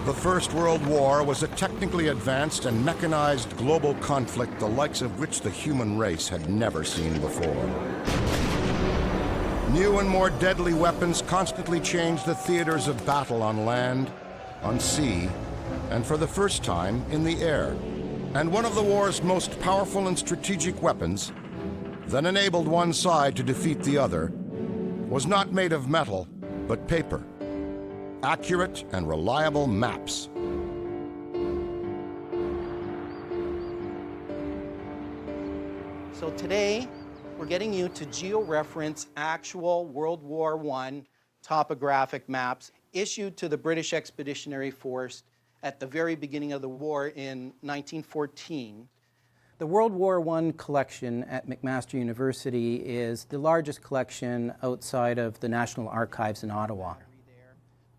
The First World War was a technically advanced and mechanized global conflict the likes of which the human race had never seen before. New and more deadly weapons constantly changed the theaters of battle on land, on sea, and for the first time in the air. And one of the war's most powerful and strategic weapons that enabled one side to defeat the other was not made of metal, but paper. Accurate and reliable maps. So today, we're getting you to georeference actual World War I topographic maps issued to the British Expeditionary Force at the very beginning of the war in 1914. The World War I collection at McMaster University is the largest collection outside of the National Archives in Ottawa.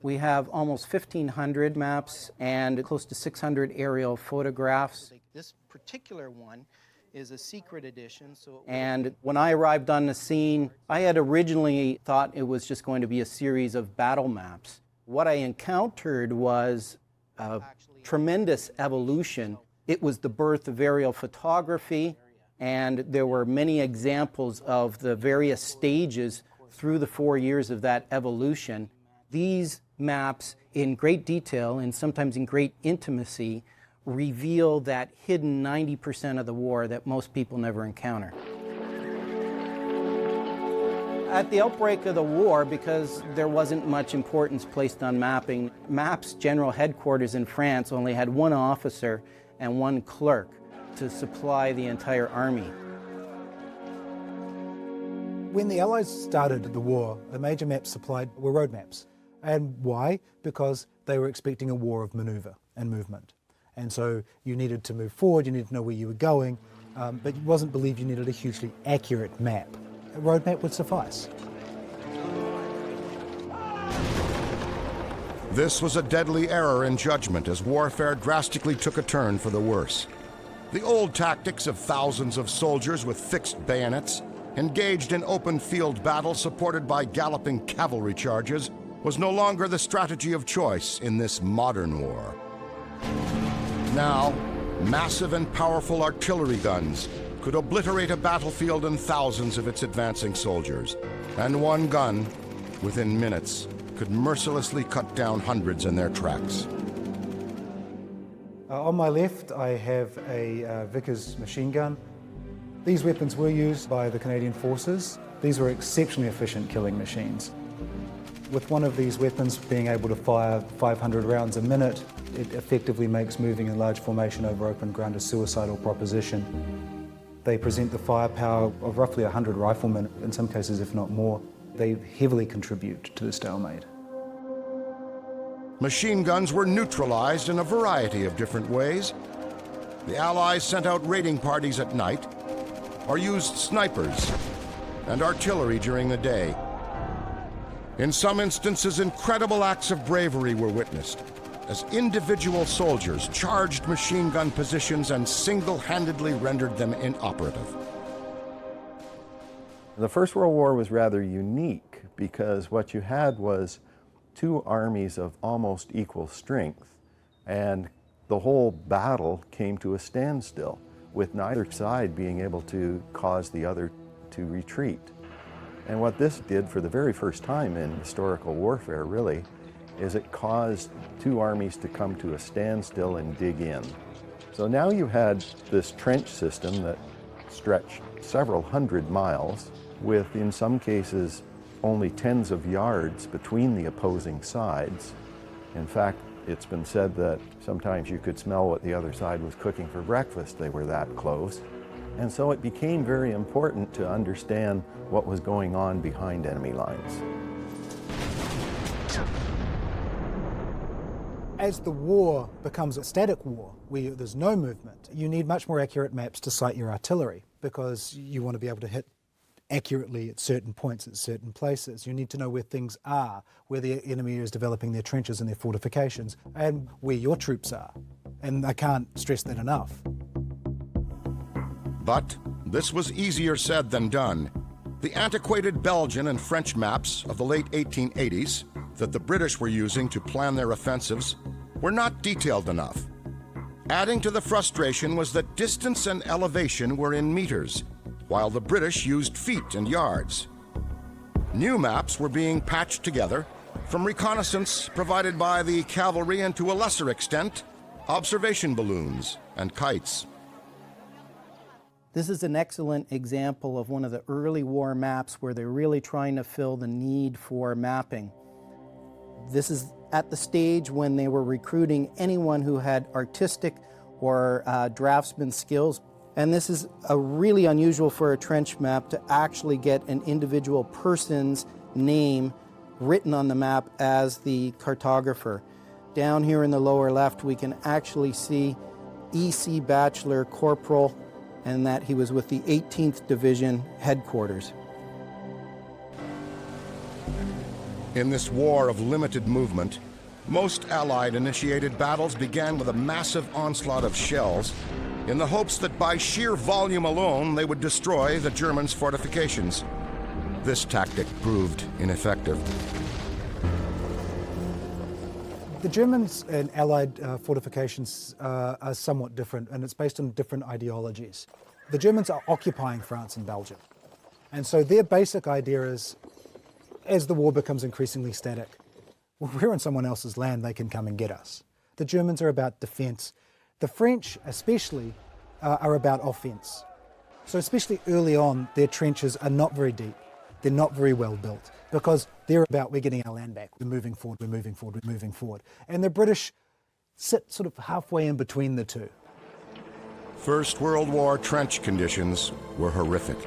We have almost 1,500 maps and close to 600 aerial photographs. This particular one is a secret edition. And when I arrived on the scene, I had originally thought it was just going to be a series of battle maps. What I encountered was a tremendous evolution. It was the birth of aerial photography, and there were many examples of the various stages through the 4 years of that evolution. These maps, in great detail and sometimes in great intimacy, reveal that hidden 90% of the war that most people never encounter. At the outbreak of the war, because there wasn't much importance placed on mapping, MAP's general headquarters in France only had one officer and one clerk to supply the entire army. When the Allies started the war, the major maps supplied were road maps. And why? Because they were expecting a war of maneuver and movement. And so you needed to move forward, you needed to know where you were going, but it wasn't believed you needed a hugely accurate map. A road map would suffice. This was a deadly error in judgment as warfare drastically took a turn for the worse. The old tactics of thousands of soldiers with fixed bayonets, engaged in open field battle supported by galloping cavalry charges, was no longer the strategy of choice in this modern war. Now, massive and powerful artillery guns could obliterate a battlefield and thousands of its advancing soldiers. And one gun, within minutes, could mercilessly cut down hundreds in their tracks. On my left, I have a Vickers machine gun. These weapons were used by the Canadian Forces. These were exceptionally efficient killing machines. With one of these weapons being able to fire 500 rounds a minute, it effectively makes moving in large formation over open ground a suicidal proposition. They present the firepower of roughly 100 riflemen, in some cases if not more. They heavily contribute to the stalemate. Machine guns were neutralized in a variety of different ways. The Allies sent out raiding parties at night, or used snipers and artillery during the day. In some instances, incredible acts of bravery were witnessed as individual soldiers charged machine gun positions and single-handedly rendered them inoperative. The First World War was rather unique because what you had was two armies of almost equal strength, and the whole battle came to a standstill, with neither side being able to cause the other to retreat. And what this did for the very first time in historical warfare, really, is it caused two armies to come to a standstill and dig in. So now you had this trench system that stretched several hundred miles, with, in some cases, only tens of yards between the opposing sides. In fact, it's been said that sometimes you could smell what the other side was cooking for breakfast. They were that close. And so it became very important to understand what was going on behind enemy lines. As the war becomes a static war, where there's no movement, you need much more accurate maps to sight your artillery, because you want to be able to hit accurately at certain points, at certain places. You need to know where things are, where the enemy is developing their trenches and their fortifications, and where your troops are. And I can't stress that enough. But this was easier said than done. The antiquated Belgian and French maps of the late 1880s that the British were using to plan their offensives were not detailed enough. Adding to the frustration was that distance and elevation were in meters, while the British used feet and yards. New maps were being patched together from reconnaissance provided by the cavalry and, to a lesser extent, observation balloons and kites. This is an excellent example of one of the early war maps where they're really trying to fill the need for mapping. This is at the stage when they were recruiting anyone who had artistic or draftsman skills. And this is really unusual for a trench map to actually get an individual person's name written on the map as the cartographer. Down here in the lower left, we can actually see E.C. Bachelor Corporal, and that he was with the 18th Division headquarters. In this war of limited movement, most Allied-initiated battles began with a massive onslaught of shells in the hopes that by sheer volume alone they would destroy the Germans' fortifications. This tactic proved ineffective. The Germans and Allied fortifications are somewhat different, and it's based on different ideologies. The Germans are occupying France and Belgium, and so their basic idea is, as the war becomes increasingly static, well, we're on someone else's land, they can come and get us. The Germans are about defense. The French, especially, are about offense. So especially early on, their trenches are not very deep. They're not very well built, because they're about, we're getting our land back, we're moving forward, we're moving forward, we're moving forward. And the British sit sort of halfway in between the two. First World War trench conditions were horrific.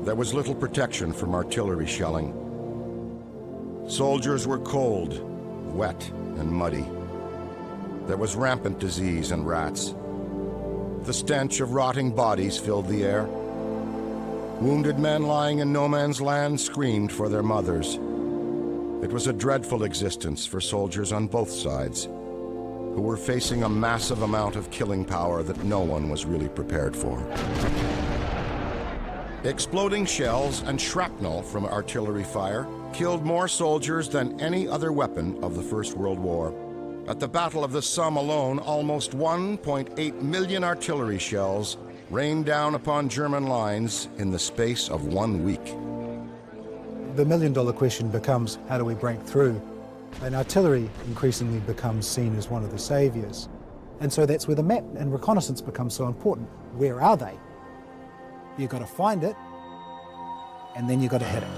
There was little protection from artillery shelling. Soldiers were cold, wet, and muddy. There was rampant disease and rats. The stench of rotting bodies filled the air. Wounded men lying in no man's land screamed for their mothers. It was a dreadful existence for soldiers on both sides, who were facing a massive amount of killing power that no one was really prepared for. Exploding shells and shrapnel from artillery fire killed more soldiers than any other weapon of the First World War. At the Battle of the Somme alone, almost 1.8 million artillery shells rained down upon German lines in the space of 1 week. The million-dollar question becomes, how do we break through? And artillery increasingly becomes seen as one of the saviors. And so that's where the map and reconnaissance becomes so important. Where are they? You've got to find it, and then you've got to hit it.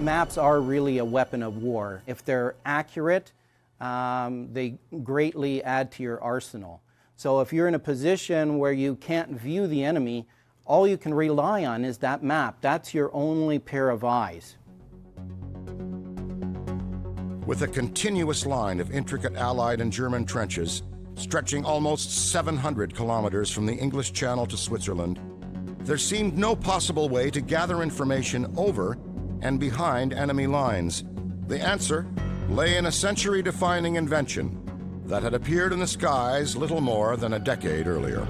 Maps are really a weapon of war. If they're accurate, they greatly add to your arsenal. So if you're in a position where you can't view the enemy, all you can rely on is that map. That's your only pair of eyes. With a continuous line of intricate Allied and German trenches, stretching almost 700 kilometers from the English Channel to Switzerland, there seemed no possible way to gather information over and behind enemy lines. The answer lay in a century-defining invention that had appeared in the skies little more than a decade earlier.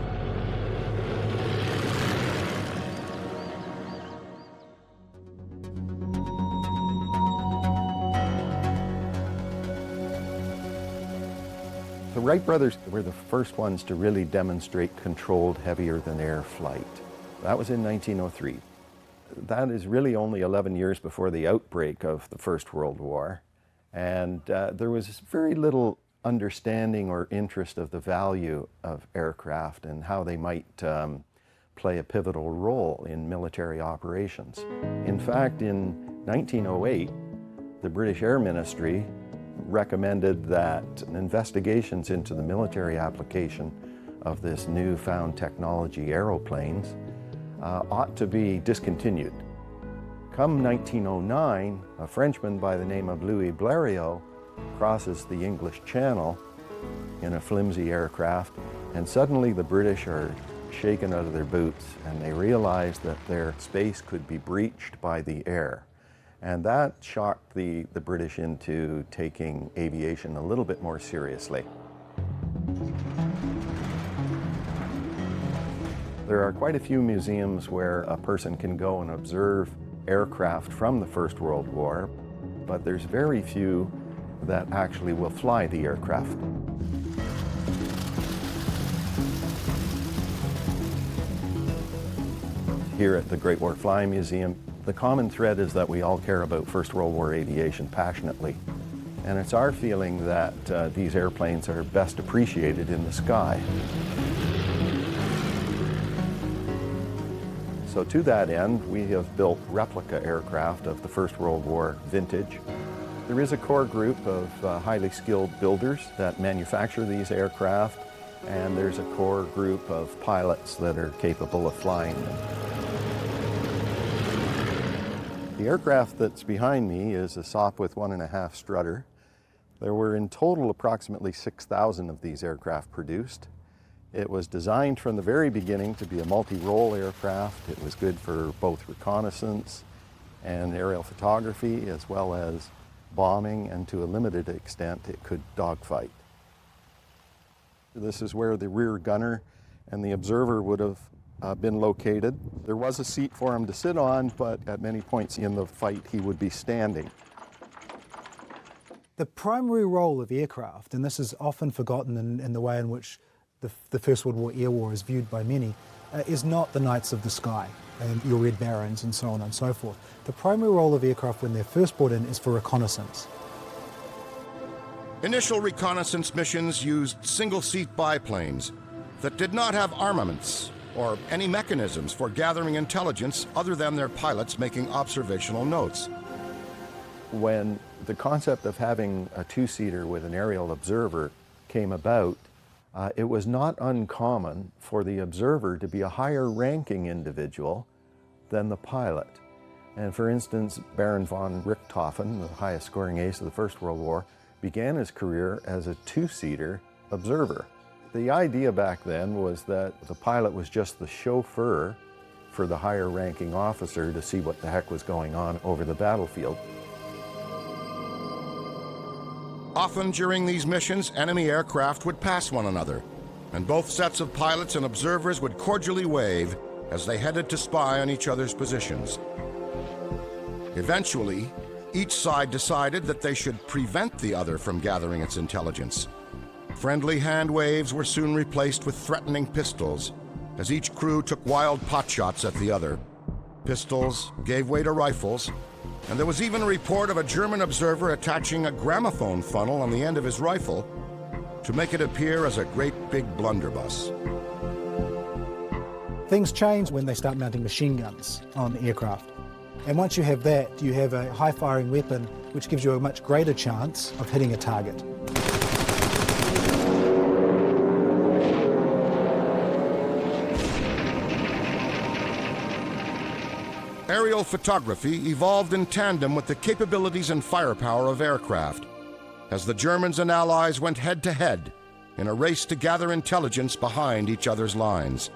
The Wright brothers were the first ones to really demonstrate controlled heavier-than-air flight. That was in 1903. That is really only 11 years before the outbreak of the First World War, and there was very little understanding or interest of the value of aircraft and how they might play a pivotal role in military operations. In fact, in 1908, the British Air Ministry recommended that investigations into the military application of this newfound technology, aeroplanes, ought to be discontinued. Come 1909, a Frenchman by the name of Louis Blériot crosses the English Channel in a flimsy aircraft, and suddenly the British are shaken out of their boots and they realize that their space could be breached by the air. And that shocked the British into taking aviation a little bit more seriously. There are quite a few museums where a person can go and observe aircraft from the First World War. but there's very few that actually will fly the aircraft. Here at the Great War Flying Museum, the common thread is that we all care about First World War aviation passionately. And it's our feeling that these airplanes are best appreciated in the sky. So to that end, we have built replica aircraft of the First World War vintage. There is a core group of highly skilled builders that manufacture these aircraft, and there's a core group of pilots that are capable of flying them. The aircraft that's behind me is a Sopwith 1.5 strutter. There were in total approximately 6,000 of these aircraft produced. It was designed from the very beginning to be a multi-role aircraft. It was good for both reconnaissance and aerial photography, as well as bombing, and to a limited extent it could dogfight. This is where the rear gunner and the observer would have been located. There was a seat for him to sit on, but at many points in the fight he would be standing. The primary role of aircraft, and this is often forgotten in the way in which the First World War air war is viewed by many, is not the Knights of the Sky and your Red Barons and so on and so forth. The primary role of aircraft when they're first brought in is for reconnaissance. Initial reconnaissance missions used single-seat biplanes that did not have armaments or any mechanisms for gathering intelligence other than their pilots making observational notes. When the concept of having a two-seater with an aerial observer came about, it was not uncommon for the observer to be a higher-ranking individual than the pilot. And for instance, Baron von Richthofen, the highest-scoring ace of the First World War, began his career as a two-seater observer. The idea back then was that the pilot was just the chauffeur for the higher-ranking officer to see what the heck was going on over the battlefield. Often during these missions, enemy aircraft would pass one another, and both sets of pilots and observers would cordially wave as they headed to spy on each other's positions. Eventually, each side decided that they should prevent the other from gathering its intelligence. Friendly hand waves were soon replaced with threatening pistols, as each crew took wild potshots at the other. Pistols gave way to rifles, and there was even a report of a German observer attaching a gramophone funnel on the end of his rifle to make it appear as a great big blunderbuss. Things change when they start mounting machine guns on aircraft. And once you have that, you have a high-firing weapon which gives you a much greater chance of hitting a target. Aerial photography evolved in tandem with the capabilities and firepower of aircraft, as the Germans and Allies went head-to-head in a race to gather intelligence behind each other's lines.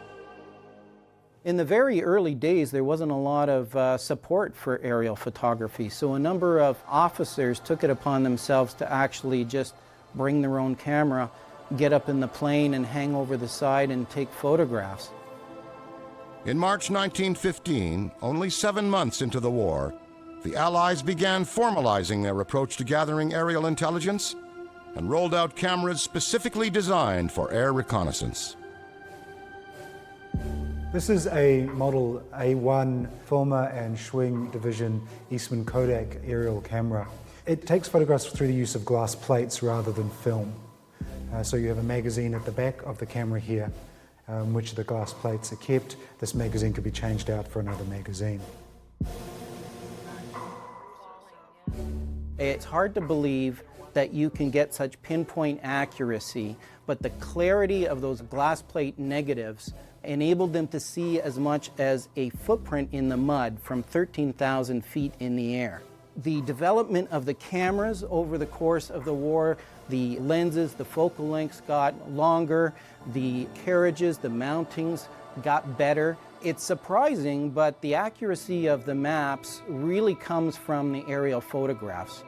In the very early days, there wasn't a lot of support for aerial photography, so a number of officers took it upon themselves to actually just bring their own camera, get up in the plane and hang over the side and take photographs. In March 1915, only 7 months into the war, the Allies began formalizing their approach to gathering aerial intelligence and rolled out cameras specifically designed for air reconnaissance. This is a Model A1 Filmer and Schwing Division Eastman Kodak aerial camera. It takes photographs through the use of glass plates rather than film. So you have a magazine at the back of the camera here, which the glass plates are kept. This magazine could be changed out for another magazine. It's hard to believe that you can get such pinpoint accuracy, but the clarity of those glass plate negatives enabled them to see as much as a footprint in the mud from 13,000 feet in the air. The development of the cameras over the course of the war, the lenses, the focal lengths got longer, the carriages, the mountings got better. It's surprising, but the accuracy of the maps really comes from the aerial photographs.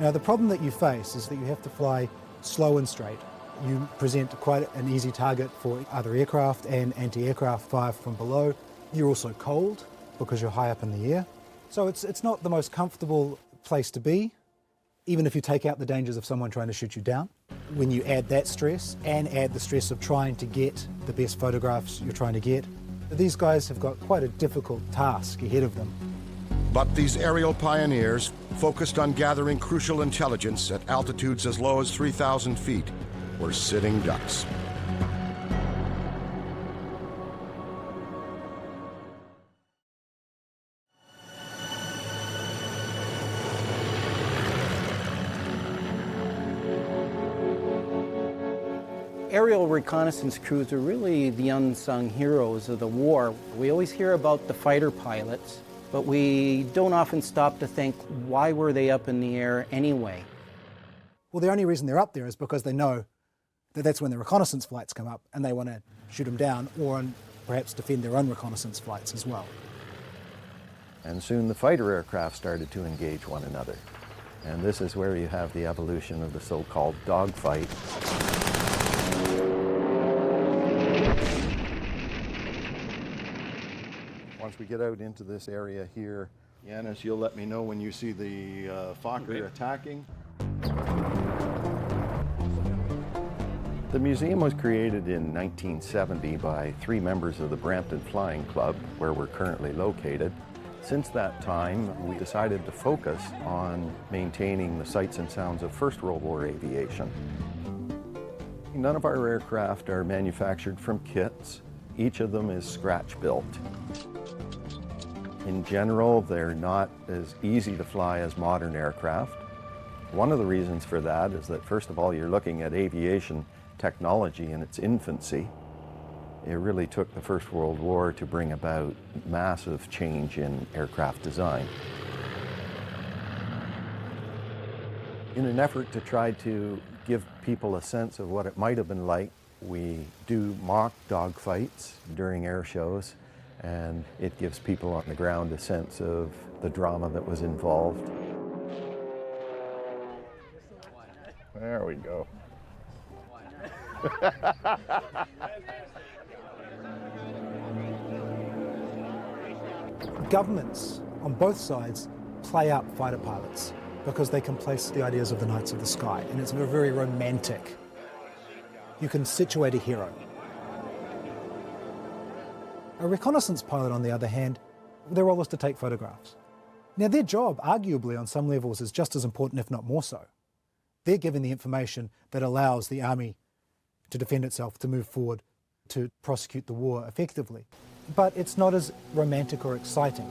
Now the problem that you face is that you have to fly slow and straight. You present quite an easy target for other aircraft and anti-aircraft fire from below. You're also cold because you're high up in the air. So it's not the most comfortable place to be, even if you take out the dangers of someone trying to shoot you down. When you add that stress and add the stress of trying to get the best photographs you're trying to get, these guys have got quite a difficult task ahead of them. But these aerial pioneers, focused on gathering crucial intelligence at altitudes as low as 3,000 feet, were sitting ducks. Aerial reconnaissance crews are really the unsung heroes of the war. We always hear about the fighter pilots, but we don't often stop to think, why were they up in the air anyway? Well, the only reason they're up there is because they know that that's when the reconnaissance flights come up and they want to shoot them down or perhaps defend their own reconnaissance flights as well. And soon the fighter aircraft started to engage one another. And this is where you have the evolution of the so-called dogfight. Once we get out into this area here, Yanis, you'll let me know when you see the Fokker attacking. The museum was created in 1970 by 3 members of the Brampton Flying Club, where we're currently located. Since that time, we decided to focus on maintaining the sights and sounds of First World War aviation. None of our aircraft are manufactured from kits. Each of them is scratch-built. In general, they're not as easy to fly as modern aircraft. One of the reasons for that is that, first of all, you're looking at aviation technology in its infancy. It really took the First World War to bring about massive change in aircraft design. In an effort to try to give people a sense of what it might have been like, we do mock dogfights during air shows, and it gives people on the ground a sense of the drama that was involved. There we go. Governments on both sides play up fighter pilots because they can place the ideas of the Knights of the Sky, and it's very romantic. You can situate a hero. A reconnaissance pilot, on the other hand, their role is to take photographs. Now, their job, arguably on some levels, is just as important, if not more so. They're given the information that allows the army to defend itself, to move forward, to prosecute the war effectively. But it's not as romantic or exciting.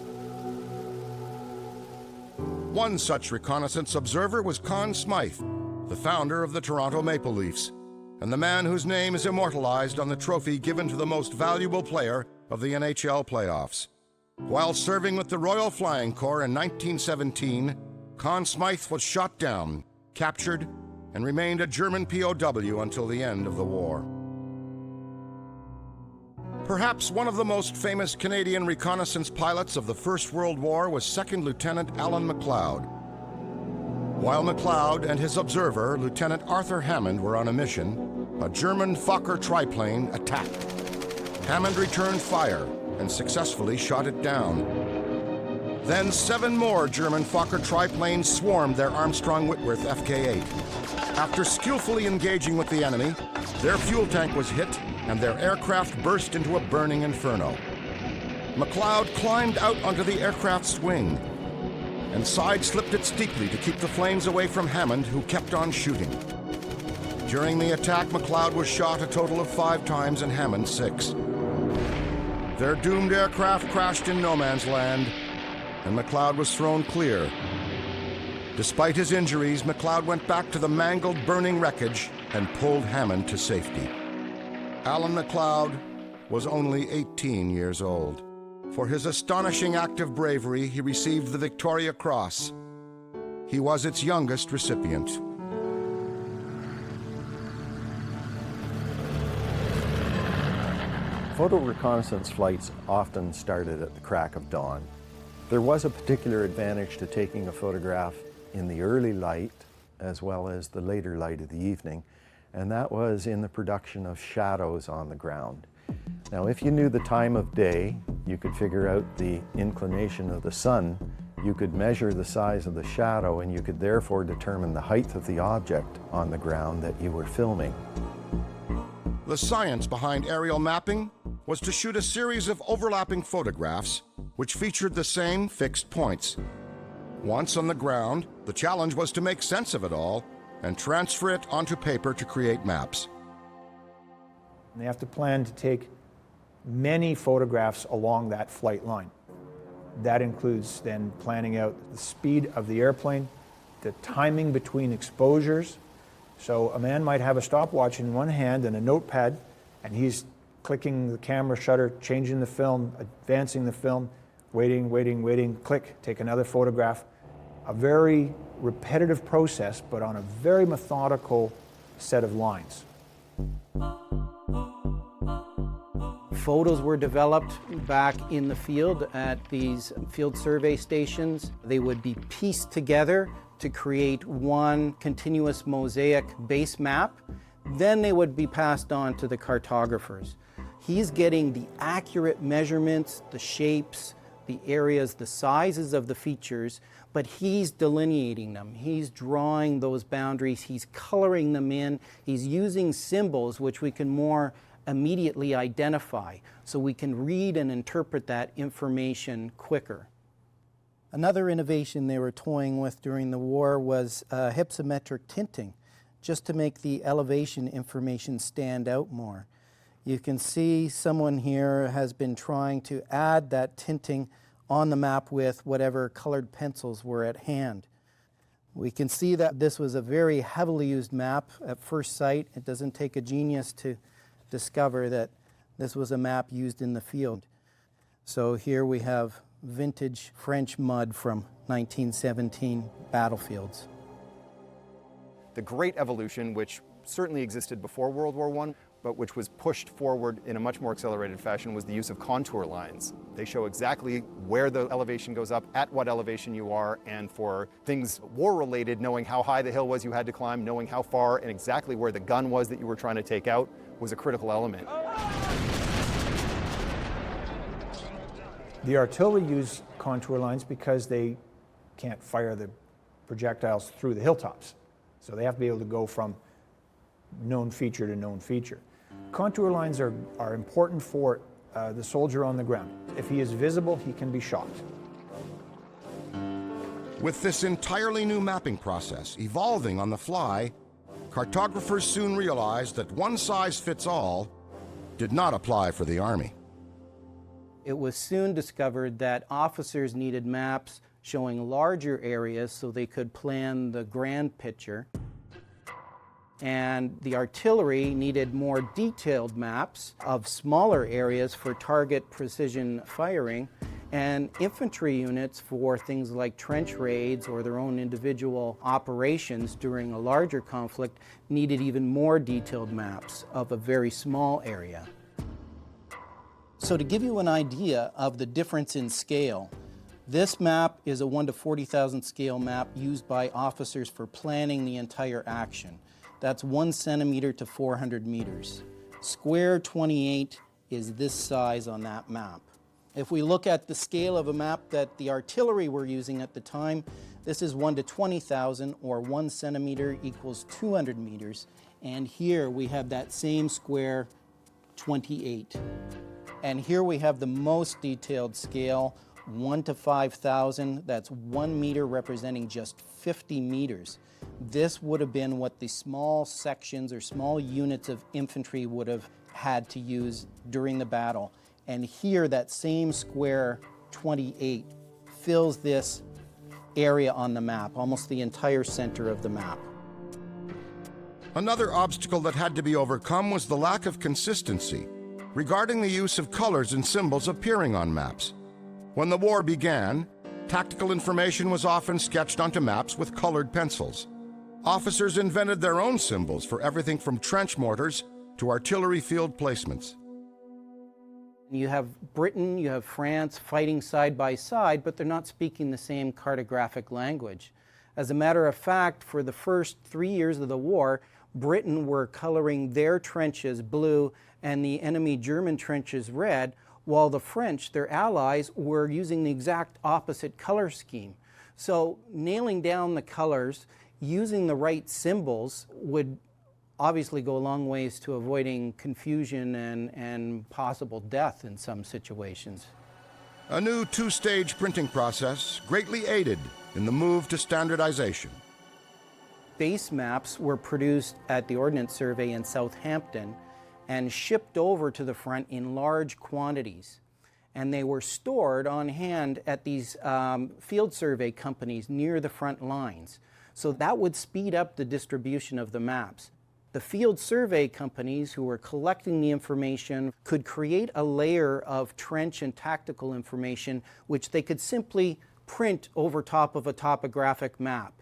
One such reconnaissance observer was Conn Smythe, the founder of the Toronto Maple Leafs, and the man whose name is immortalized on the trophy given to the most valuable player of the NHL playoffs. While serving with the Royal Flying Corps in 1917, Conn Smythe was shot down, captured, and remained a German POW until the end of the war. Perhaps one of the most famous Canadian reconnaissance pilots of the First World War was Second Lieutenant Alan McLeod. While McLeod and his observer, Lieutenant Arthur Hammond, were on a mission, a German Fokker triplane attacked. Hammond returned fire and successfully shot it down. Then 7 more German Fokker triplanes swarmed their Armstrong-Whitworth FK-8. After skillfully engaging with the enemy, their fuel tank was hit and their aircraft burst into a burning inferno. McLeod climbed out onto the aircraft's wing and side-slipped it steeply to keep the flames away from Hammond, who kept on shooting. During the attack, McLeod was shot a total of 5 times and Hammond 6. Their doomed aircraft crashed in no man's land, and McLeod was thrown clear. Despite his injuries, McLeod went back to the mangled, burning wreckage and pulled Hammond to safety. Alan McLeod was only 18 years old. For his astonishing act of bravery, he received the Victoria Cross. He was its youngest recipient. Photo reconnaissance flights often started at the crack of dawn. There was a particular advantage to taking a photograph in the early light as well as the later light of the evening, and that was in the production of shadows on the ground. Now, if you knew the time of day You could figure out the inclination of the sun. You could measure the size of the shadow, and you could therefore determine the height of the object on the ground that you were filming. The science behind aerial mapping was to shoot a series of overlapping photographs which featured the same fixed points. Once on the ground, the challenge was to make sense of it all and transfer it onto paper to create maps. And they have to plan to take many photographs along that flight line. That includes then planning out the speed of the airplane, the timing between exposures. So a man might have a stopwatch in one hand and a notepad, and he's clicking the camera shutter, changing the film, advancing the film, waiting, click, take another photograph. A very repetitive process, but on a very methodical set of lines. Photos were developed back in the field at these field survey stations. They would be pieced together to create one continuous mosaic base map. Then they would be passed on to the cartographers. He's getting the accurate measurements, the shapes, the areas, the sizes of the features, but he's delineating them. He's drawing those boundaries, he's coloring them in, he's using symbols which we can more immediately identify, so we can read and interpret that information quicker. Another innovation they were toying with during the war was hypsometric tinting, just to make the elevation information stand out more. You can see someone here has been trying to add that tinting on the map with whatever colored pencils were at hand. We can see that this was a very heavily used map at first sight. It doesn't take a genius to discover that this was a map used in the field. So here we have vintage French mud from 1917 battlefields. The great evolution, which certainly existed before World War I, but which was pushed forward in a much more accelerated fashion, was the use of contour lines. They show exactly where the elevation goes up, at what elevation you are, and for things war-related, knowing how high the hill was you had to climb, knowing how far and exactly where the gun was that you were trying to take out was a critical element. The artillery use contour lines because they can't fire the projectiles through the hilltops. So they have to be able to go from known feature to known feature. Contour lines are important for the soldier on the ground. If he is visible, he can be shot. With this entirely new mapping process evolving on the fly, cartographers soon realized that one size fits all did not apply for the Army. It was soon discovered that officers needed maps showing larger areas so they could plan the grand picture. And the artillery needed more detailed maps of smaller areas for target precision firing, and infantry units for things like trench raids or their own individual operations during a larger conflict needed even more detailed maps of a very small area. So to give you an idea of the difference in scale, this map is a 1 to 40,000 scale map used by officers for planning the entire action. That's 1 centimeter to 400 meters. Square 28 is this size on that map. If we look at the scale of a map that the artillery were using at the time, this is 1 to 20,000, or 1 centimeter equals 200 meters. And here we have that same square 28. And here we have the most detailed scale, 1 to 5,000. That's 1 meter representing just 50 meters. This would have been what the small sections or small units of infantry would have had to use during the battle. And here, that same square 28 fills this area on the map, almost the entire center of the map. Another obstacle that had to be overcome was the lack of consistency regarding the use of colors and symbols appearing on maps. When the war began, tactical information was often sketched onto maps with colored pencils. Officers invented their own symbols for everything from trench mortars to artillery field placements. You have Britain, you have France fighting side by side, but they're not speaking the same cartographic language. As a matter of fact, for the first 3 years of the war, Britain were coloring their trenches blue and the enemy German trenches red, while the French, their allies, were using the exact opposite color scheme. So nailing down the colors, using the right symbols would obviously go a long ways to avoiding confusion and possible death in some situations. A new two-stage printing process greatly aided in the move to standardization. Base maps were produced at the Ordnance Survey in Southampton and shipped over to the front in large quantities. And they were stored on hand at these field survey companies near the front lines. So that would speed up the distribution of the maps. The field survey companies who were collecting the information could create a layer of trench and tactical information which they could simply print over top of a topographic map.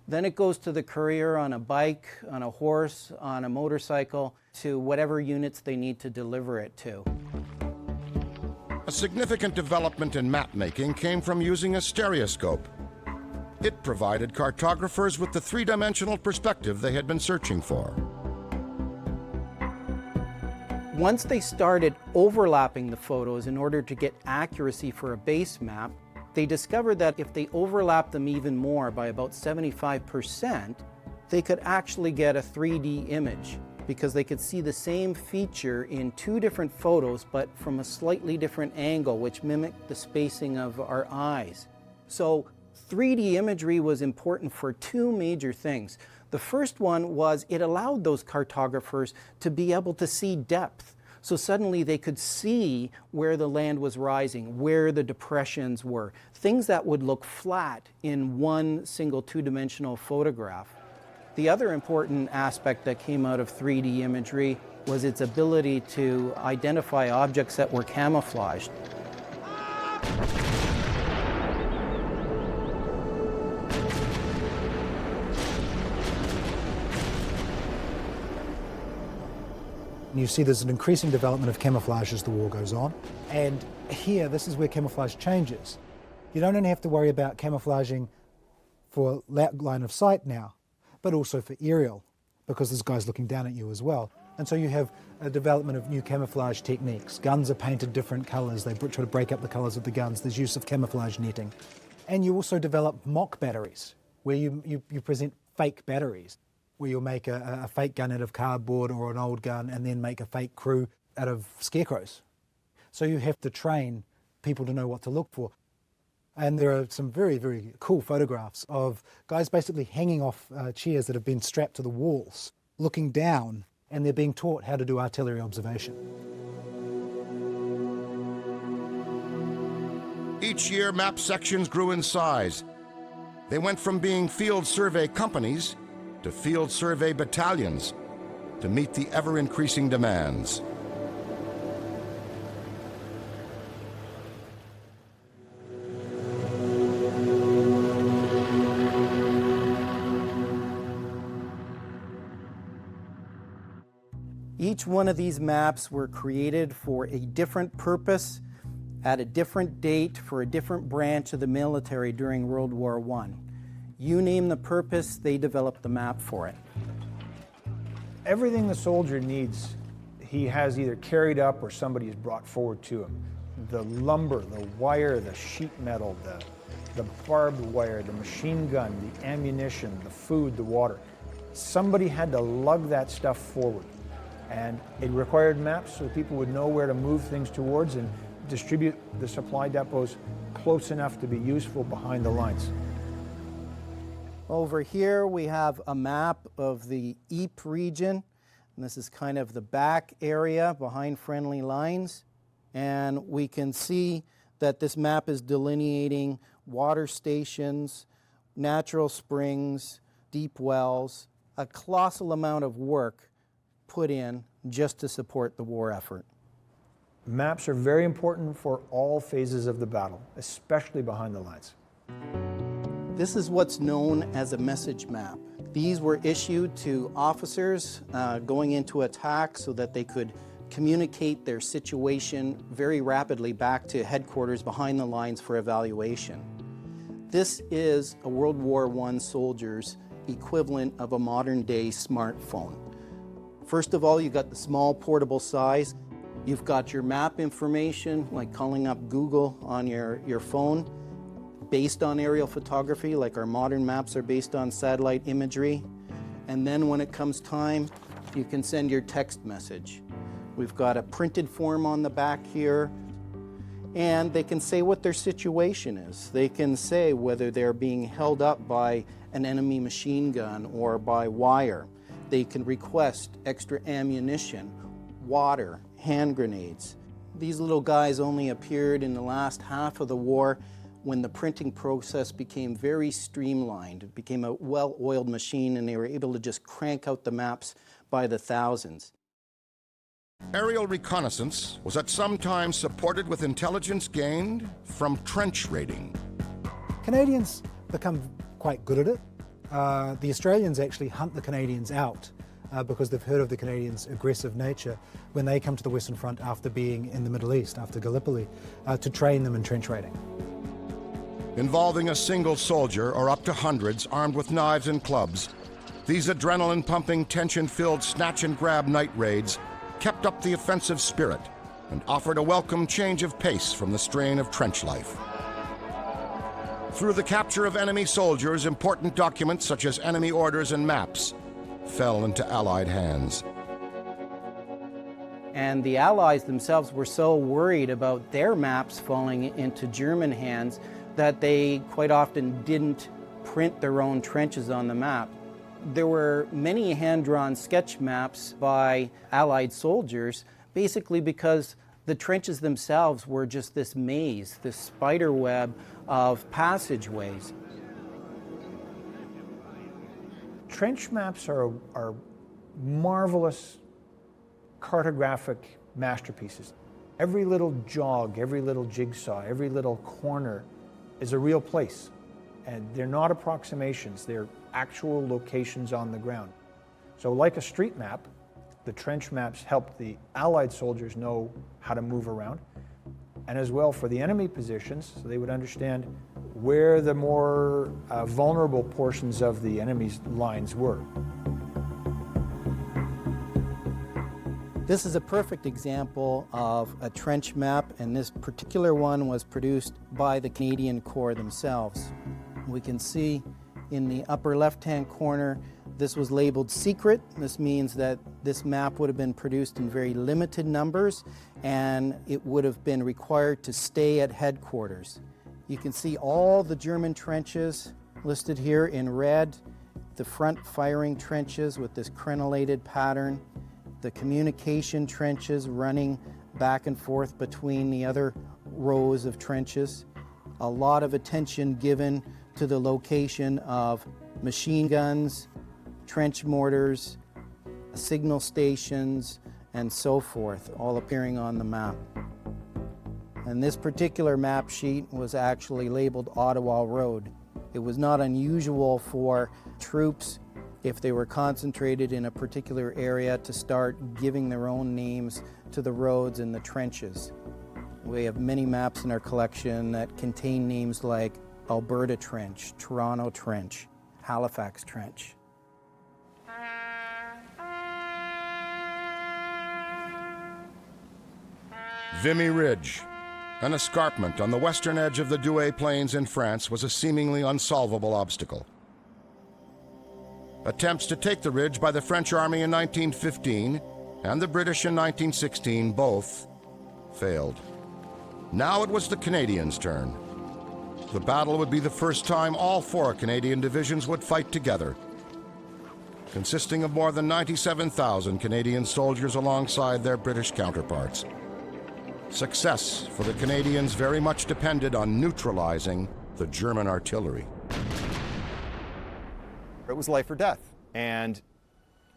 Then it goes to the courier on a bike, on a horse, on a motorcycle, to whatever units they need to deliver it to. A significant development in map making came from using a stereoscope. It provided cartographers with the three-dimensional perspective they had been searching for. Once they started overlapping the photos in order to get accuracy for a base map, they discovered that if they overlapped them even more by about 75%, they could actually get a 3D image because they could see the same feature in two different photos but from a slightly different angle, which mimicked the spacing of our eyes. So 3D imagery was important for two major things. The first one was it allowed those cartographers to be able to see depth. So suddenly they could see where the land was rising, where the depressions were, things that would look flat in one single two-dimensional photograph. The other important aspect that came out of 3D imagery was its ability to identify objects that were camouflaged. You see there's an increasing development of camouflage as the war goes on. And here, this is where camouflage changes. You don't only have to worry about camouflaging for line of sight now, but also for aerial, because there's guys looking down at you as well. And so you have a development of new camouflage techniques. Guns are painted different colors. They try to break up the colors of the guns. There's use of camouflage netting. And you also develop mock batteries, where you present fake batteries, where you'll make a fake gun out of cardboard or an old gun and then make a fake crew out of scarecrows. So you have to train people to know what to look for. And there are some very, very cool photographs of guys basically hanging off chairs that have been strapped to the walls, looking down, and they're being taught how to do artillery observation. Each year, map sections grew in size. They went from being field survey companies to field survey battalions to meet the ever-increasing demands. Each one of these maps were created for a different purpose at a different date for a different branch of the military during World War I. You name the purpose, they developed the map for it. Everything the soldier needs, he has either carried up or somebody has brought forward to him. The lumber, the wire, the sheet metal, the barbed wire, the machine gun, the ammunition, the food, the water. Somebody had to lug that stuff forward. And it required maps so people would know where to move things towards and distribute the supply depots close enough to be useful behind the lines. Over here we have a map of the Ypres region, and this is kind of the back area behind friendly lines. And we can see that this map is delineating water stations, natural springs, deep wells, a colossal amount of work put in just to support the war effort. Maps are very important for all phases of the battle, especially behind the lines. This is what's known as a message map. These were issued to officers going into attack so that they could communicate their situation very rapidly back to headquarters behind the lines for evaluation. This is a World War I soldier's equivalent of a modern-day smartphone. First of all, you got the small portable size. You've got your map information, like calling up Google on your phone, based on aerial photography, like our modern maps are based on satellite imagery. And then when it comes time, you can send your text message. We've got a printed form on the back here, and they can say what their situation is. They can say whether they're being held up by an enemy machine gun or by wire. They can request extra ammunition, water, hand grenades. These little guys only appeared in the last half of the war when the printing process became very streamlined. It became a well-oiled machine, and they were able to just crank out the maps by the thousands. Aerial reconnaissance was at some times supported with intelligence gained from trench raiding. Canadians become quite good at it. The Australians actually hunt the Canadians out because they've heard of the Canadians' aggressive nature when they come to the Western Front after being in the Middle East, after Gallipoli, to train them in trench raiding. Involving a single soldier or up to hundreds armed with knives and clubs, these adrenaline-pumping, tension-filled snatch-and-grab night raids kept up the offensive spirit and offered a welcome change of pace from the strain of trench life. Through the capture of enemy soldiers, important documents such as enemy orders and maps fell into Allied hands. And the Allies themselves were so worried about their maps falling into German hands that they quite often didn't print their own trenches on the map. There were many hand-drawn sketch maps by Allied soldiers, basically because the trenches themselves were just this maze, this spider web of passageways. Trench maps are marvelous cartographic masterpieces. Every little jog, every little jigsaw, every little corner is a real place. And they're not approximations, they're actual locations on the ground. So like a street map, the trench maps helped the Allied soldiers know how to move around, and as well for the enemy positions, so they would understand where the more vulnerable portions of the enemy's lines were. This is a perfect example of a trench map, and this particular one was produced by the Canadian Corps themselves. We can see in the upper left-hand corner, this was labeled secret. This means that this map would have been produced in very limited numbers, and it would have been required to stay at headquarters. You can see all the German trenches listed here in red, the front firing trenches with this crenellated pattern, the communication trenches running back and forth between the other rows of trenches. A lot of attention given to the location of machine guns, trench mortars, signal stations, and so forth, all appearing on the map. And this particular map sheet was actually labeled Ottawa Road. It was not unusual for troops, if they were concentrated in a particular area, to start giving their own names to the roads and the trenches. We have many maps in our collection that contain names like Alberta Trench, Toronto Trench, Halifax Trench. Vimy Ridge, an escarpment on the western edge of the Douai Plains in France, was a seemingly unsolvable obstacle. Attempts to take the ridge by the French Army in 1915 and the British in 1916 both failed. Now it was the Canadians' turn. The battle would be the first time all 4 Canadian divisions would fight together, consisting of more than 97,000 Canadian soldiers alongside their British counterparts. Success for the Canadians very much depended on neutralizing the German artillery. It was life or death, and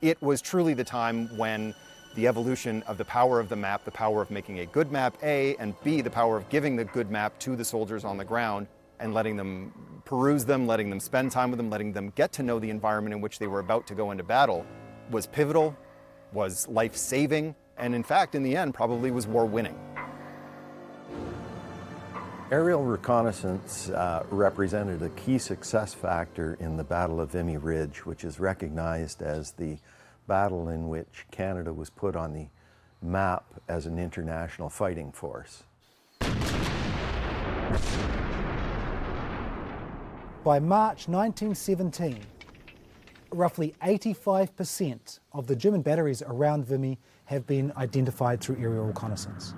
it was truly the time when the evolution of the power of the map, the power of making a good map, A, and B, the power of giving the good map to the soldiers on the ground and letting them peruse them, letting them spend time with them, letting them get to know the environment in which they were about to go into battle, was pivotal, was life-saving, and in fact, in the end, probably was war-winning. Aerial reconnaissance represented a key success factor in the Battle of Vimy Ridge, which is recognized as the battle in which Canada was put on the map as an international fighting force. By March 1917, roughly 85% of the German batteries around Vimy have been identified through aerial reconnaissance.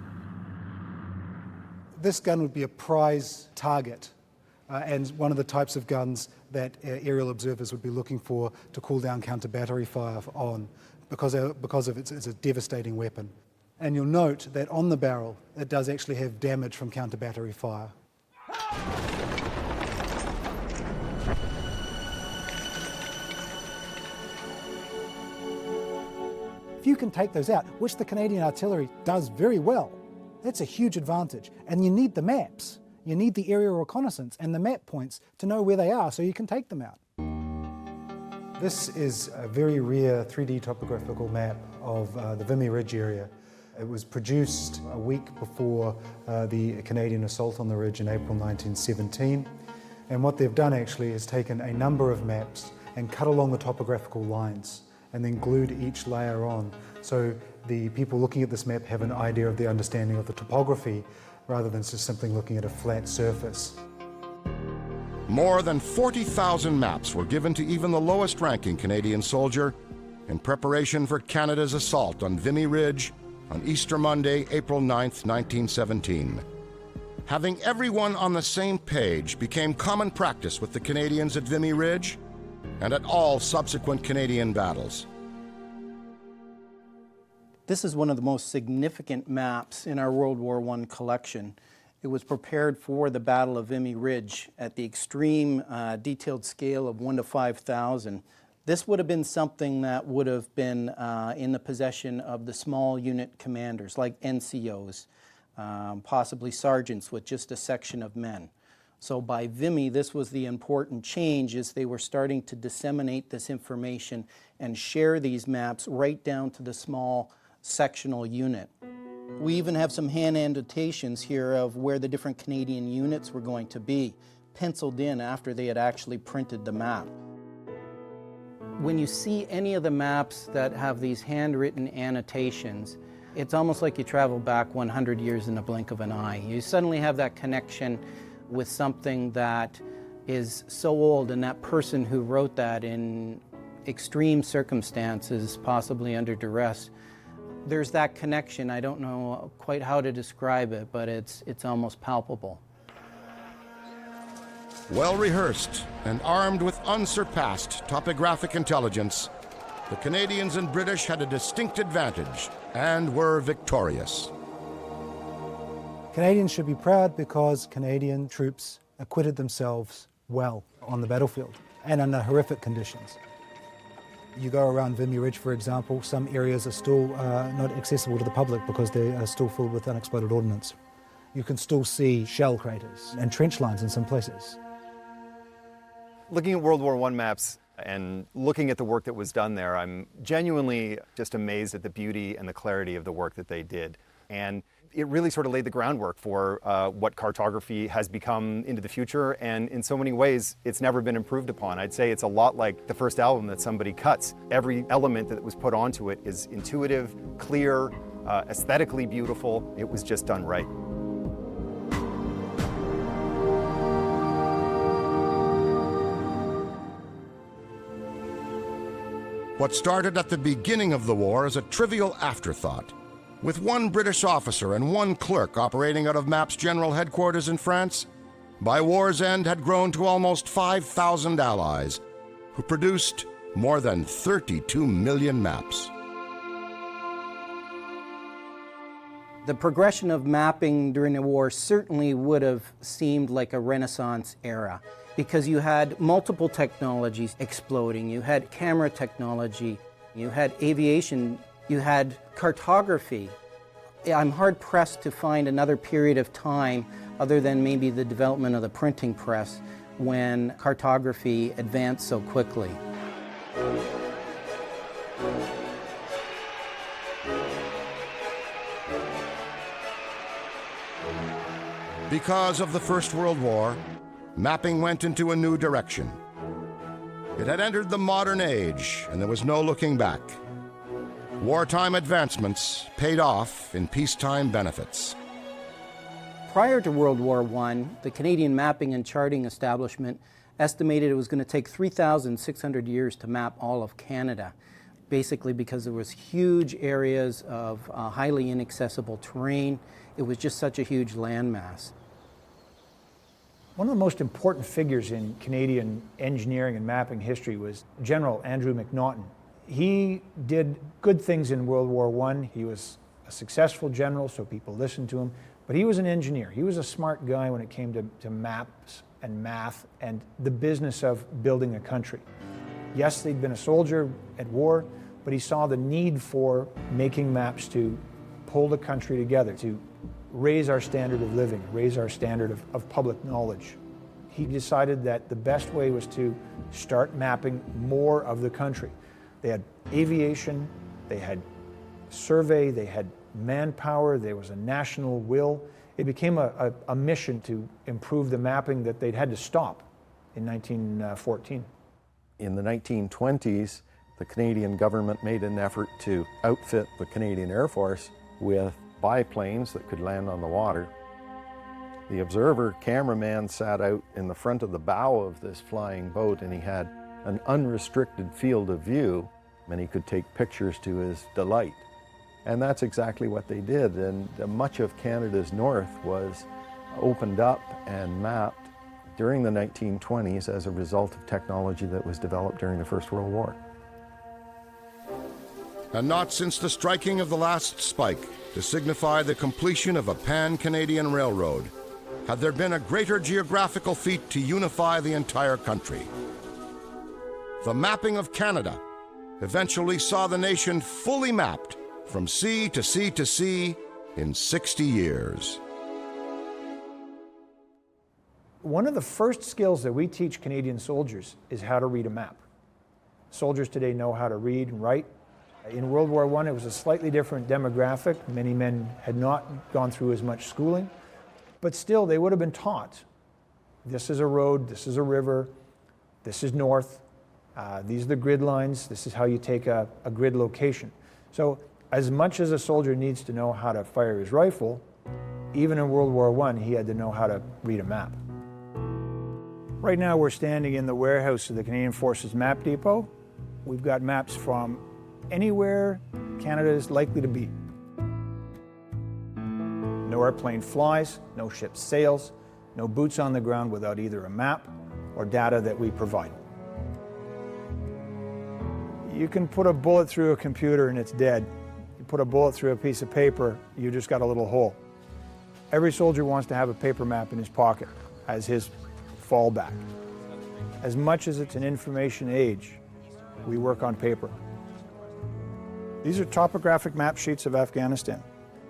This gun would be a prize target and one of the types of guns that aerial observers would be looking for to cool down counter-battery fire on because of it's a devastating weapon. And you'll note that on the barrel it does actually have damage from counter-battery fire. If you can take those out, which the Canadian artillery does very well, that's a huge advantage. And you need the maps. You need the aerial reconnaissance and the map points to know where they are so you can take them out. This is a very rare 3D topographical map of the Vimy Ridge area. It was produced a week before the Canadian assault on the ridge in April 1917. And what they've done actually is taken a number of maps and cut along the topographical lines and then glued each layer on. So the people looking at this map have an idea of the understanding of the topography rather than just simply looking at a flat surface. More than 40,000 maps were given to even the lowest-ranking Canadian soldier in preparation for Canada's assault on Vimy Ridge on Easter Monday, April 9, 1917. Having everyone on the same page became common practice with the Canadians at Vimy Ridge and at all subsequent Canadian battles. This is one of the most significant maps in our World War I collection. It was prepared for the Battle of Vimy Ridge at the extreme detailed scale of 1 to 5,000. This would have been something that would have been in the possession of the small unit commanders, like NCOs, possibly sergeants with just a section of men. So by Vimy, this was the important change, is they were starting to disseminate this information and share these maps right down to the small sectional unit. We even have some hand annotations here of where the different Canadian units were going to be, penciled in after they had actually printed the map. When you see any of the maps that have these handwritten annotations, it's almost like you travel back 100 years in the blink of an eye. You suddenly have that connection with something that is so old, and that person who wrote that in extreme circumstances, possibly under duress, there's that connection. I don't know quite how to describe it, but it's almost palpable. Well rehearsed and armed with unsurpassed topographic intelligence, the Canadians and British had a distinct advantage and were victorious. Canadians should be proud because Canadian troops acquitted themselves well on the battlefield and under horrific conditions. You go around Vimy Ridge, for example, some areas are still not accessible to the public because they are still filled with unexploded ordnance. You can still see shell craters and trench lines in some places. Looking at World War I maps and looking at the work that was done there, I'm genuinely just amazed at the beauty and the clarity of the work that they did. And it really sort of laid the groundwork for what cartography has become into the future, and in so many ways it's never been improved upon. I'd say it's a lot like the first album that somebody cuts. Every element that was put onto it is intuitive, clear, aesthetically beautiful. It was just done right. What started at the beginning of the war as a trivial afterthought, with one British officer and one clerk operating out of MAP's general headquarters in France, by war's end had grown to almost 5,000 allies, who produced more than 32 million maps. The progression of mapping during the war certainly would have seemed like a Renaissance era, because you had multiple technologies exploding. You had camera technology, you had aviation, you had cartography. I'm hard-pressed to find another period of time other than maybe the development of the printing press when cartography advanced so quickly. Because of the First World War, mapping went into a new direction. It had entered the modern age, and there was no looking back. Wartime advancements paid off in peacetime benefits. Prior to World War I, the Canadian Mapping and Charting Establishment estimated it was going to take 3,600 years to map all of Canada, basically because there was huge areas of highly inaccessible terrain. It was just such a huge landmass. One of the most important figures in Canadian engineering and mapping history was General Andrew McNaughton. He did good things in World War I. He was a successful general, so people listened to him. But he was an engineer. He was a smart guy when it came to maps and math and the business of building a country. Yes, they'd been a soldier at war, but he saw the need for making maps to pull the country together, to raise our standard of living, raise our standard of public knowledge. He decided that the best way was to start mapping more of the country. They had aviation, they had survey, they had manpower, there was a national will. It became a mission to improve the mapping that they'd had to stop in 1914. In the 1920s, the Canadian government made an effort to outfit the Canadian Air Force with biplanes that could land on the water. The observer cameraman sat out in the front of the bow of this flying boat, and he had an unrestricted field of view, and he could take pictures to his delight. And that's exactly what they did, and much of Canada's north was opened up and mapped during the 1920s as a result of technology that was developed during the First World War. And not since the striking of the last spike to signify the completion of a pan-Canadian railroad had there been a greater geographical feat to unify the entire country. The mapping of Canada eventually saw the nation fully mapped from sea to sea to sea in 60 years. One of the first skills that we teach Canadian soldiers is how to read a map. Soldiers today know how to read and write. In World War I, it was a slightly different demographic. Many men had not gone through as much schooling, but still they would have been taught. This is a road, this is a river, this is north, these are the grid lines, this is how you take a grid location. So as much as a soldier needs to know how to fire his rifle, even in World War I, he had to know how to read a map. Right now we're standing in the warehouse of the Canadian Forces Map Depot. We've got maps from anywhere Canada is likely to be. No airplane flies, no ship sails, no boots on the ground without either a map or data that we provide. You can put a bullet through a computer and it's dead. You put a bullet through a piece of paper, you just got a little hole. Every soldier wants to have a paper map in his pocket as his fallback. As much as it's an information age, we work on paper. These are topographic map sheets of Afghanistan.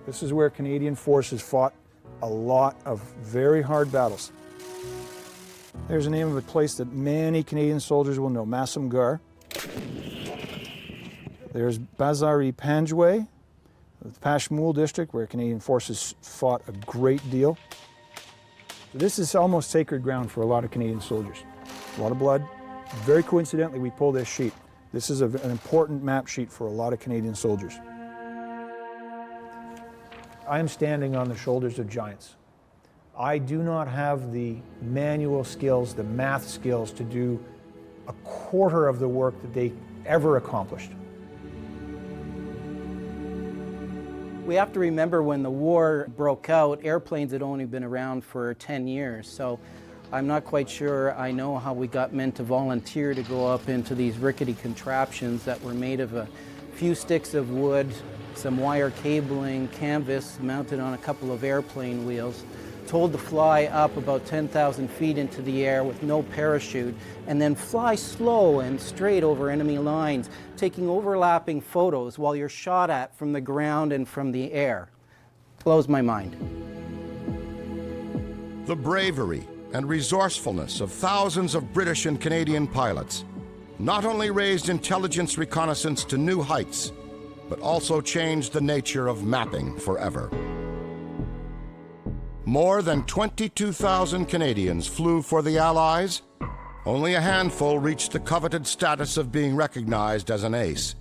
This is where Canadian forces fought a lot of very hard battles. There's the name of a place that many Canadian soldiers will know, Massamgar. There's Bazar-e Panjwai, the Pashmul district, where Canadian forces fought a great deal. This is almost sacred ground for a lot of Canadian soldiers. A lot of blood. Very coincidentally, we pull this sheet. This is an important map sheet for a lot of Canadian soldiers. I am standing on the shoulders of giants. I do not have the manual skills, the math skills to do a quarter of the work that they ever accomplished. We have to remember when the war broke out, airplanes had only been around for 10 years. So I'm not quite sure I know how we got men to volunteer to go up into these rickety contraptions that were made of a few sticks of wood, some wire cabling, canvas mounted on a couple of airplane wheels, told to fly up about 10,000 feet into the air with no parachute, and then fly slow and straight over enemy lines, taking overlapping photos while you're shot at from the ground and from the air. Blows my mind. The bravery and resourcefulness of thousands of British and Canadian pilots not only raised intelligence reconnaissance to new heights, but also changed the nature of mapping forever. More than 22,000 Canadians flew for the Allies. Only a handful reached the coveted status of being recognized as an ace.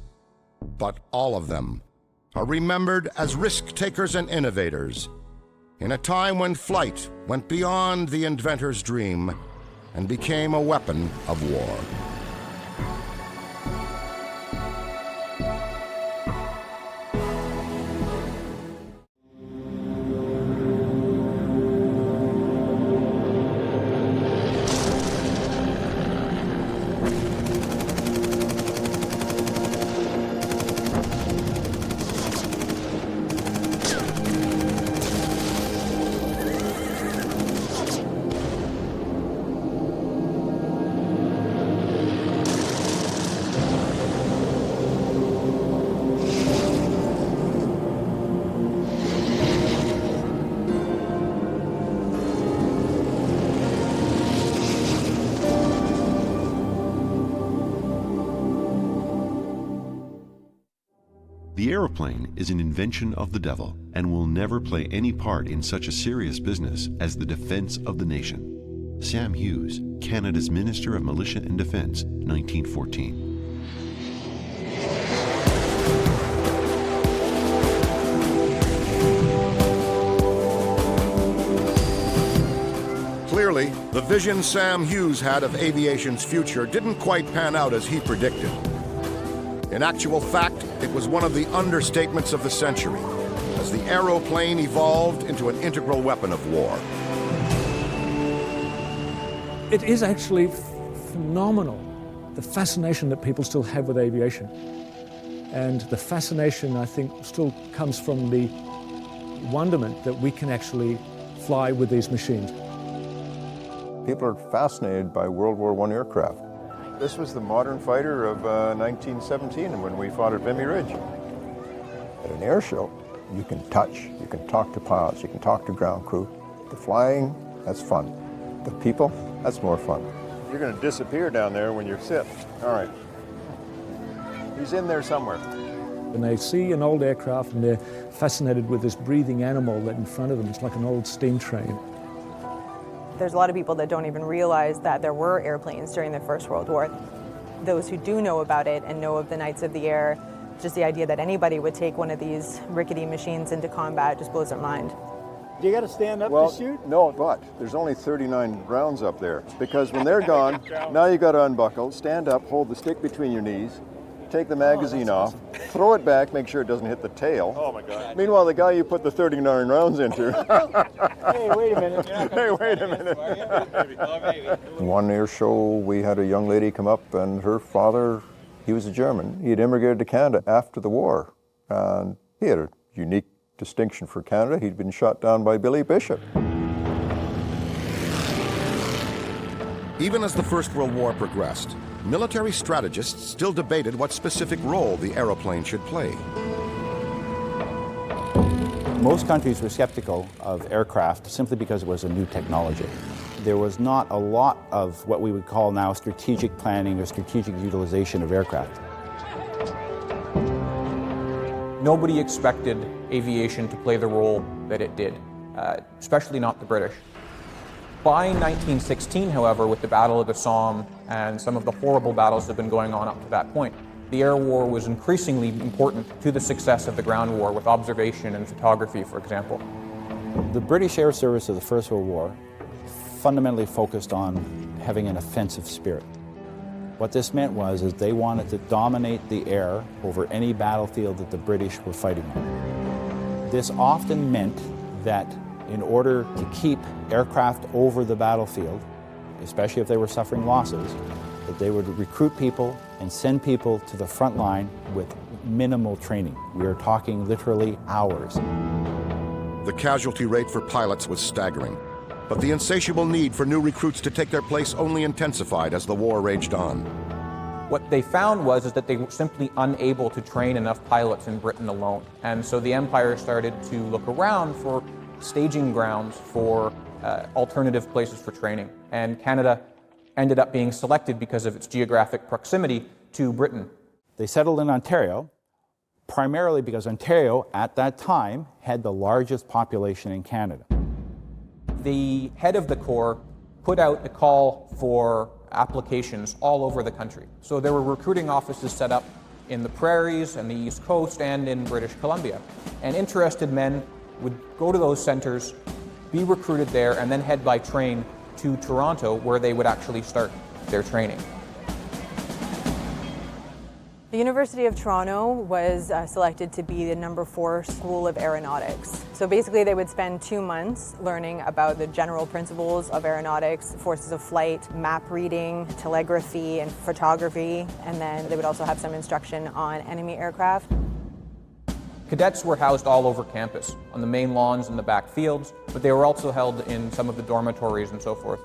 but all of them are remembered as risk-takers and innovators in a time when flight went beyond the inventor's dream and became a weapon of war. The aeroplane is an invention of the devil and will never play any part in such a serious business as the defense of the nation. Sam Hughes, Canada's Minister of Militia and Defense, 1914. Clearly, the vision Sam Hughes had of aviation's future didn't quite pan out as he predicted. In actual fact, it was one of the understatements of the century, as the aeroplane evolved into an integral weapon of war. It is actually phenomenal, the fascination that people still have with aviation. And the fascination, I think, still comes from the wonderment that we can actually fly with these machines. People are fascinated by World War I aircraft. This was the modern fighter of 1917 when we fought at Vimy Ridge. At an air show, you can touch, you can talk to pilots, you can talk to ground crew. The flying, that's fun. The people, that's more fun. You're going to disappear down there when you're sit. All right. He's in there somewhere. When they see an old aircraft and they're fascinated with this breathing animal that in front of them, it's like an old steam train. There's a lot of people that don't even realize that there were airplanes during the First World War. Those who do know about it and know of the Knights of the Air, just the idea that anybody would take one of these rickety machines into combat just blows their mind. Do you got to stand up Well, to shoot? no, but there's only 39 rounds up there because when they're gone, now you got to unbuckle, stand up, hold the stick between your knees, take the magazine off, throw it back, make sure it doesn't hit the tail. Oh my God. Meanwhile, the guy you put the 39 rounds into. Hey, wait a minute. Hey, wait a minute. One air show, we had a young lady come up and her father, he was a German. He had immigrated to Canada after the war. And he had a unique distinction for Canada. He'd been shot down by Billy Bishop. Even as the First World War progressed, military strategists still debated what specific role the aeroplane should play. Most countries were skeptical of aircraft simply because it was a new technology. There was not a lot of what we would call now strategic planning or strategic utilization of aircraft. Nobody expected aviation to play the role that it did, especially not the British. By 1916, however, with the Battle of the Somme and some of the horrible battles that have been going on up to that point, the air war was increasingly important to the success of the ground war with observation and photography, for example. The British Air Service of the First World War fundamentally focused on having an offensive spirit. What this meant was they wanted to dominate the air over any battlefield that the British were fighting on. This often meant that in order to keep aircraft over the battlefield, especially if they were suffering losses, that they would recruit people and send people to the front line with minimal training. We are talking literally hours. The casualty rate for pilots was staggering, but the insatiable need for new recruits to take their place only intensified as the war raged on. What they found was that they were simply unable to train enough pilots in Britain alone. And so the Empire started to look around for staging grounds for alternative places for training. And Canada ended up being selected because of its geographic proximity to Britain. They settled in Ontario, primarily because Ontario, at that time, had the largest population in Canada. The head of the Corps put out a call for applications all over the country. So there were recruiting offices set up in the prairies and the East Coast and in British Columbia. And interested men would go to those centers, be recruited there, and then head by train to Toronto, where they would actually start their training. The University of Toronto was selected to be the #4 school of aeronautics. So basically they would spend 2 months learning about the general principles of aeronautics, forces of flight, map reading, telegraphy, and photography, and then they would also have some instruction on enemy aircraft. Cadets were housed all over campus, on the main lawns and the back fields, but they were also held in some of the dormitories and so forth.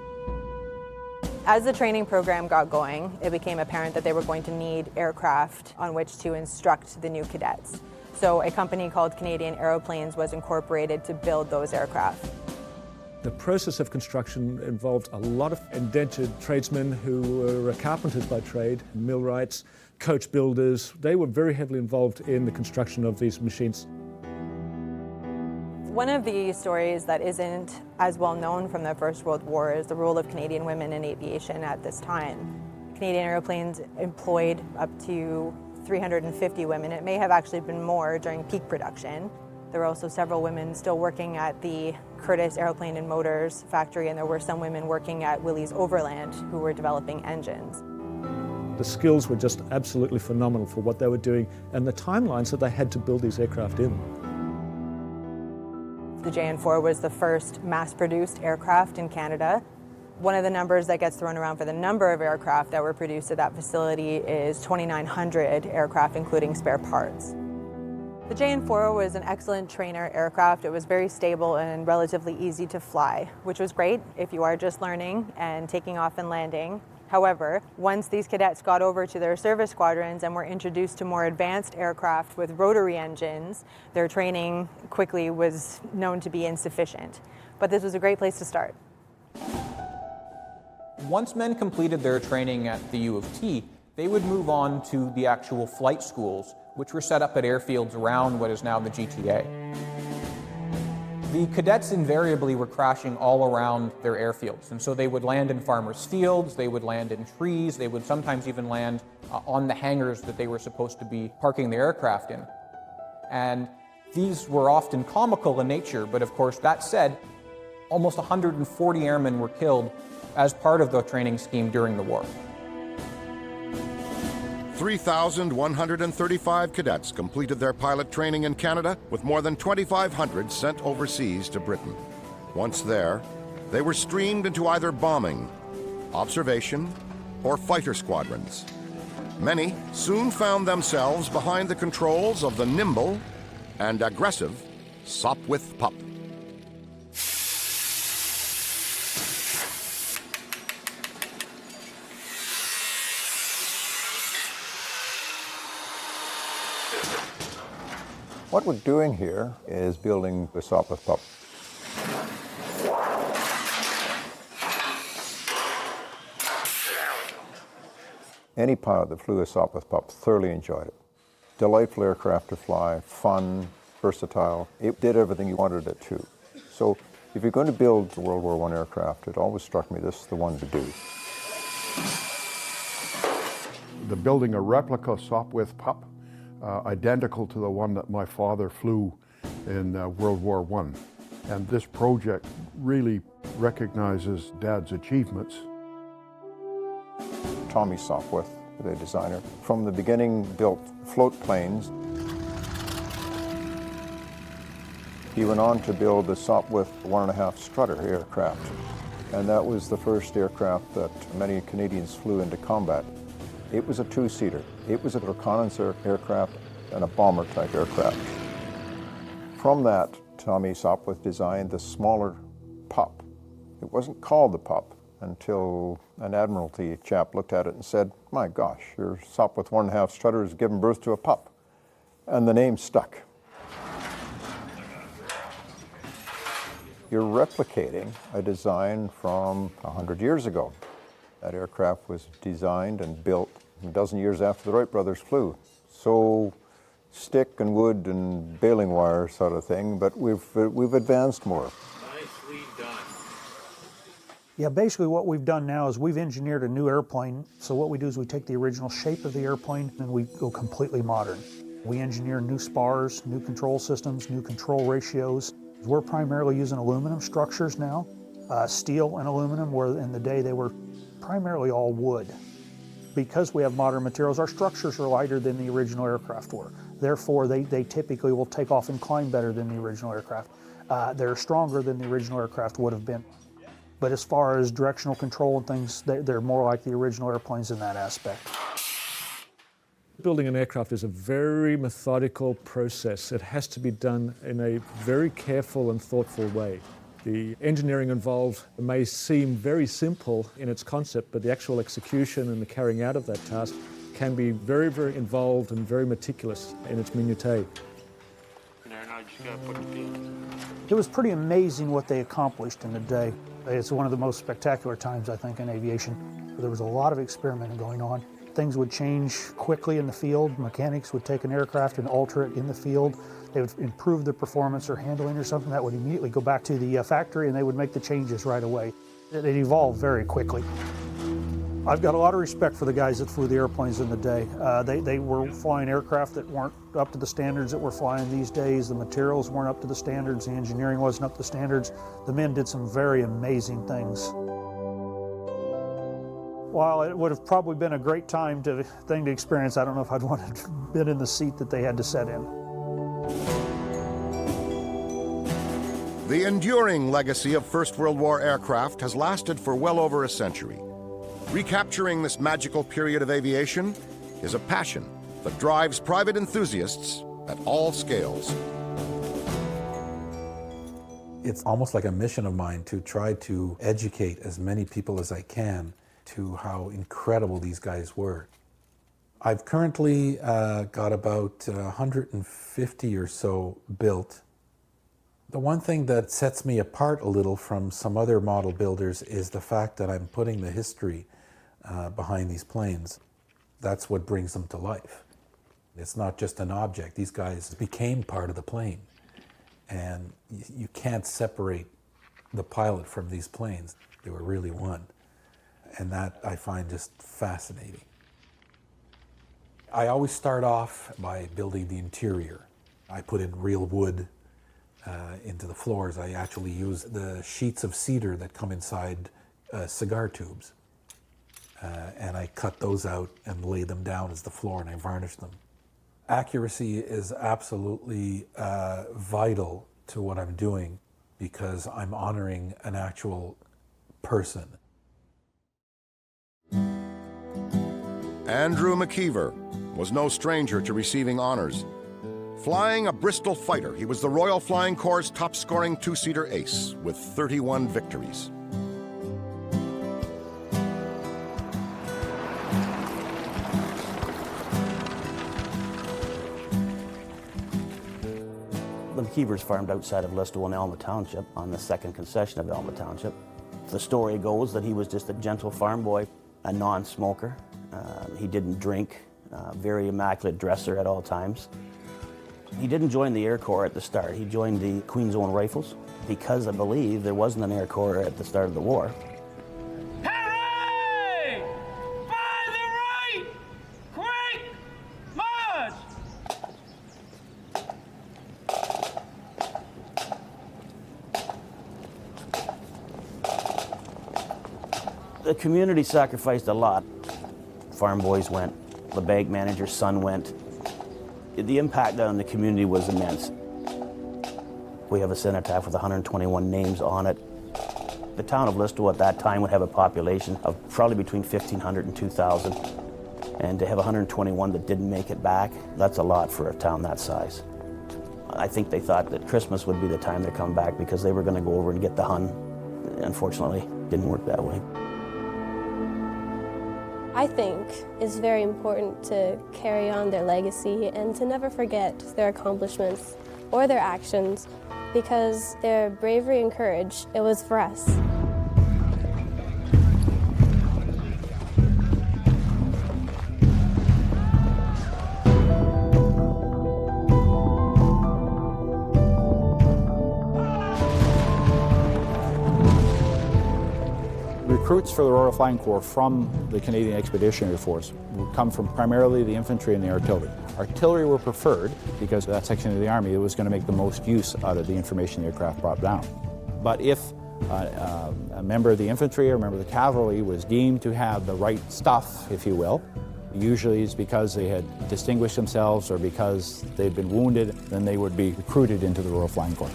As the training program got going, it became apparent that they were going to need aircraft on which to instruct the new cadets. So a company called Canadian Aeroplanes was incorporated to build those aircraft. The process of construction involved a lot of indentured tradesmen who were carpenters by trade, millwrights, coach builders. They were very heavily involved in the construction of these machines. One of the stories that isn't as well known from the First World War is the role of Canadian women in aviation at this time. Canadian Aeroplanes employed up to 350 women. It may have actually been more during peak production. There were also several women still working at the Curtiss Airplane and Motors factory, and there were some women working at Willys Overland who were developing engines. The skills were just absolutely phenomenal for what they were doing and the timelines that they had to build these aircraft in. The JN4 was the first mass-produced aircraft in Canada. One of the numbers that gets thrown around for the number of aircraft that were produced at that facility is 2,900 aircraft, including spare parts. The JN4 was an excellent trainer aircraft. It was very stable and relatively easy to fly, which was great if you are just learning and taking off and landing. However, once these cadets got over to their service squadrons and were introduced to more advanced aircraft with rotary engines, their training quickly was known to be insufficient. But this was a great place to start. Once men completed their training at the U of T, they would move on to the actual flight schools, which were set up at airfields around what is now the GTA. The cadets invariably were crashing all around their airfields, and so they would land in farmers' fields, they would land in trees, they would sometimes even land on the hangars that they were supposed to be parking their aircraft in. And these were often comical in nature, but of course, that said, almost 140 airmen were killed as part of the training scheme during the war. 3,135 cadets completed their pilot training in Canada, with more than 2,500 sent overseas to Britain. Once there, they were streamed into either bombing, observation, or fighter squadrons. Many soon found themselves behind the controls of the nimble and aggressive Sopwith Pup. What we're doing here is building the Sopwith Pup. Any pilot that flew a Sopwith Pup thoroughly enjoyed it. Delightful aircraft to fly, fun, versatile. It did everything you wanted it to. So if you're going to build a World War I aircraft, it always struck me this is the one to do. The building a replica Sopwith Pup, identical to the one that my father flew in World War I. And this project really recognizes Dad's achievements. Tommy Sopwith, the designer, from the beginning built float planes. He went on to build the Sopwith 1.5 strutter aircraft. And that was the first aircraft that many Canadians flew into combat. It was a two-seater. It was a reconnaissance aircraft and a bomber-type aircraft. From that, Tommy Sopwith designed the smaller Pup. It wasn't called the Pup until an Admiralty chap looked at it and said, "My gosh, your Sopwith 1.5 strutter has given birth to a pup." And the name stuck. You're replicating a design from 100 years ago. That aircraft was designed and built a dozen years after the Wright brothers flew. So stick and wood and baling wire sort of thing, but we've advanced more. Nicely done. Yeah, basically what we've done now is we've engineered a new airplane. So what we do is we take the original shape of the airplane and we go completely modern. We engineer new spars, new control systems, new control ratios. We're primarily using aluminum structures now, steel and aluminum, where in the day they were primarily all wood. Because we have modern materials, our structures are lighter than the original aircraft were. Therefore, they typically will take off and climb better than the original aircraft. They're stronger than the original aircraft would have been. But as far as directional control and things, they're more like the original airplanes in that aspect. Building an aircraft is a very methodical process. It has to be done in a very careful and thoughtful way. The engineering involved may seem very simple in its concept, but the actual execution and the carrying out of that task can be very, very involved and very meticulous in its minutiae. It was pretty amazing what they accomplished in a day. It's one of the most spectacular times, I think, in aviation. There was a lot of experimenting going on. Things would change quickly in the field. Mechanics would take an aircraft and alter it in the field. They would improve the performance or handling or something. That would immediately go back to the factory and they would make the changes right away. It evolved very quickly. I've got a lot of respect for the guys that flew the airplanes in the day. They were flying aircraft that weren't up to the standards that we're flying these days. The materials weren't up to the standards. The engineering wasn't up to the standards. The men did some very amazing things. While it would have probably been a great thing to experience, I don't know if I'd want to have been in the seat that they had to sit in. The enduring legacy of First World War aircraft has lasted for well over a century. Recapturing this magical period of aviation is a passion that drives private enthusiasts at all scales. It's almost like a mission of mine to try to educate as many people as I can to how incredible these guys were. I've currently got about 150 or so built. The one thing that sets me apart a little from some other model builders is the fact that I'm putting the history behind these planes. That's what brings them to life. It's not just an object. These guys became part of the plane. And you can't separate the pilot from these planes. They were really one. And that I find just fascinating. I always start off by building the interior. I put in real wood into the floors. I actually use the sheets of cedar that come inside cigar tubes. And I cut those out and lay them down as the floor, and I varnish them. Accuracy is absolutely vital to what I'm doing because I'm honoring an actual person. Andrew McKeever was no stranger to receiving honors. Flying a Bristol fighter, he was the Royal Flying Corps' top-scoring two-seater ace with 31 victories. The McKeevers farmed outside of Listowel in Alma Township on the second concession of Alma Township. The story goes that he was just a gentle farm boy, a non-smoker. He didn't drink, very immaculate dresser at all times. He didn't join the Air Corps at the start. He joined the Queen's Own Rifles because I believe there wasn't an Air Corps at the start of the war. Hooray! By the right! Quick march! The community sacrificed a lot. Farm boys went, the bank manager's son went. The impact on the community was immense. We have a cenotaph with 121 names on it. The town of Listowel at that time would have a population of probably between 1,500 and 2,000. And to have 121 that didn't make it back, that's a lot for a town that size. I think they thought that Christmas would be the time to come back because they were going to go over and get the Hun. Unfortunately, it didn't work that way. I think it's very important to carry on their legacy and to never forget their accomplishments or their actions because their bravery and courage, it was for us. recruits for the Royal Flying Corps from the Canadian Expeditionary Force would come from primarily the infantry and the artillery. Artillery were preferred because that section of the Army was going to make the most use out of the information the aircraft brought down. But if a member of the infantry or a member of the cavalry was deemed to have the right stuff, if you will, usually it's because they had distinguished themselves or because they'd been wounded, then they would be recruited into the Royal Flying Corps.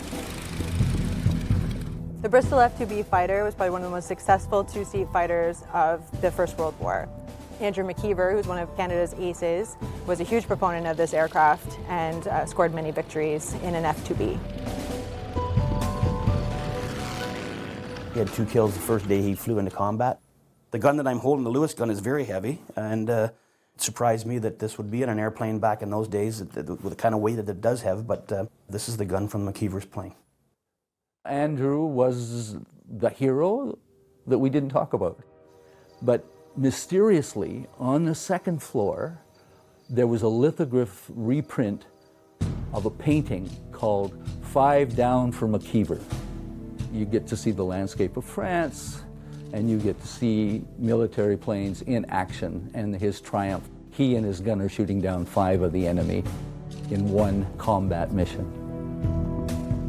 The Bristol F-2B fighter was probably one of the most successful two-seat fighters of the First World War. Andrew McKeever, who's one of Canada's aces, was a huge proponent of this aircraft and scored many victories in an F-2B. He had 2 kills the first day he flew into combat. The gun that I'm holding, the Lewis gun, is very heavy, and it surprised me that this would be in an airplane back in those days with the kind of weight that it does have, but this is the gun from McKeever's plane. Andrew was the hero that we didn't talk about. But mysteriously, on the second floor, there was a lithograph reprint of a painting called 5 Down for McKeever. You get to see the landscape of France, and you get to see military planes in action and his triumph. He and his gunner shooting down 5 of the enemy in one combat mission.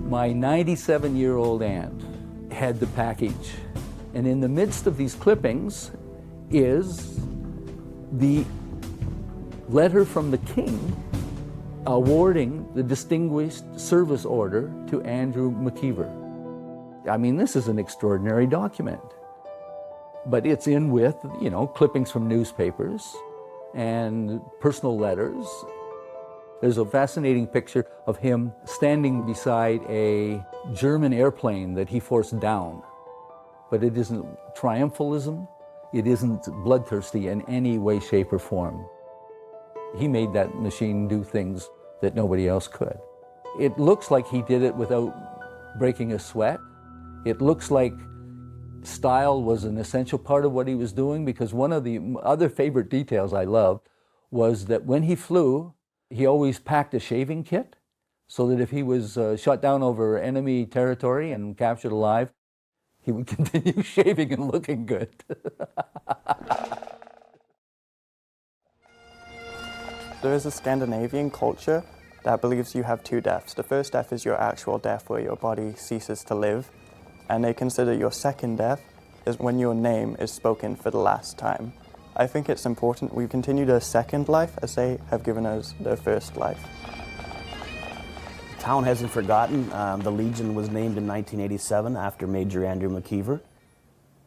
My 97-year-old aunt had the package, and in the midst of these clippings is the letter from the King awarding the Distinguished Service Order to Andrew McKeever. I mean, this is an extraordinary document, but it's in with, you know, clippings from newspapers and personal letters. There's a fascinating picture of him standing beside a German airplane that he forced down. But it isn't triumphalism, it isn't bloodthirsty in any way, shape, or form. He made that machine do things that nobody else could. It looks like he did it without breaking a sweat. It looks like style was an essential part of what he was doing, because one of the other favorite details I loved was that when he flew, he always packed a shaving kit so that if he was shot down over enemy territory and captured alive, he would continue shaving and looking good. There is a Scandinavian culture that believes you have 2 deaths. The first death is your actual death, where your body ceases to live, and they consider your second death is when your name is spoken for the last time. I think it's important we continue their second life as they have given us their first life. The town hasn't forgotten. The Legion was named in 1987 after Major Andrew McKeever.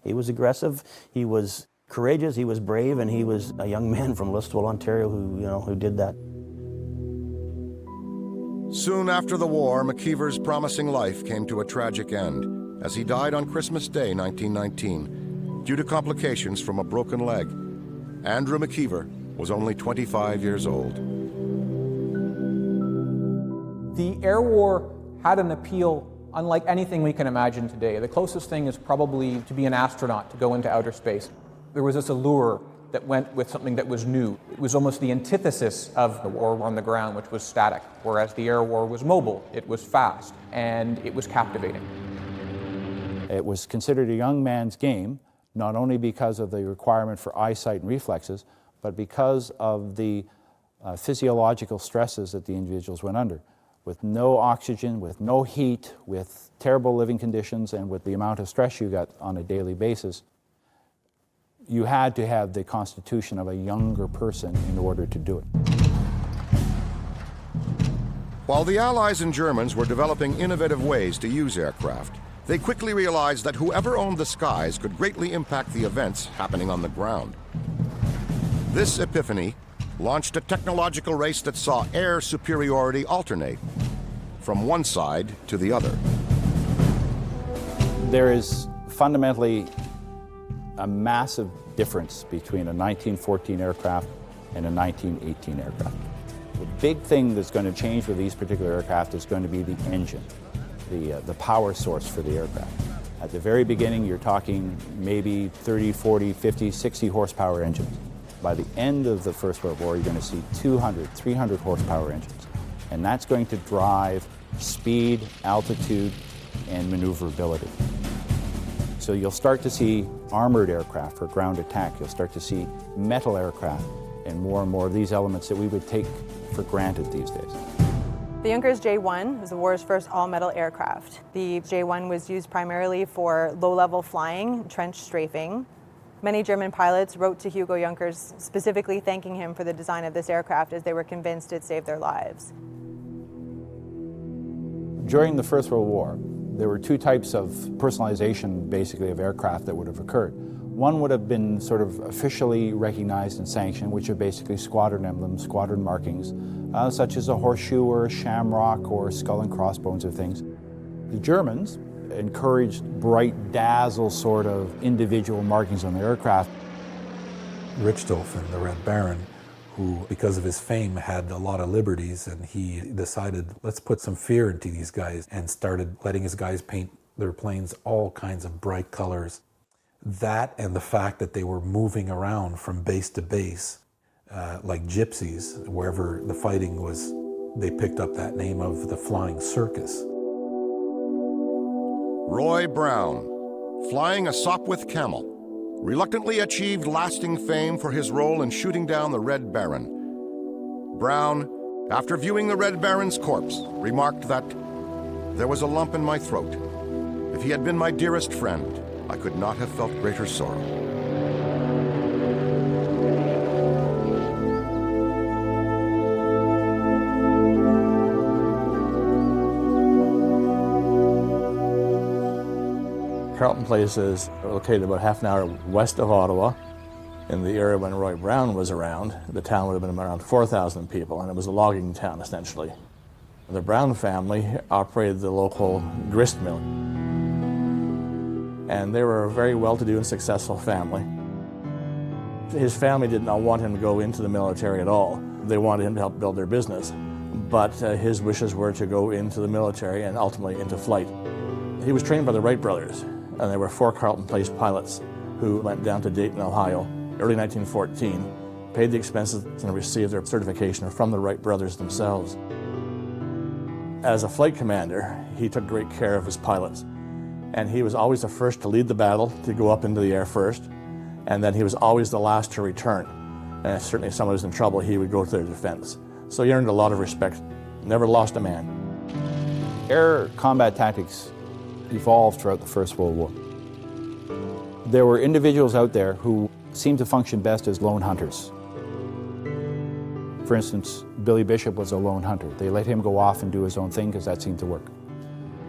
He was aggressive, he was courageous, he was brave, and he was a young man from Listowel, Ontario who did that. Soon after the war, McKeever's promising life came to a tragic end as he died on Christmas Day, 1919, due to complications from a broken leg. Andrew McKeever was only 25 years old. The air war had an appeal unlike anything we can imagine today. The closest thing is probably to be an astronaut, to go into outer space. There was this allure that went with something that was new. It was almost the antithesis of the war on the ground, which was static, whereas the air war was mobile, it was fast, and it was captivating. It was considered a young man's game, not only because of the requirement for eyesight and reflexes, but because of the physiological stresses that the individuals went under. With no oxygen, with no heat, with terrible living conditions, and with the amount of stress you got on a daily basis, you had to have the constitution of a younger person in order to do it. While the Allies and Germans were developing innovative ways to use aircraft, they quickly realized that whoever owned the skies could greatly impact the events happening on the ground. This epiphany launched a technological race that saw air superiority alternate from one side to the other. There is fundamentally a massive difference between a 1914 aircraft and a 1918 aircraft. The big thing that's going to change with these particular aircraft is going to be the engine, the power source for the aircraft. At the very beginning, you're talking maybe 30, 40, 50, 60 horsepower engines. By the end of the First World War, you're going to see 200, 300 horsepower engines. And that's going to drive speed, altitude, and maneuverability. So you'll start to see armored aircraft for ground attack. You'll start to see metal aircraft and more of these elements that we would take for granted these days. The Junkers J-1 was the war's first all-metal aircraft. The J-1 was used primarily for low-level flying, trench strafing. Many German pilots wrote to Hugo Junkers specifically thanking him for the design of this aircraft, as they were convinced it saved their lives. During the First World War, there were two types of personalization, basically, of aircraft that would have occurred. One would have been sort of officially recognized and sanctioned, which are basically squadron emblems, squadron markings, such as a horseshoe or a shamrock or skull and crossbones or things. The Germans encouraged bright dazzle sort of individual markings on their aircraft. Richthofen, the Red Baron, who, because of his fame, had a lot of liberties, and he decided, let's put some fear into these guys, and started letting his guys paint their planes all kinds of bright colors. That and the fact that they were moving around from base to base like gypsies, wherever the fighting was, they picked up that name of the Flying Circus. Roy Brown, flying a Sopwith Camel, reluctantly achieved lasting fame for his role in shooting down the Red Baron. Brown, after viewing the Red Baron's corpse, remarked that there was a lump in my throat. If he had been my dearest friend, I could not have felt greater sorrow. Carleton Place is located about half an hour west of Ottawa. In the area when Roy Brown was around, the town would have been around 4,000 people, and it was a logging town, essentially. The Brown family operated the local grist mill, and they were a very well-to-do and successful family. His family did not want him to go into the military at all. They wanted him to help build their business, but his wishes were to go into the military and ultimately into flight. He was trained by the Wright brothers, and there were 4 Carleton Place pilots who went down to Dayton, Ohio, early 1914, paid the expenses, and received their certification from the Wright brothers themselves. As a flight commander, he took great care of his pilots, and he was always the first to lead the battle, to go up into the air first, and then he was always the last to return. And certainly if someone was in trouble, he would go to their defense. So he earned a lot of respect, never lost a man. Air combat tactics evolved throughout the First World War. There were individuals out there who seemed to function best as lone hunters. For instance, Billy Bishop was a lone hunter. They let him go off and do his own thing because that seemed to work.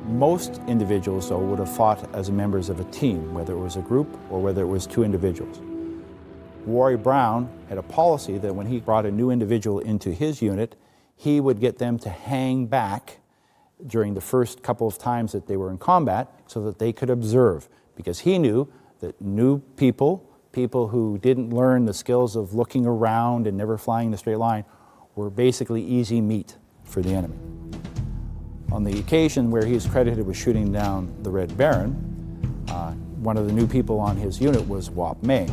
Most individuals, though, would have fought as members of a team, whether it was a group or whether it was 2 individuals. Roy Brown had a policy that when he brought a new individual into his unit, he would get them to hang back during the first couple of times that they were in combat so that they could observe, because he knew that new people who didn't learn the skills of looking around and never flying in a straight line, were basically easy meat for the enemy. On the occasion where he is credited with shooting down the Red Baron, one of the new people on his unit was Wap May.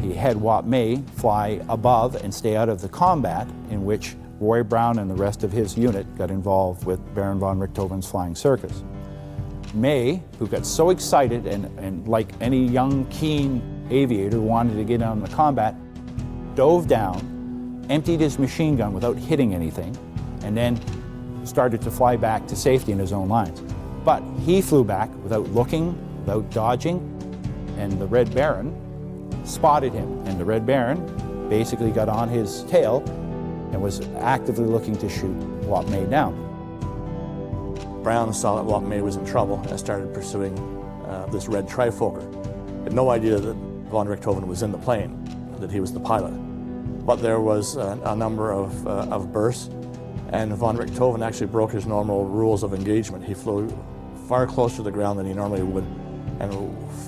He had Wap May fly above and stay out of the combat in which Roy Brown and the rest of his unit got involved with Baron von Richthofen's Flying Circus. May, who got so excited and like any young, keen aviator wanted to get on the combat, dove down, emptied his machine gun without hitting anything, and then started to fly back to safety in his own lines. But he flew back without looking, without dodging, and the Red Baron spotted him. And the Red Baron basically got on his tail and was actively looking to shoot Wap May down. Brown saw that Wap May was in trouble and started pursuing this red trifoker. Had no idea that von Richthofen was in the plane, that he was the pilot. But there was a number of bursts, and von Richthofen actually broke his normal rules of engagement. He flew far closer to the ground than he normally would, and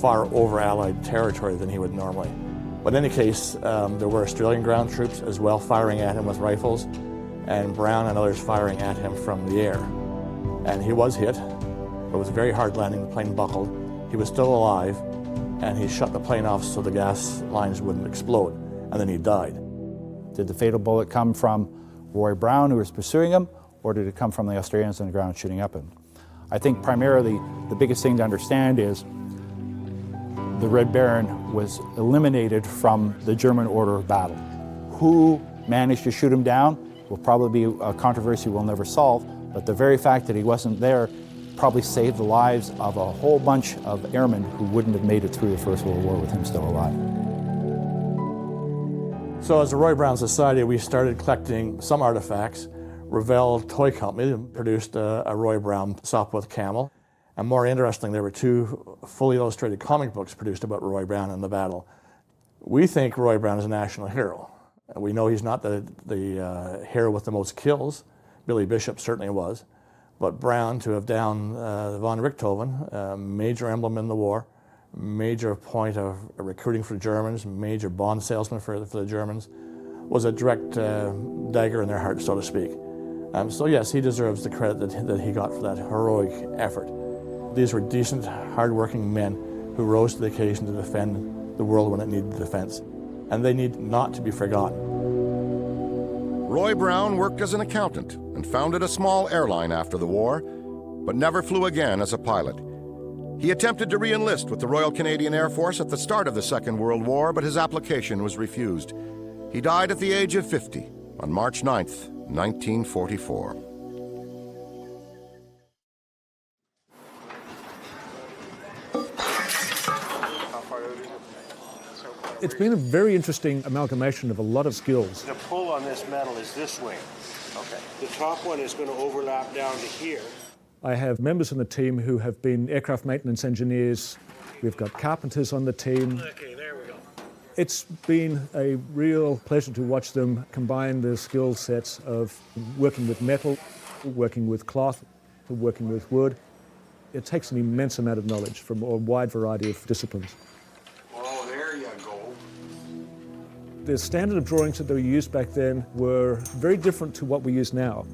far over Allied territory than he would normally. But in any case, there were Australian ground troops as well firing at him with rifles, and Brown and others firing at him from the air. And he was hit. It was a very hard landing. The plane buckled. He was still alive, and he shut the plane off so the gas lines wouldn't explode, and then he died. Did the fatal bullet come from Roy Brown, who was pursuing him, or did it come from the Australians on the ground shooting up him? I think primarily the biggest thing to understand is the Red Baron was eliminated from the German order of battle. Who managed to shoot him down will probably be a controversy we'll never solve, but the very fact that he wasn't there probably saved the lives of a whole bunch of airmen who wouldn't have made it through the First World War with him still alive. So as the Roy Brown Society, we started collecting some artifacts. Revell Toy Company produced a Roy Brown Sopwith camel. And more interesting, there were 2 fully illustrated comic books produced about Roy Brown in the battle. We think Roy Brown is a national hero. We know he's not the hero with the most kills. Billy Bishop certainly was. But Brown, to have downed von Richthofen, a major emblem in the war, major point of recruiting for the Germans, major bond salesman for the Germans, was a direct dagger in their heart, so to speak. So yes, he deserves the credit that he got for that heroic effort. These were decent, hard-working men who rose to the occasion to defend the world when it needed defense. And they need not to be forgotten. Roy Brown worked as an accountant and founded a small airline after the war, but never flew again as a pilot. He attempted to re-enlist with the Royal Canadian Air Force at the start of the Second World War, but his application was refused. He died at the age of 50 on March 9th, 1944. It's been a very interesting amalgamation of a lot of skills. The pull on this metal is this way. Okay. The top one is going to overlap down to here. I have members on the team who have been aircraft maintenance engineers. We've got carpenters on the team. Okay, there we go. It's been a real pleasure to watch them combine the skill sets of working with metal, working with cloth, working with wood. It takes an immense amount of knowledge from a wide variety of disciplines. Oh, there you go. The standard of drawings that were used back then were very different to what we use now.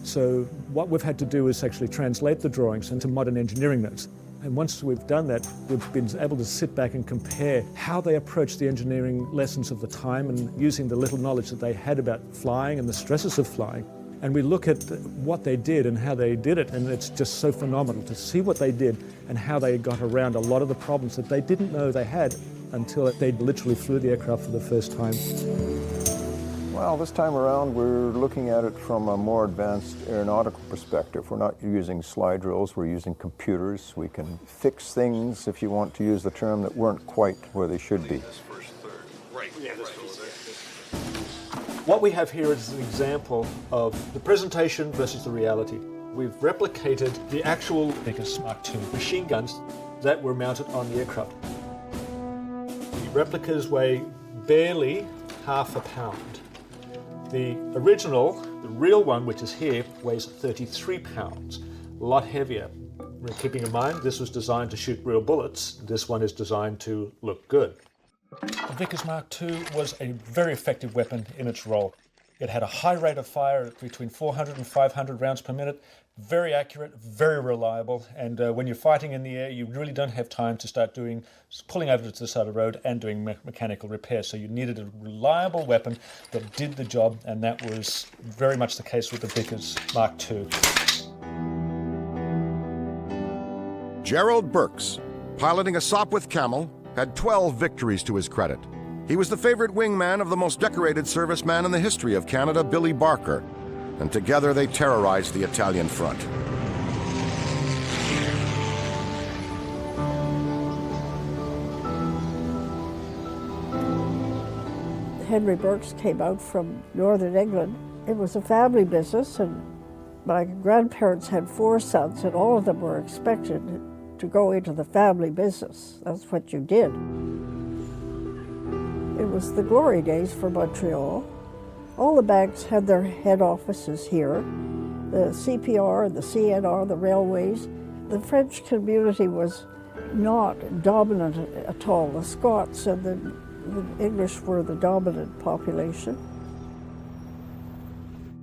So what we've had to do is actually translate the drawings into modern engineering notes. And once we've done that, we've been able to sit back and compare how they approached the engineering lessons of the time and using the little knowledge that they had about flying and the stresses of flying. And we look at what they did and how they did it, and it's just so phenomenal to see what they did and how they got around a lot of the problems that they didn't know they had until they literally flew the aircraft for the first time. Well, this time around we're looking at it from a more advanced aeronautical perspective. We're not using slide drills, we're using computers. We can fix things, if you want to use the term, that weren't quite where they should be. What we have here is an example of the presentation versus the reality. We've replicated the actual Vickers Mark II machine guns that were mounted on the aircraft. The replicas weigh barely half a pound. The original, the real one, which is here, weighs 33 pounds, a lot heavier. Keeping in mind, this was designed to shoot real bullets. This one is designed to look good. The Vickers Mark II was a very effective weapon in its role. It had a high rate of fire between 400 and 500 rounds per minute, very accurate, very reliable, and when you're fighting in the air, you really don't have time to start pulling over to the side of the road and doing mechanical repairs. So you needed a reliable weapon that did the job, and that was very much the case with the Vickers Mark II. Gerald Burks, piloting a Sopwith Camel, had 12 victories to his credit. He was the favorite wingman of the most decorated serviceman in the history of Canada, Billy Barker, and together they terrorized the Italian front. Henry Burks came out from northern England. It was a family business, and my grandparents had 4 sons, and all of them were expected to go into the family business. That's what you did. It was the glory days for Montreal. All the banks had their head offices here. The CPR, the CNR, the railways. The French community was not dominant at all. The Scots and the English were the dominant population.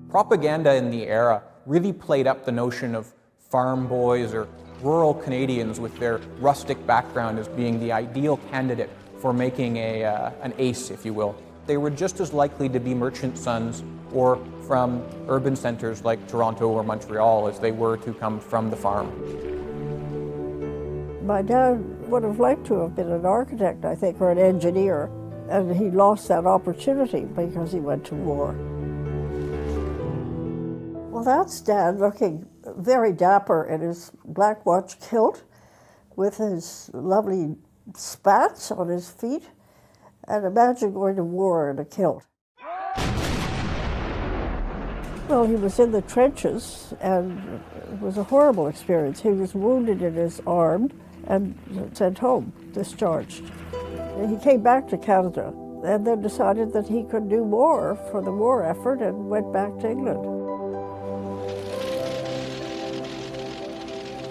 Propaganda in the era really played up the notion of farm boys or rural Canadians with their rustic background as being the ideal candidate for making an ace, if you will. They were just as likely to be merchant sons or from urban centers like Toronto or Montreal as they were to come from the farm. My dad would have liked to have been an architect, I think, or an engineer, and he lost that opportunity because he went to war. Well, that's Dad looking very dapper in his black watch kilt with his lovely spats on his feet. And imagine going to war in a kilt. Well, he was in the trenches, and it was a horrible experience. He was wounded in his arm and sent home, discharged. He came back to Canada and then decided that he could do more for the war effort and went back to England.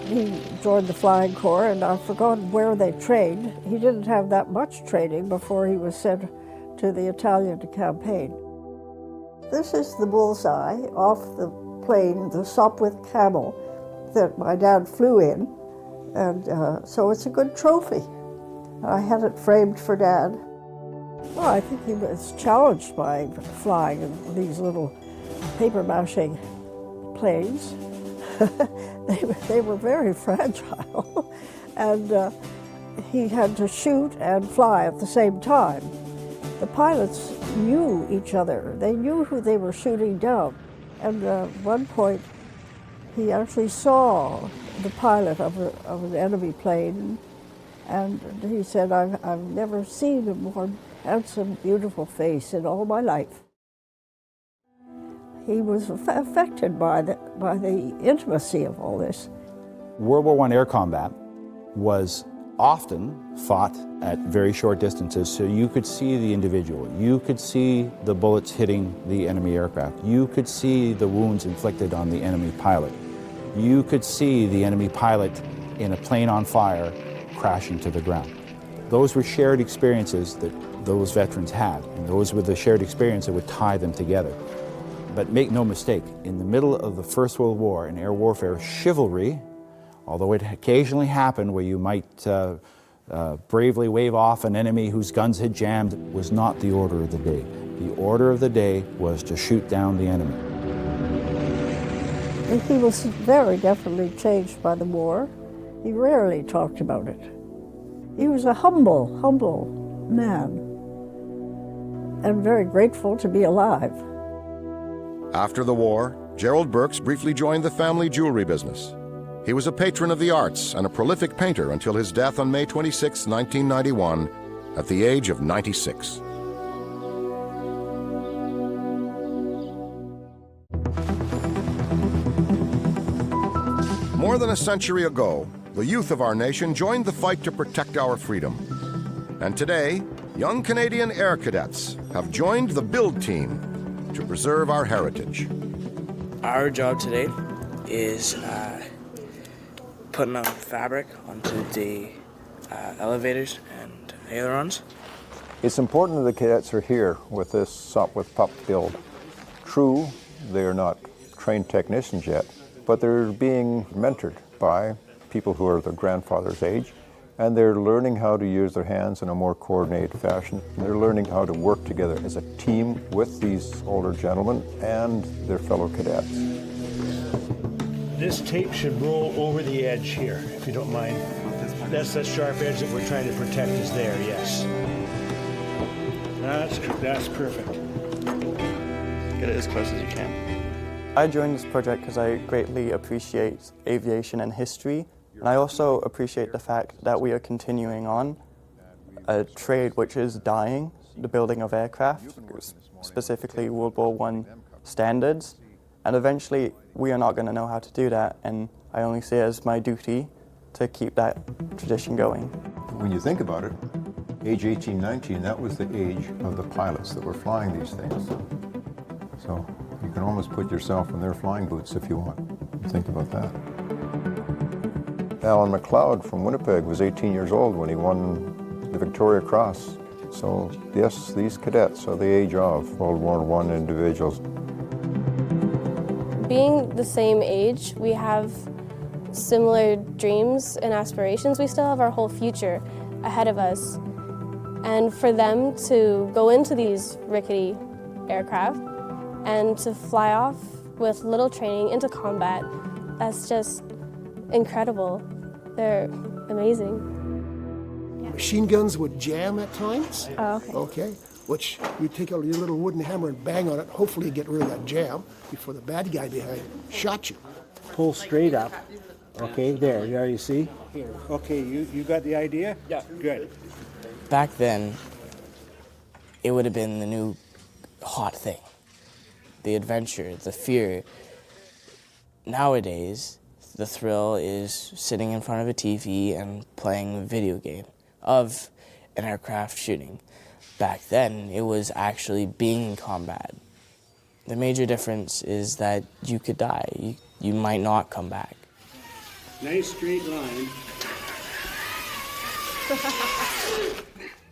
He joined the Flying Corps, and I've forgotten where they trained. He didn't have that much training before he was sent to the Italian campaign. This is the bullseye off the plane, the Sopwith Camel, that my dad flew in, and so it's a good trophy. I had it framed for Dad. Well, I think he was challenged by flying in these little paper-mache planes. They were very fragile, and he had to shoot and fly at the same time. The pilots knew each other. They knew who they were shooting down. And at one point, he actually saw the pilot of an enemy plane, and he said, I've never seen a more handsome, beautiful face in all my life. He was affected by the intimacy of all this. World War I air combat was often fought at very short distances, so you could see the individual. You could see the bullets hitting the enemy aircraft. You could see the wounds inflicted on the enemy pilot. You could see the enemy pilot in a plane on fire crashing to the ground. Those were shared experiences that those veterans had, and those were the shared experience that would tie them together. But make no mistake, in the middle of the First World War in air warfare, chivalry, although it occasionally happened where you might bravely wave off an enemy whose guns had jammed, was not the order of the day. The order of the day was to shoot down the enemy. He was very definitely changed by the war. He rarely talked about it. He was a humble man, and very grateful to be alive. After the war, Gerald Burks briefly joined the family jewelry business. He was a patron of the arts and a prolific painter until his death on May 26, 1991, at the age of 96. More than a century ago, the youth of our nation joined the fight to protect our freedom. And today, young Canadian air cadets have joined the build team to preserve our heritage. Our job today is putting on fabric onto the elevators and ailerons. It's important that the cadets are here with this Sopwith pup build. True, they are not trained technicians yet, but they're being mentored by people who are their grandfather's age, and they're learning how to use their hands in a more coordinated fashion. They're learning how to work together as a team with these older gentlemen and their fellow cadets. This tape should roll over the edge here, if you don't mind. That's the sharp edge that we're trying to protect is there, yes. That's perfect. Get it as close as you can. I joined this project because I greatly appreciate aviation and history, and I also appreciate the fact that we are continuing on a trade which is dying, the building of aircraft, specifically World War I standards, and eventually we are not going to know how to do that, and I only see it as my duty to keep that tradition going. When you think about it, age 18, 19, that was the age of the pilots that were flying these things. So you can almost put yourself in their flying boots if you want. Think about that. Alan McLeod from Winnipeg was 18 years old when he won the Victoria Cross. So yes, these cadets are the age of World War I individuals. Being the same age, we have similar dreams and aspirations. We still have our whole future ahead of us. And for them to go into these rickety aircraft and to fly off with little training into combat, that's just incredible. They're amazing. Machine guns would jam at times. Oh, okay. Okay. Which you take out your little wooden hammer and bang on it. Hopefully you get rid of that jam before the bad guy behind shot you. Pull straight up. Okay, there you see. Okay, you got the idea? Yeah. Good. Back then, it would have been the new hot thing. The adventure, the fear. Nowadays, the thrill is sitting in front of a TV and playing a video game of an aircraft shooting. Back then, it was actually being in combat. The major difference is that you could die. You might not come back. Nice straight line.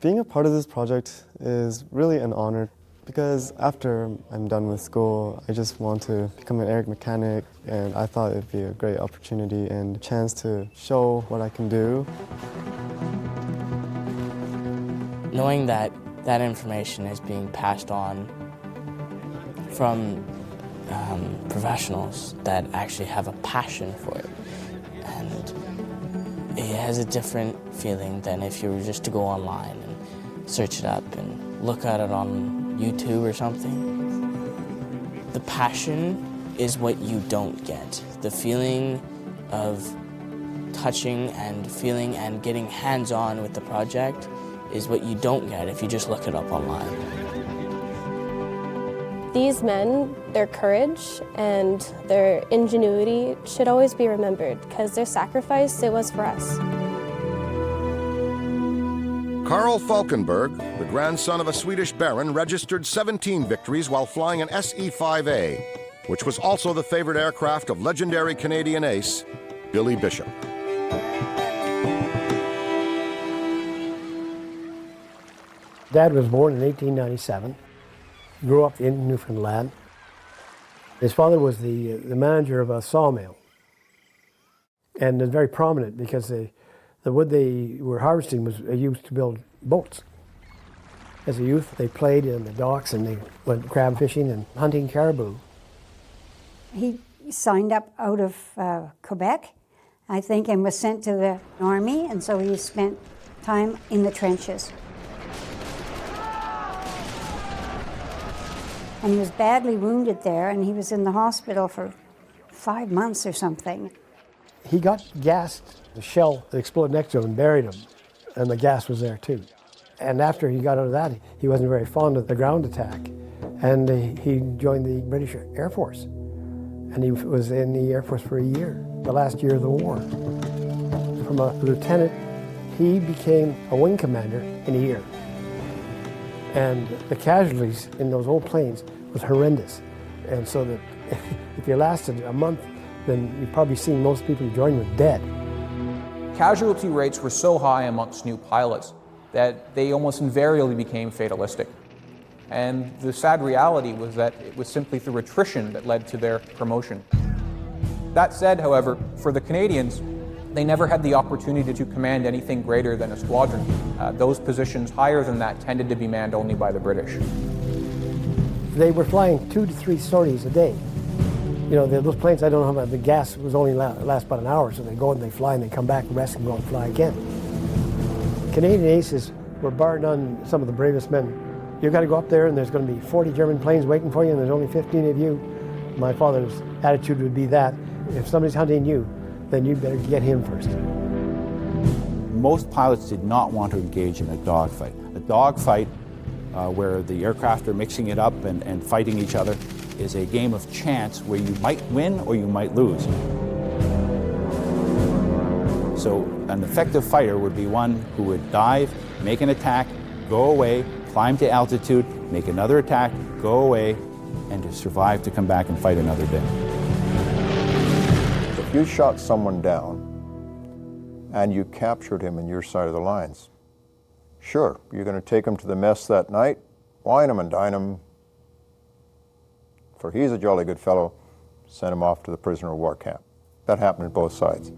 Being a part of this project is really an honor because after I'm done with school, I just want to become an air mechanic, and I thought it'd be a great opportunity and a chance to show what I can do. Knowing that that information is being passed on from professionals that actually have a passion for it. And it has a different feeling than if you were just to go online and search it up and look at it on YouTube or something. The passion is what you don't get. The feeling of touching and feeling and getting hands-on with the project is what you don't get if you just look it up online. These men, their courage and their ingenuity should always be remembered because their sacrifice, it was for us. Carl Falkenberg, the grandson of a Swedish baron, registered 17 victories while flying an SE-5A, which was also the favorite aircraft of legendary Canadian ace, Billy Bishop. Dad was born in 1897, grew up in Newfoundland. His father was the manager of a sawmill, and was very prominent because the wood they were harvesting was used to build boats. As a youth, they played in the docks and they went crab fishing and hunting caribou. He signed up out of Quebec, I think, and was sent to the army, and so he spent time in the trenches. And he was badly wounded there, and he was in the hospital for 5 months or something. He got gassed. The shell that exploded next to him and buried him, and the gas was there too. And after he got out of that, he wasn't very fond of the ground attack, and he joined the British Air Force. And he was in the Air Force for a year, the last year of the war. From a lieutenant, he became a wing commander in a year. And the casualties in those old planes was horrendous. And so that if you lasted a month, then you've probably seen most people you joined with dead. Casualty rates were so high amongst new pilots that they almost invariably became fatalistic. And the sad reality was that it was simply through attrition that led to their promotion. That said, however, for the Canadians, they never had the opportunity to command anything greater than a squadron. Those positions higher than that tended to be manned only by the British. They were flying 2 to 3 sorties a day. You know, those planes, I don't know how the gas was only last about an hour, so they go and they fly and they come back, rest and go and fly again. Canadian aces were bar none some of the bravest men. You've got to go up there and there's going to be 40 German planes waiting for you and there's only 15 of you. My father's attitude would be that if somebody's hunting you, then you better get him first. Most pilots did not want to engage in a dogfight. A dogfight where the aircraft are mixing it up and fighting each other is a game of chance where you might win or you might lose. So an effective fighter would be one who would dive, make an attack, go away, climb to altitude, make another attack, go away, and to survive to come back and fight another day. If you shot someone down and you captured him in your side of the lines, sure, you're going to take him to the mess that night, wine him and dine him, for he's a jolly good fellow, send him off to the prisoner of war camp. That happened on both sides.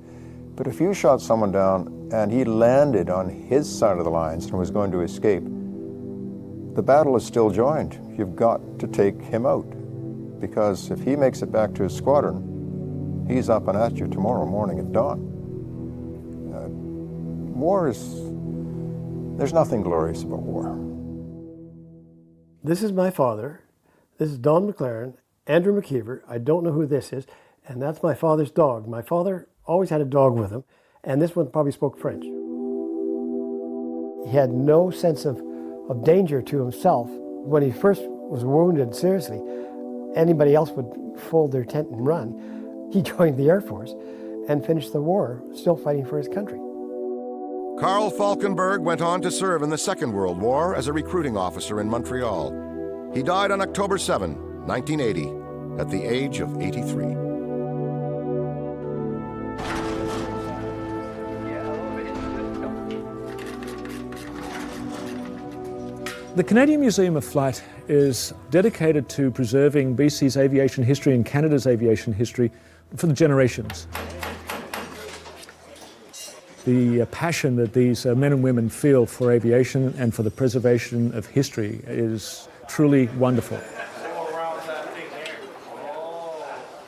But if you shot someone down and he landed on his side of the lines and was going to escape, the battle is still joined. You've got to take him out, because if he makes it back to his squadron, he's up and at you tomorrow morning at dawn. There's nothing glorious about war. This is my father. This is Don McLaren, Andrew McKeever. I don't know who this is, and that's my father's dog. My father always had a dog with him, and this one probably spoke French. He had no sense of danger to himself. When he first was wounded seriously, anybody else would fold their tent and run. He joined the Air Force and finished the war, still fighting for his country. Carl Falkenberg went on to serve in the Second World War as a recruiting officer in Montreal. He died on October 7, 1980, at the age of 83. The Canadian Museum of Flight is dedicated to preserving BC's aviation history and Canada's aviation history for the generations. The passion that these men and women feel for aviation and for the preservation of history is truly wonderful.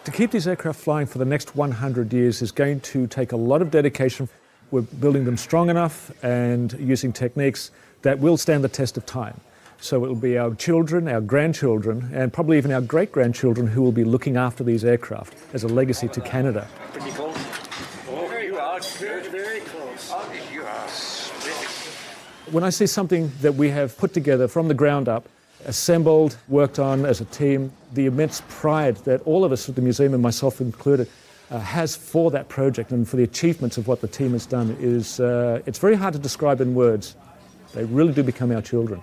To keep these aircraft flying for the next 100 years is going to take a lot of dedication. We're building them strong enough and using techniques that will stand the test of time. So it will be our children, our grandchildren, and probably even our great-grandchildren who will be looking after these aircraft as a legacy to Canada. Pretty close. Oh, you are good, very close. You are spiffy. When I see something that we have put together from the ground up, assembled, worked on as a team, the immense pride that all of us at the museum, and myself included, has for that project and for the achievements of what the team has done is, it's very hard to describe in words. They really do become our children.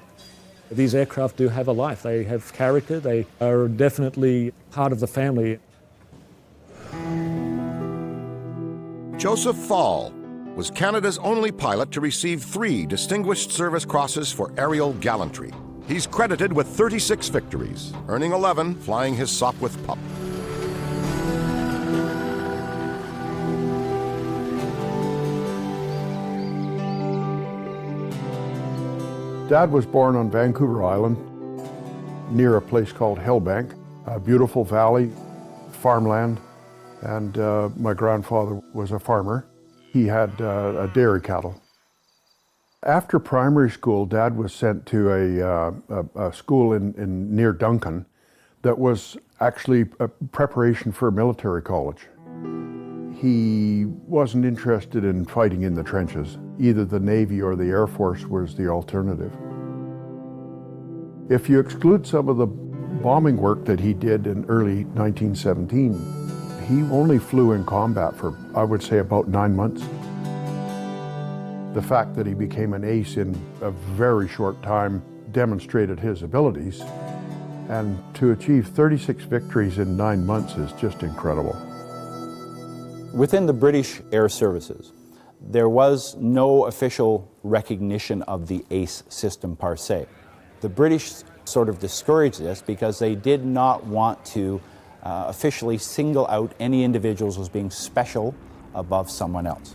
These aircraft do have a life. They have character. They are definitely part of the family. Joseph Fall was Canada's only pilot to receive 3 Distinguished Service Crosses for aerial gallantry. He's credited with 36 victories, earning 11 flying his Sopwith Pup. Dad was born on Vancouver Island, near a place called Hellbank, a beautiful valley, farmland, and my grandfather was a farmer. He had a dairy cattle. After primary school, Dad was sent to a school in near Duncan that was actually a preparation for military college. He wasn't interested in fighting in the trenches. Either the Navy or the Air Force was the alternative. If you exclude some of the bombing work that he did in early 1917, he only flew in combat for, I would say, about 9 months. The fact that he became an ace in a very short time demonstrated his abilities, and to achieve 36 victories in 9 months is just incredible. Within the British Air Services, there was no official recognition of the ACE system per se. The British sort of discouraged this because they did not want to officially single out any individuals as being special above someone else.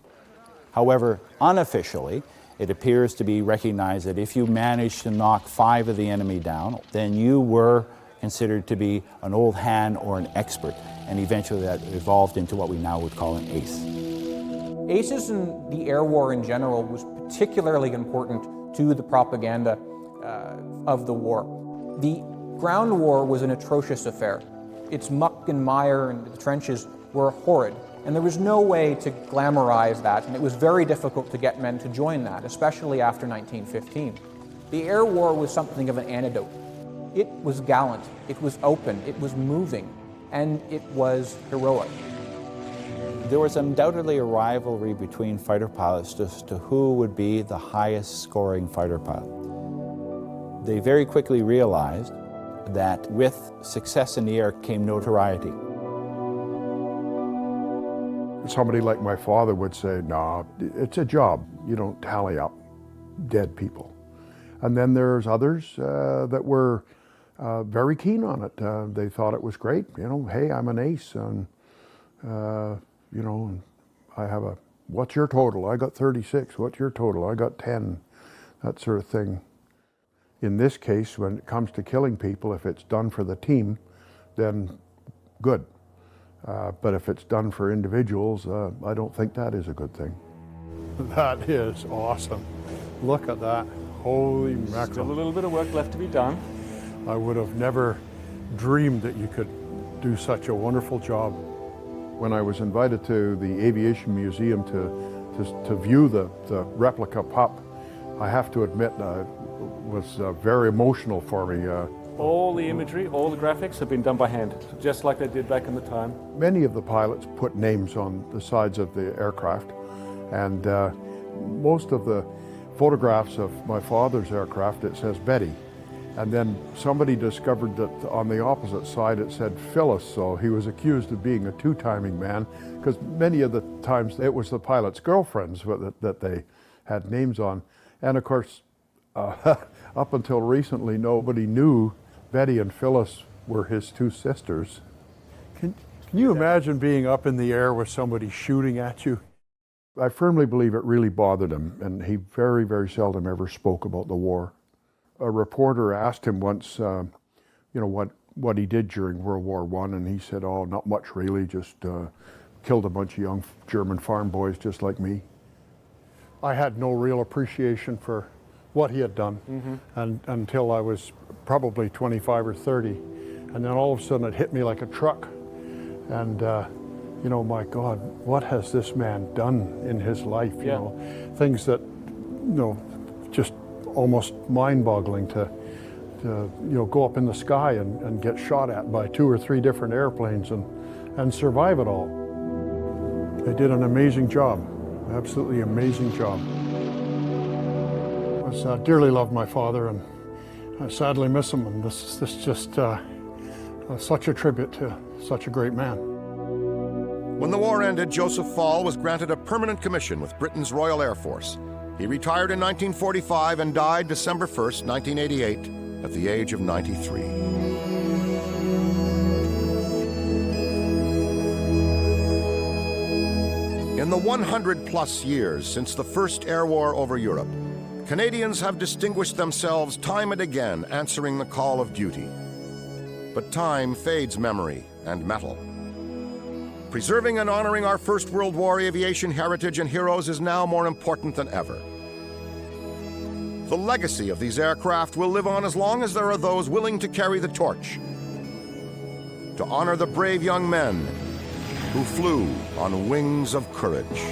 However, unofficially, it appears to be recognized that if you managed to knock 5 of the enemy down, then you were considered to be an old hand or an expert, and eventually that evolved into what we now would call an ace. Aces in the air war in general was particularly important to the propaganda of the war. The ground war was an atrocious affair. Its muck and mire and the trenches were horrid, and there was no way to glamorize that, and it was very difficult to get men to join that, especially after 1915. The air war was something of an antidote. It was gallant, it was open, it was moving, and it was heroic. There was undoubtedly a rivalry between fighter pilots as to who would be the highest scoring fighter pilot. They very quickly realized that with success in the air came notoriety. Somebody like my father would say, no, it's a job. You don't tally up dead people. And then there's others that were very keen on it. They thought it was great. You know, hey, I'm an ace, and you know, and I have a, what's your total? I got 36. What's your total? I got 10. That sort of thing. In this case, when it comes to killing people, if it's done for the team, then good. But if it's done for individuals, I don't think that is a good thing. That is awesome. Look at that. Holy mackerel. Still a little bit of work left to be done. I would have never dreamed that you could do such a wonderful job. When I was invited to the Aviation Museum to view the replica pup, I have to admit it was very emotional for me. All the imagery, all the graphics have been done by hand, just like they did back in the time. Many of the pilots put names on the sides of the aircraft, and most of the photographs of my father's aircraft, it says Betty. And then somebody discovered that on the opposite side it said Phyllis, so he was accused of being a two-timing man, because many of the times it was the pilot's girlfriends that they had names on. And of course, up until recently, nobody knew Betty and Phyllis were his two sisters. Can you imagine being up in the air with somebody shooting at you? I firmly believe it really bothered him, and he very, very seldom ever spoke about the war. A reporter asked him once, what he did during World War I, and he said, "Oh, not much really, just killed a bunch of young German farm boys just like me." I had no real appreciation for what he had done until I was probably 25 or 30. And then all of a sudden it hit me like a truck. And, my God, what has this man done in his life? You know, things that, just almost mind-boggling to go up in the sky and get shot at by 2 or 3 different airplanes and survive it all. They did an amazing job, absolutely amazing job. I dearly loved my father, and I sadly miss him, and this is just such a tribute to such a great man. When the war ended, Joseph Fall was granted a permanent commission with Britain's Royal Air Force. He retired in 1945 and died December 1st, 1988, at the age of 93. In the 100-plus years since the first air war over Europe, Canadians have distinguished themselves time and again answering the call of duty. But time fades memory and metal. Preserving and honoring our First World War aviation heritage and heroes is now more important than ever. The legacy of these aircraft will live on as long as there are those willing to carry the torch, to honor the brave young men who flew on wings of courage.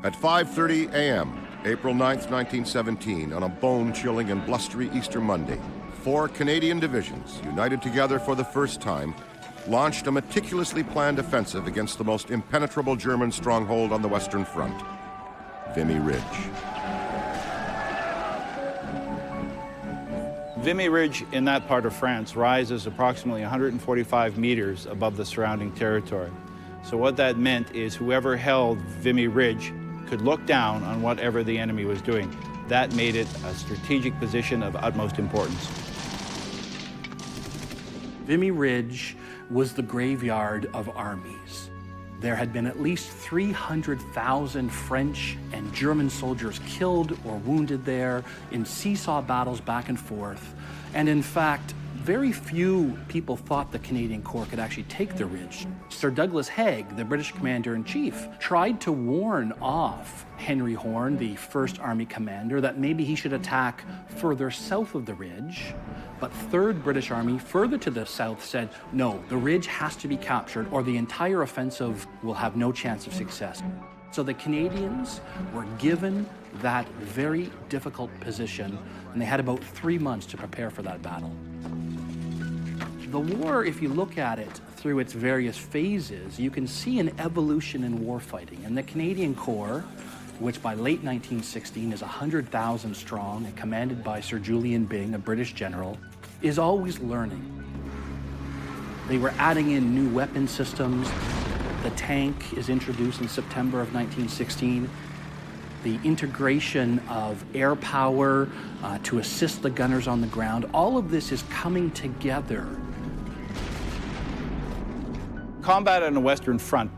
At 5:30 a.m., April 9th, 1917, on a bone-chilling and blustery Easter Monday, 4 Canadian divisions, united together for the first time, launched a meticulously planned offensive against the most impenetrable German stronghold on the Western Front, Vimy Ridge. Vimy Ridge in that part of France rises approximately 145 meters above the surrounding territory. So what that meant is whoever held Vimy Ridge could look down on whatever the enemy was doing. That made it a strategic position of utmost importance. Vimy Ridge was the graveyard of armies. There had been at least 300,000 French and German soldiers killed or wounded there in seesaw battles back and forth. And in fact, very few people thought the Canadian Corps could actually take the ridge. Sir Douglas Haig, the British commander-in-chief, tried to warn off Henry Horne, the 1st Army commander, that maybe he should attack further south of the ridge. But 3rd British Army, further to the south, said, no, the ridge has to be captured or the entire offensive will have no chance of success. So the Canadians were given that very difficult position, and they had about 3 months to prepare for that battle. The war, if you look at it through its various phases, you can see an evolution in warfighting. And the Canadian Corps which by late 1916 is 100,000 strong and commanded by Sir Julian Byng, a British general, is always learning. They were adding in new weapon systems. The tank is introduced in September of 1916. The integration of air power to assist the gunners on the ground, all of this is coming together. Combat on the Western Front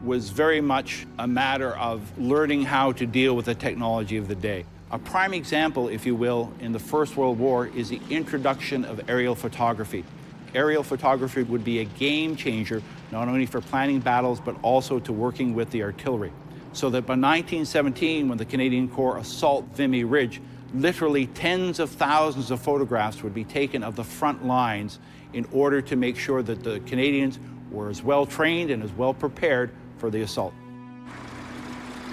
was very much a matter of learning how to deal with the technology of the day. A prime example, if you will, in the First World War is the introduction of aerial photography. Aerial photography would be a game changer, not only for planning battles, but also to working with the artillery. So that by 1917, when the Canadian Corps assault Vimy Ridge, literally tens of thousands of photographs would be taken of the front lines in order to make sure that the Canadians were as well trained and as well prepared for the assault.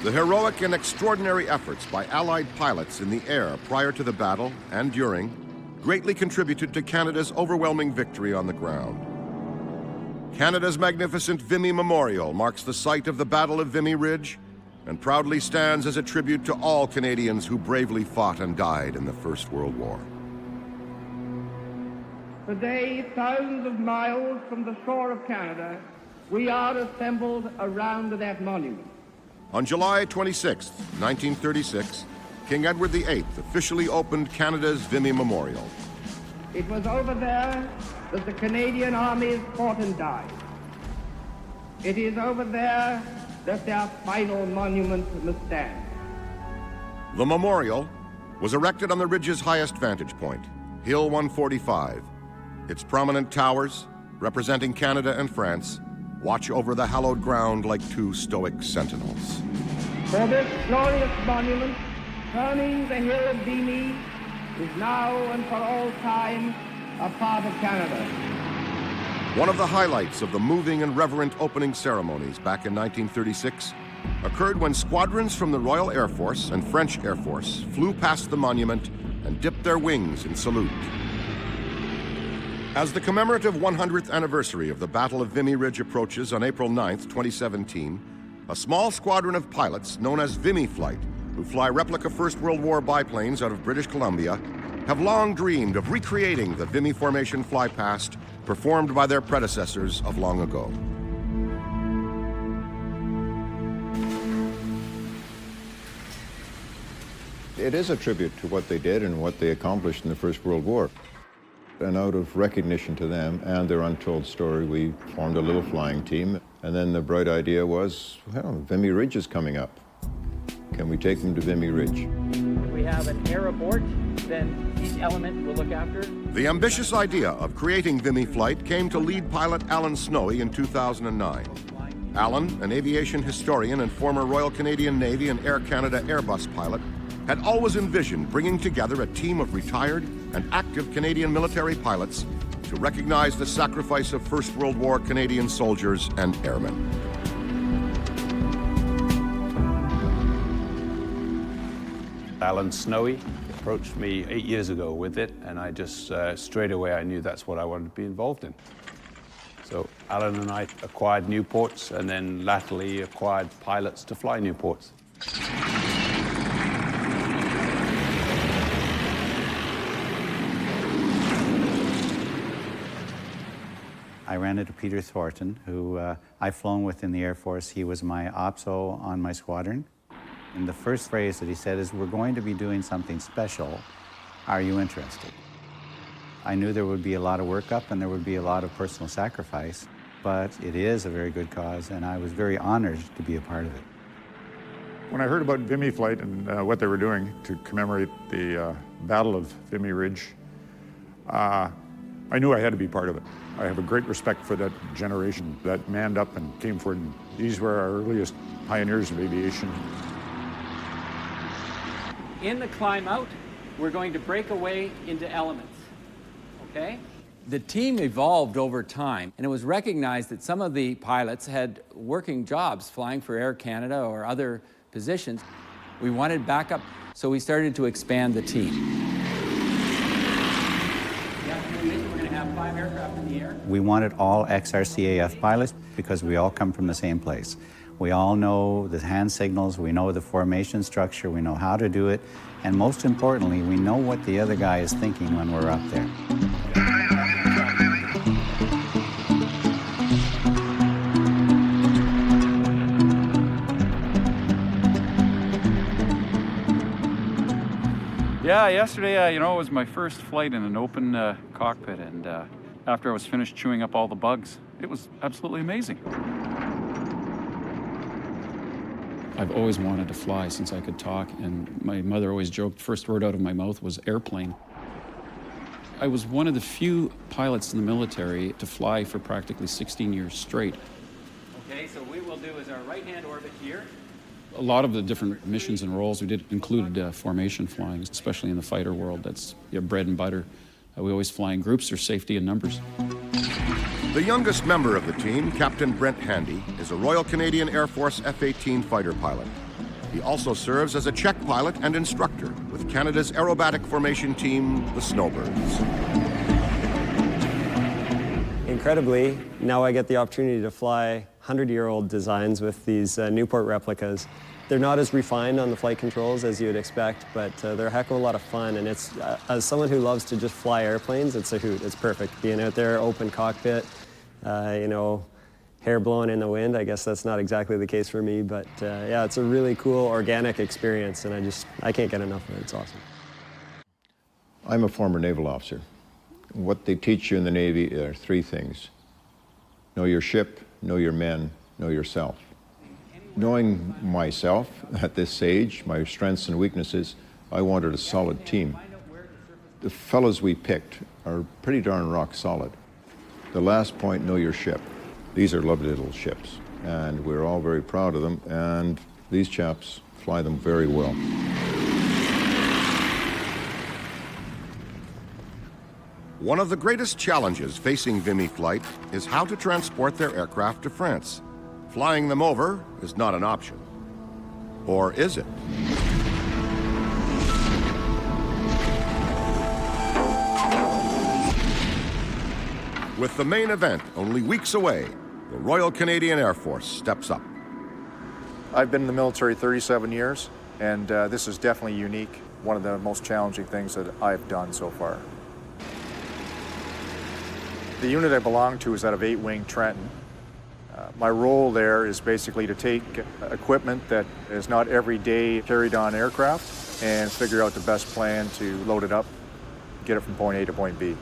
The heroic and extraordinary efforts by Allied pilots in the air prior to the battle and during greatly contributed to Canada's overwhelming victory on the ground. Canada's magnificent Vimy Memorial marks the site of the Battle of Vimy Ridge and proudly stands as a tribute to all Canadians who bravely fought and died in the First World War. Today, thousands of miles from the shore of Canada, we are assembled around that monument. On July 26, 1936, King Edward VIII officially opened Canada's Vimy Memorial. It was over there that the Canadian armies fought and died. It is over there that their final monument must stand. The memorial was erected on the ridge's highest vantage point, Hill 145. Its prominent towers, representing Canada and France, watch over the hallowed ground like two stoic sentinels. For this glorious monument, turning the hill of Vimy, is now and for all time a part of Canada. One of the highlights of the moving and reverent opening ceremonies back in 1936 occurred when squadrons from the Royal Air Force and French Air Force flew past the monument and dipped their wings in salute. As the commemorative 100th anniversary of the Battle of Vimy Ridge approaches on April 9th, 2017, a small squadron of pilots known as Vimy Flight, who fly replica First World War biplanes out of British Columbia, have long dreamed of recreating the Vimy formation flypast performed by their predecessors of long ago. It is a tribute to what they did and what they accomplished in the First World War. And out of recognition to them and their untold story, we formed a little flying team. And then the bright idea was, well, Vimy Ridge is coming up. Can we take them to Vimy Ridge? If we have an air abort, then each element will look after. The ambitious idea of creating Vimy Flight came to lead pilot Alan Snowy in 2009. Alan, an aviation historian and former Royal Canadian Navy and Air Canada Airbus pilot, had always envisioned bringing together a team of retired and active Canadian military pilots to recognize the sacrifice of First World War Canadian soldiers and airmen. Alan Snowy approached me 8 years ago with it, and I just straight away I knew that's what I wanted to be involved in. So Alan and I acquired Newports and then latterly acquired pilots to fly Newports. I ran into Peter Thornton, who I've flown with in the Air Force. He was my OPSO on my squadron. And the first phrase that he said is, "We're going to be doing something special. Are you interested?" I knew there would be a lot of workup and there would be a lot of personal sacrifice, but it is a very good cause, and I was very honored to be a part of it. When I heard about Vimy Flight and what they were doing to commemorate the Battle of Vimy Ridge, I knew I had to be part of it. I have a great respect for that generation that manned up and came forward. These were our earliest pioneers of aviation. In the climb out, we're going to break away into elements, okay? The team evolved over time, and it was recognized that some of the pilots had working jobs flying for Air Canada or other positions. We wanted backup, so we started to expand the team. We're going to have 5 aircraft in the air. We wanted all ex-RCAF pilots because we all come from the same place. We all know the hand signals, we know the formation structure, we know how to do it, and most importantly, we know what the other guy is thinking when we're up there. Yeah, yesterday, it was my first flight in an open cockpit, and after I was finished chewing up all the bugs, it was absolutely amazing. I've always wanted to fly since I could talk, and my mother always joked, first word out of my mouth was airplane. I was one of the few pilots in the military to fly for practically 16 years straight. Okay, so what we will do is our right-hand orbit here. A lot of the different missions and roles we did included formation flying, especially in the fighter world. That's bread and butter. We always fly in groups. There's safety in numbers. The youngest member of the team, Captain Brent Handy, is a Royal Canadian Air Force F-18 fighter pilot. He also serves as a check pilot and instructor with Canada's aerobatic formation team, the Snowbirds. Incredibly, now I get the opportunity to fly 100-year-old designs with these Newport replicas. They're not as refined on the flight controls as you would expect, but they're a heck of a lot of fun, and it's, as someone who loves to just fly airplanes, it's a hoot. It's perfect. Being out there, open cockpit, hair blowing in the wind. I guess that's not exactly the case for me, but yeah, it's a really cool, organic experience, and I can't get enough of it. It's awesome. I'm a former naval officer. What they teach you in the Navy are three things. Know your ship, know your men, know yourself. Knowing myself at this age, my strengths and weaknesses, I wanted a solid team. The fellows we picked are pretty darn rock solid. The last point, know your ship. These are lovely little ships, and we're all very proud of them, and these chaps fly them very well. One of the greatest challenges facing Vimy flight is how to transport their aircraft to France. Flying them over is not an option. Or is it? With the main event only weeks away, the Royal Canadian Air Force steps up. I've been in the military 37 years, and this is definitely unique. One of the most challenging things that I've done so far. The unit I belong to is out of 8-Wing Trenton. My role there is basically to take equipment that is not every day carried on aircraft and figure out the best plan to load it up, get it from point A to point B.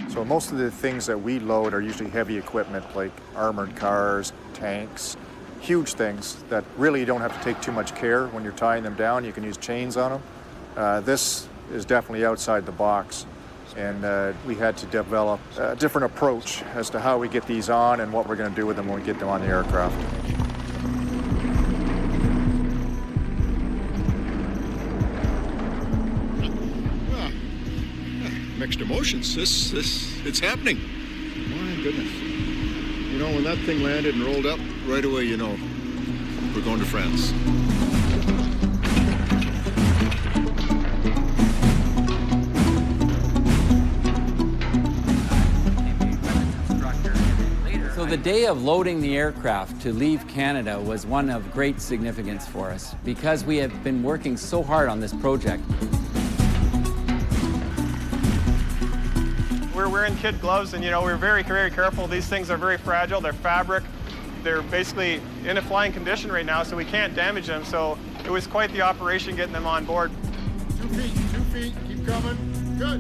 So most of the things that we load are usually heavy equipment like armored cars, tanks, huge things that really you don't have to take too much care when you're tying them down. You can use chains on them. This is definitely outside the box. And we had to develop a different approach as to how we get these on and what we're going to do with them when we get them on the aircraft. Mixed emotions. It's happening. My goodness. You know, when that thing landed and rolled up, right away, you know, we're going to France. So the day of loading the aircraft to leave Canada was one of great significance for us because we have been working so hard on this project. We're wearing kid gloves, and we're very, very careful. These things are very fragile. They're fabric. They're basically in a flying condition right now, so we can't damage them. So it was quite the operation getting them on board. 2 feet, keep coming. Good.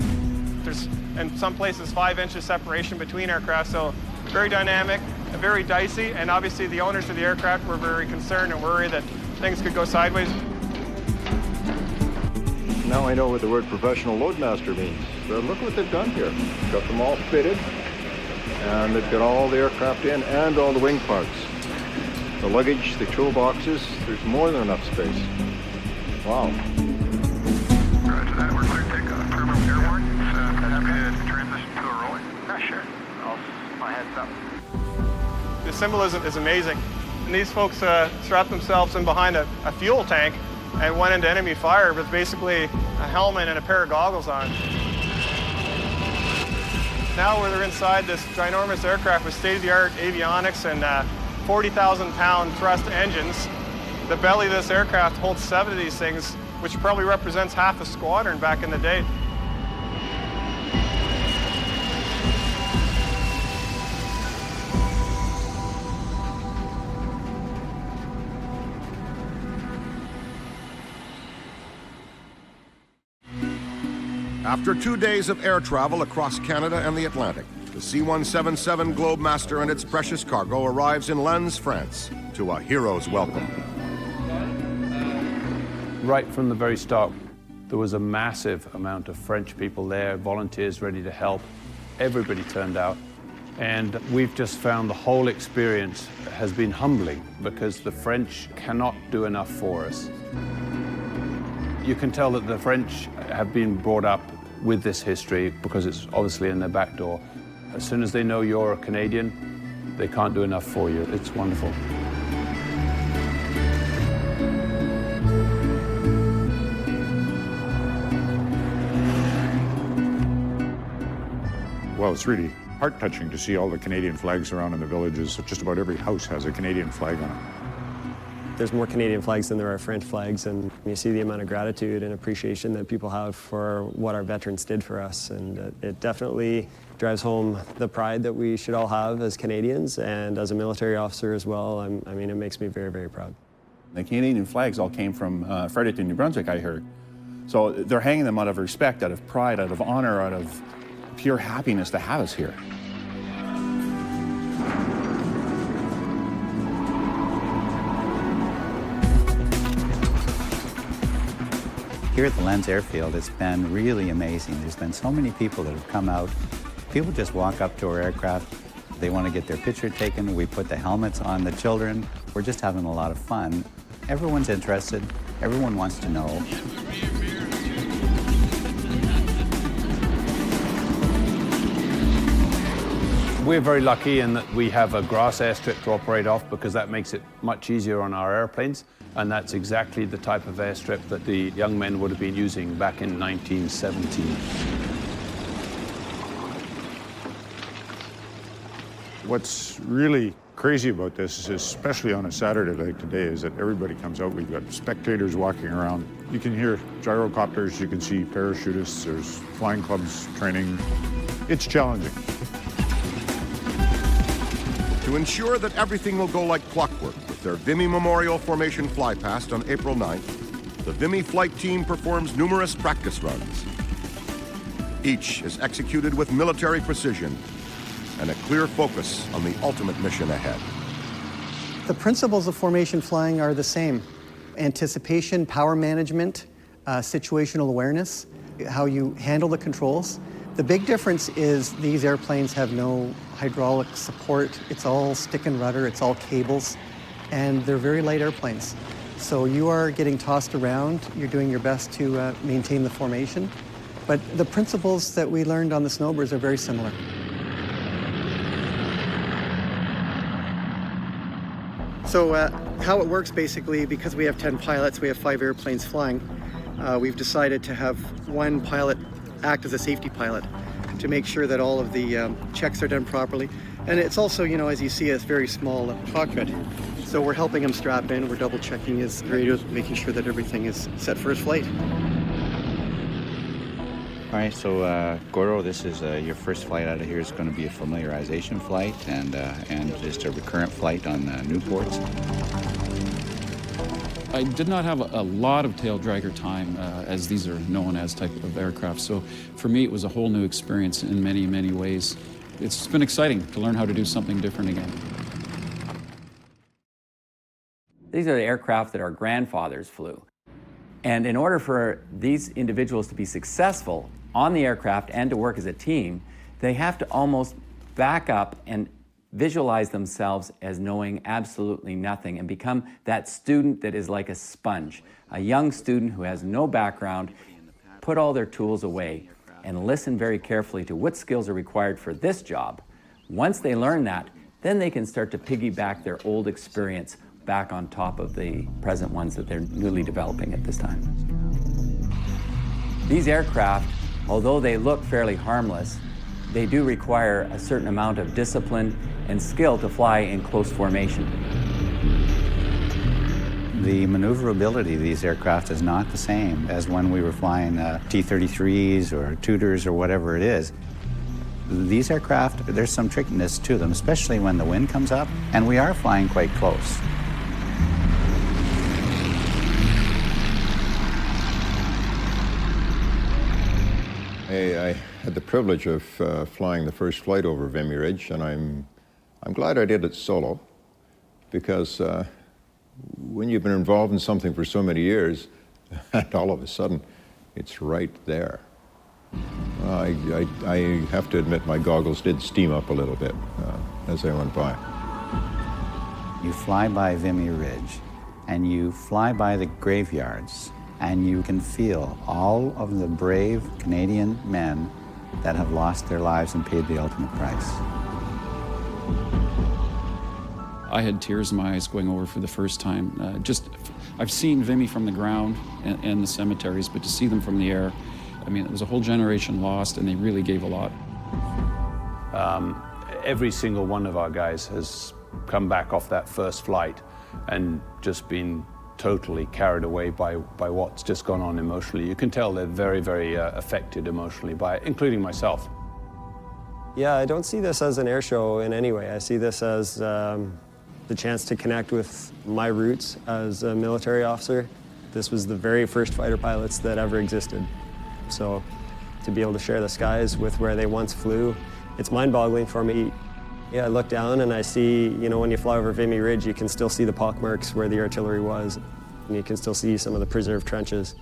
There's, in some places, 5 inches separation between aircraft, so very dynamic, very dicey, and obviously the owners of the aircraft were very concerned and worried that things could go sideways. Now I know what the word professional loadmaster means. But look what they've done here. Got them all fitted, and they've got all the aircraft in and all the wing parts. The luggage, the toolboxes, there's more than enough space. Wow. Roger that, we're clear to take off. Terminal airborne, happy to transition to a rolling. Sure. My head's up. The symbolism is amazing. And these folks strapped themselves in behind a fuel tank and went into enemy fire with basically a helmet and a pair of goggles on. Now we're inside this ginormous aircraft with state-of-the-art avionics and 40,000-pound thrust engines. The belly of this aircraft holds 7 of these things, which probably represents half a squadron back in the day. After 2 days of air travel across Canada and the Atlantic, the C-177 Globemaster and its precious cargo arrives in Lens, France, to a hero's welcome. Right from the very start, there was a massive amount of French people there, volunteers ready to help. Everybody turned out. And we've just found the whole experience has been humbling because the French cannot do enough for us. You can tell that the French have been brought up with this history because it's obviously in their back door. As soon as they know you're a Canadian, they can't do enough for you. It's wonderful. Well, it's really heart-touching to see all the Canadian flags around in the villages. Just about every house has a Canadian flag on it. There's more Canadian flags than there are French flags, and you see the amount of gratitude and appreciation that people have for what our veterans did for us, and it definitely drives home the pride that we should all have as Canadians and as a military officer as well. I mean, it makes me very, very proud. The Canadian flags all came from Fredericton, New Brunswick, I heard. So they're hanging them out of respect, out of pride, out of honor, out of pure happiness to have us here. Here at the Lens Airfield, it's been really amazing. There's been so many people that have come out. People just walk up to our aircraft. They want to get their picture taken. We put the helmets on the children. We're just having a lot of fun. Everyone's interested. Everyone wants to know. We're very lucky in that we have a grass airstrip to operate off because that makes it much easier on our airplanes. And that's exactly the type of airstrip that the young men would have been using back in 1917. What's really crazy about this, is especially on a Saturday like today, is that everybody comes out. We've got spectators walking around. You can hear gyrocopters, you can see parachutists, there's flying clubs training. It's challenging. To ensure that everything will go like clockwork with their Vimy Memorial Formation flypast on April 9th, the Vimy flight team performs numerous practice runs. Each is executed with military precision and a clear focus on the ultimate mission ahead. The principles of formation flying are the same. Anticipation, power management, situational awareness, how you handle the controls. The big difference is these airplanes have no hydraulic support. It's all stick and rudder, it's all cables, and they're very light airplanes. So you are getting tossed around, you're doing your best to maintain the formation, but the principles that we learned on the Snowbirds are very similar. So how it works basically, because we have 10 pilots, we have 5 airplanes flying, we've decided to have one pilot act as a safety pilot to make sure that all of the checks are done properly. And it's also, you know, as you see, a very small cockpit. So we're helping him strap in, we're double checking his radios, making sure that everything is set for his flight. All right, so Goro, this is your first flight out of here. It's going to be a familiarization flight and just a recurrent flight on Newports. I did not have a lot of tail dragger time, as these are known as type of aircraft. So for me, it was a whole new experience in many, many ways. It's been exciting to learn how to do something different again. These are the aircraft that our grandfathers flew. And in order for these individuals to be successful on the aircraft and to work as a team, they have to almost back up and visualize themselves as knowing absolutely nothing and become that student that is like a sponge, a young student who has no background, put all their tools away and listen very carefully to what skills are required for this job. Once they learn that, then they can start to piggyback their old experience back on top of the present ones that they're newly developing at this time. These aircraft, although they look fairly harmless, They do require a certain amount of discipline and skill to fly in close formation. The maneuverability of these aircraft is not the same as when we were flying T-33s or Tudors or whatever it is. These aircraft, there's some trickiness to them, especially when the wind comes up, and we are flying quite close. I had the privilege of flying the first flight over Vimy Ridge, and I'm glad I did it solo, because when you've been involved in something for so many years, and all of a sudden, it's right there. I have to admit my goggles did steam up a little bit as I went by. You fly by Vimy Ridge, and you fly by the graveyards, and you can feel all of the brave Canadian men that have lost their lives and paid the ultimate price. I had tears in my eyes going over for the first time. I've seen Vimy from the ground and the cemeteries, but to see them from the air, I mean, it was a whole generation lost, and they really gave a lot. Every single one of our guys has come back off that first flight and just been totally carried away by what's just gone on emotionally. You can tell they're very, very affected emotionally by it, including myself. Yeah, I don't see this as an air show in any way. I see this as the chance to connect with my roots as a military officer. This was the very first fighter pilots that ever existed. So to be able to share the skies with where they once flew, it's mind-boggling for me. Yeah, I look down and I see, you know, when you fly over Vimy Ridge, you can still see the pockmarks where the artillery was, and you can still see some of the preserved trenches.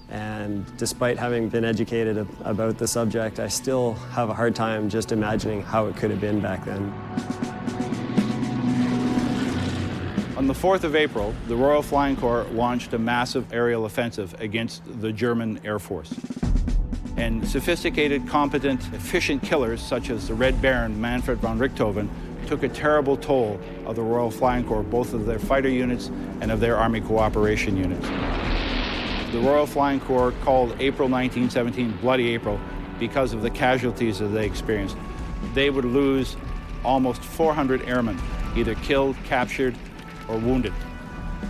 And despite having been educated about the subject, I still have a hard time just imagining how it could have been back then. On the 4th of April, the Royal Flying Corps launched a massive aerial offensive against the German Air Force. And sophisticated, competent, efficient killers such as the Red Baron Manfred von Richthofen took a terrible toll of the Royal Flying Corps, both of their fighter units and of their Army cooperation units. The Royal Flying Corps called April 1917 Bloody April because of the casualties that they experienced. They would lose almost 400 airmen, either killed, captured, or wounded.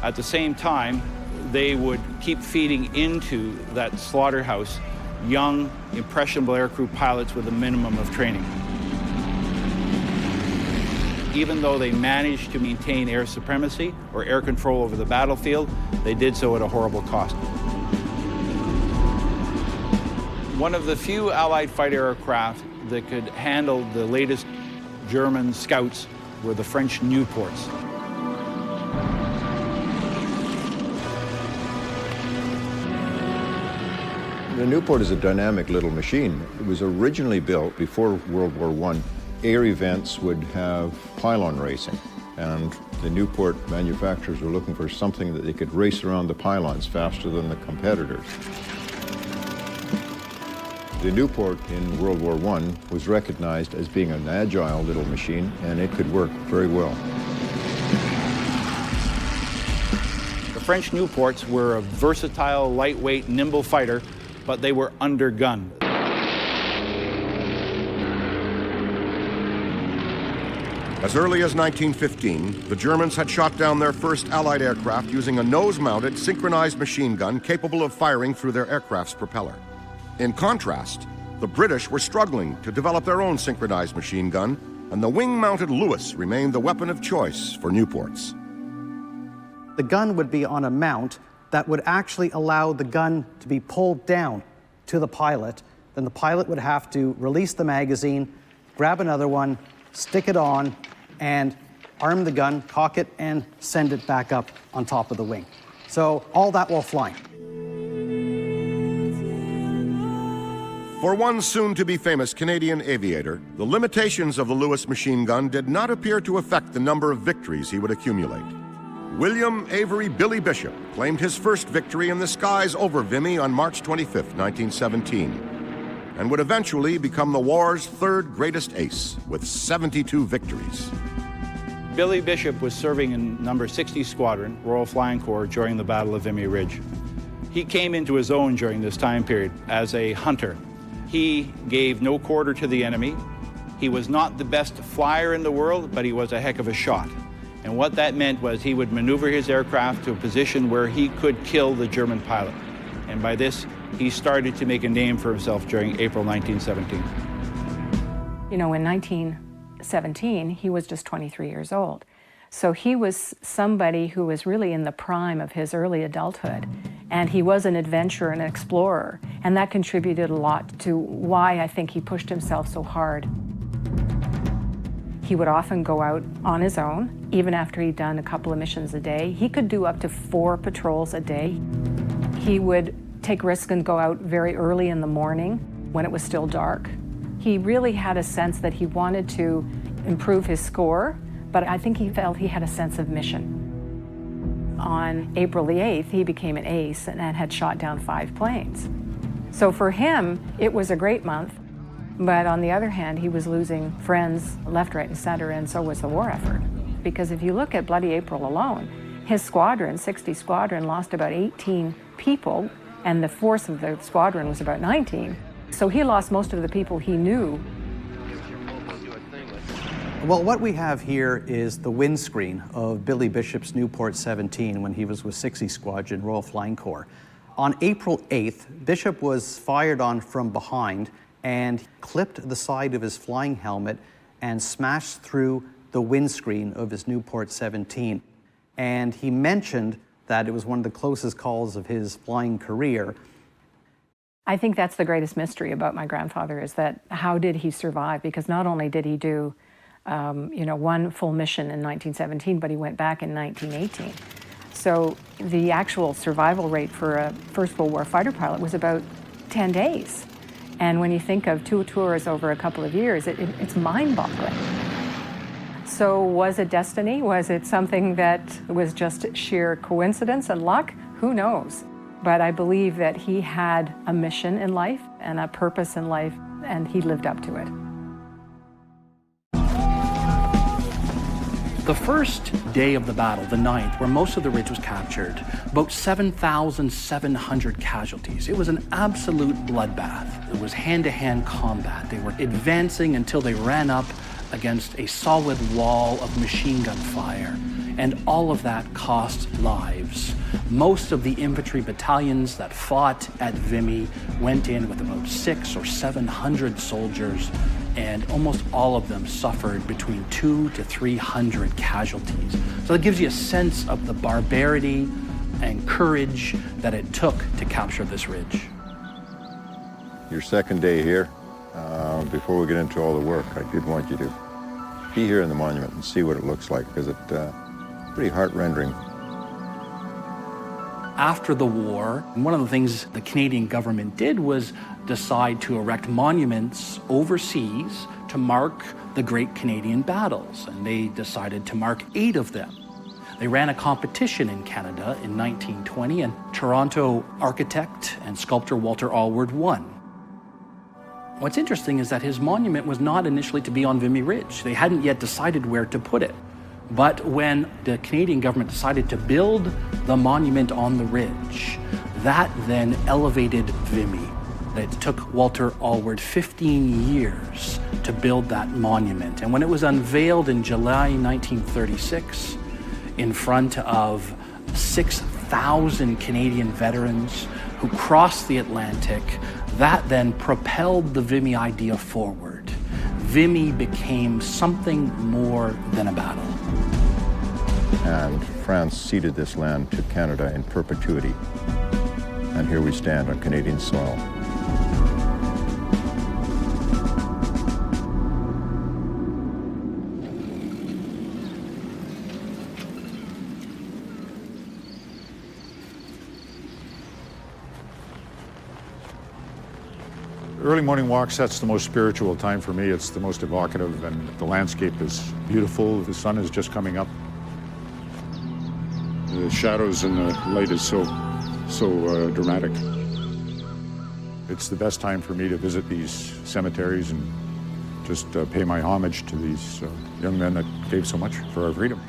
At the same time, they would keep feeding into that slaughterhouse young, impressionable aircrew pilots with a minimum of training. Even though they managed to maintain air supremacy or air control over the battlefield, they did so at a horrible cost. One of the few Allied fighter aircraft that could handle the latest German scouts were the French Nieuports. The Nieuport is a dynamic little machine. It was originally built before World War I. Air events would have pylon racing, and the Nieuport manufacturers were looking for something that they could race around the pylons faster than the competitors. The Nieuport in World War I was recognized as being an agile little machine, and it could work very well. The French Nieuports were a versatile, lightweight, nimble fighter, but they were undergunned. As early as 1915, the Germans had shot down their first Allied aircraft using a nose-mounted, synchronized machine gun capable of firing through their aircraft's propeller. In contrast, the British were struggling to develop their own synchronized machine gun, and the wing-mounted Lewis remained the weapon of choice for Nieuports. The gun would be on a mount that would actually allow the gun to be pulled down to the pilot. Then the pilot would have to release the magazine, grab another one, stick it on, and arm the gun, cock it, and send it back up on top of the wing. So all that while flying. For one soon-to-be famous Canadian aviator, the limitations of the Lewis machine gun did not appear to affect the number of victories he would accumulate. William Avery Billy Bishop claimed his first victory in the skies over Vimy on March 25, 1917, and would eventually become the war's third greatest ace, with 72 victories. Billy Bishop was serving in number 60 Squadron, Royal Flying Corps, during the Battle of Vimy Ridge. He came into his own during this time period as a hunter. He gave no quarter to the enemy. He was not the best flyer in the world, but he was a heck of a shot. And what that meant was he would maneuver his aircraft to a position where he could kill the German pilot. And by this, he started to make a name for himself during April 1917. You know, in 1917, he was just 23 years old. So he was somebody who was really in the prime of his early adulthood. And he was an adventurer and an explorer. And that contributed a lot to why I think he pushed himself so hard. He would often go out on his own, even after he'd done a couple of missions a day. He could do up to 4 patrols a day. He would take risks and go out very early in the morning when it was still dark. He really had a sense that he wanted to improve his score, but I think he felt he had a sense of mission. On April the 8th, he became an ace and had shot down 5 planes. So for him, it was a great month. But on the other hand, he was losing friends left, right, and center, and so was the war effort. Because if you look at Bloody April alone, his squadron, 60 Squadron, lost about 18 people, and the force of the squadron was about 19. So he lost most of the people he knew. Well, what we have here is the windscreen of Billy Bishop's Newport 17 when he was with 60 Squadron, Royal Flying Corps. On April 8th, Bishop was fired on from behind and clipped the side of his flying helmet and smashed through the windscreen of his Newport 17. And he mentioned that it was one of the closest calls of his flying career. I think that's the greatest mystery about my grandfather, is that how did he survive? Because not only did he do one full mission in 1917, but he went back in 1918. So the actual survival rate for a First World War fighter pilot was about 10 days. And when you think of 2 tours over a couple of years, it's mind-boggling. So was it destiny? Was it something that was just sheer coincidence and luck? Who knows? But I believe that he had a mission in life and a purpose in life, and he lived up to it. The first day of the battle, the 9th, where most of the ridge was captured, about 7,700 casualties. It was an absolute bloodbath. It was hand-to-hand combat. They were advancing until they ran up against a solid wall of machine gun fire. And all of that cost lives. Most of the infantry battalions that fought at Vimy went in with about 600 or 700 soldiers, and almost all of them suffered between 200 to 300 casualties. So it gives you a sense of the barbarity and courage that it took to capture this ridge. Your second day here, before we get into all the work, I did want you to be here in the monument and see what it looks like, because it's pretty heart-rending. After the war, one of the things the Canadian government did was decide to erect monuments overseas to mark the great Canadian battles, and they decided to mark 8 of them. They ran a competition in Canada in 1920, and Toronto architect and sculptor Walter Allward won. What's interesting is that his monument was not initially to be on Vimy Ridge. They hadn't yet decided where to put it. But when the Canadian government decided to build the monument on the ridge, that then elevated Vimy. It took Walter Allward 15 years to build that monument. And when it was unveiled in July 1936, in front of 6,000 Canadian veterans who crossed the Atlantic, that then propelled the Vimy idea forward. Vimy became something more than a battle. And France ceded this land to Canada in perpetuity. And here we stand on Canadian soil. Early morning walks, that's the most spiritual time for me. It's the most evocative, and the landscape is beautiful. The sun is just coming up. The shadows and the light is so dramatic. It's the best time for me to visit these cemeteries and just pay my homage to these young men that gave so much for our freedom.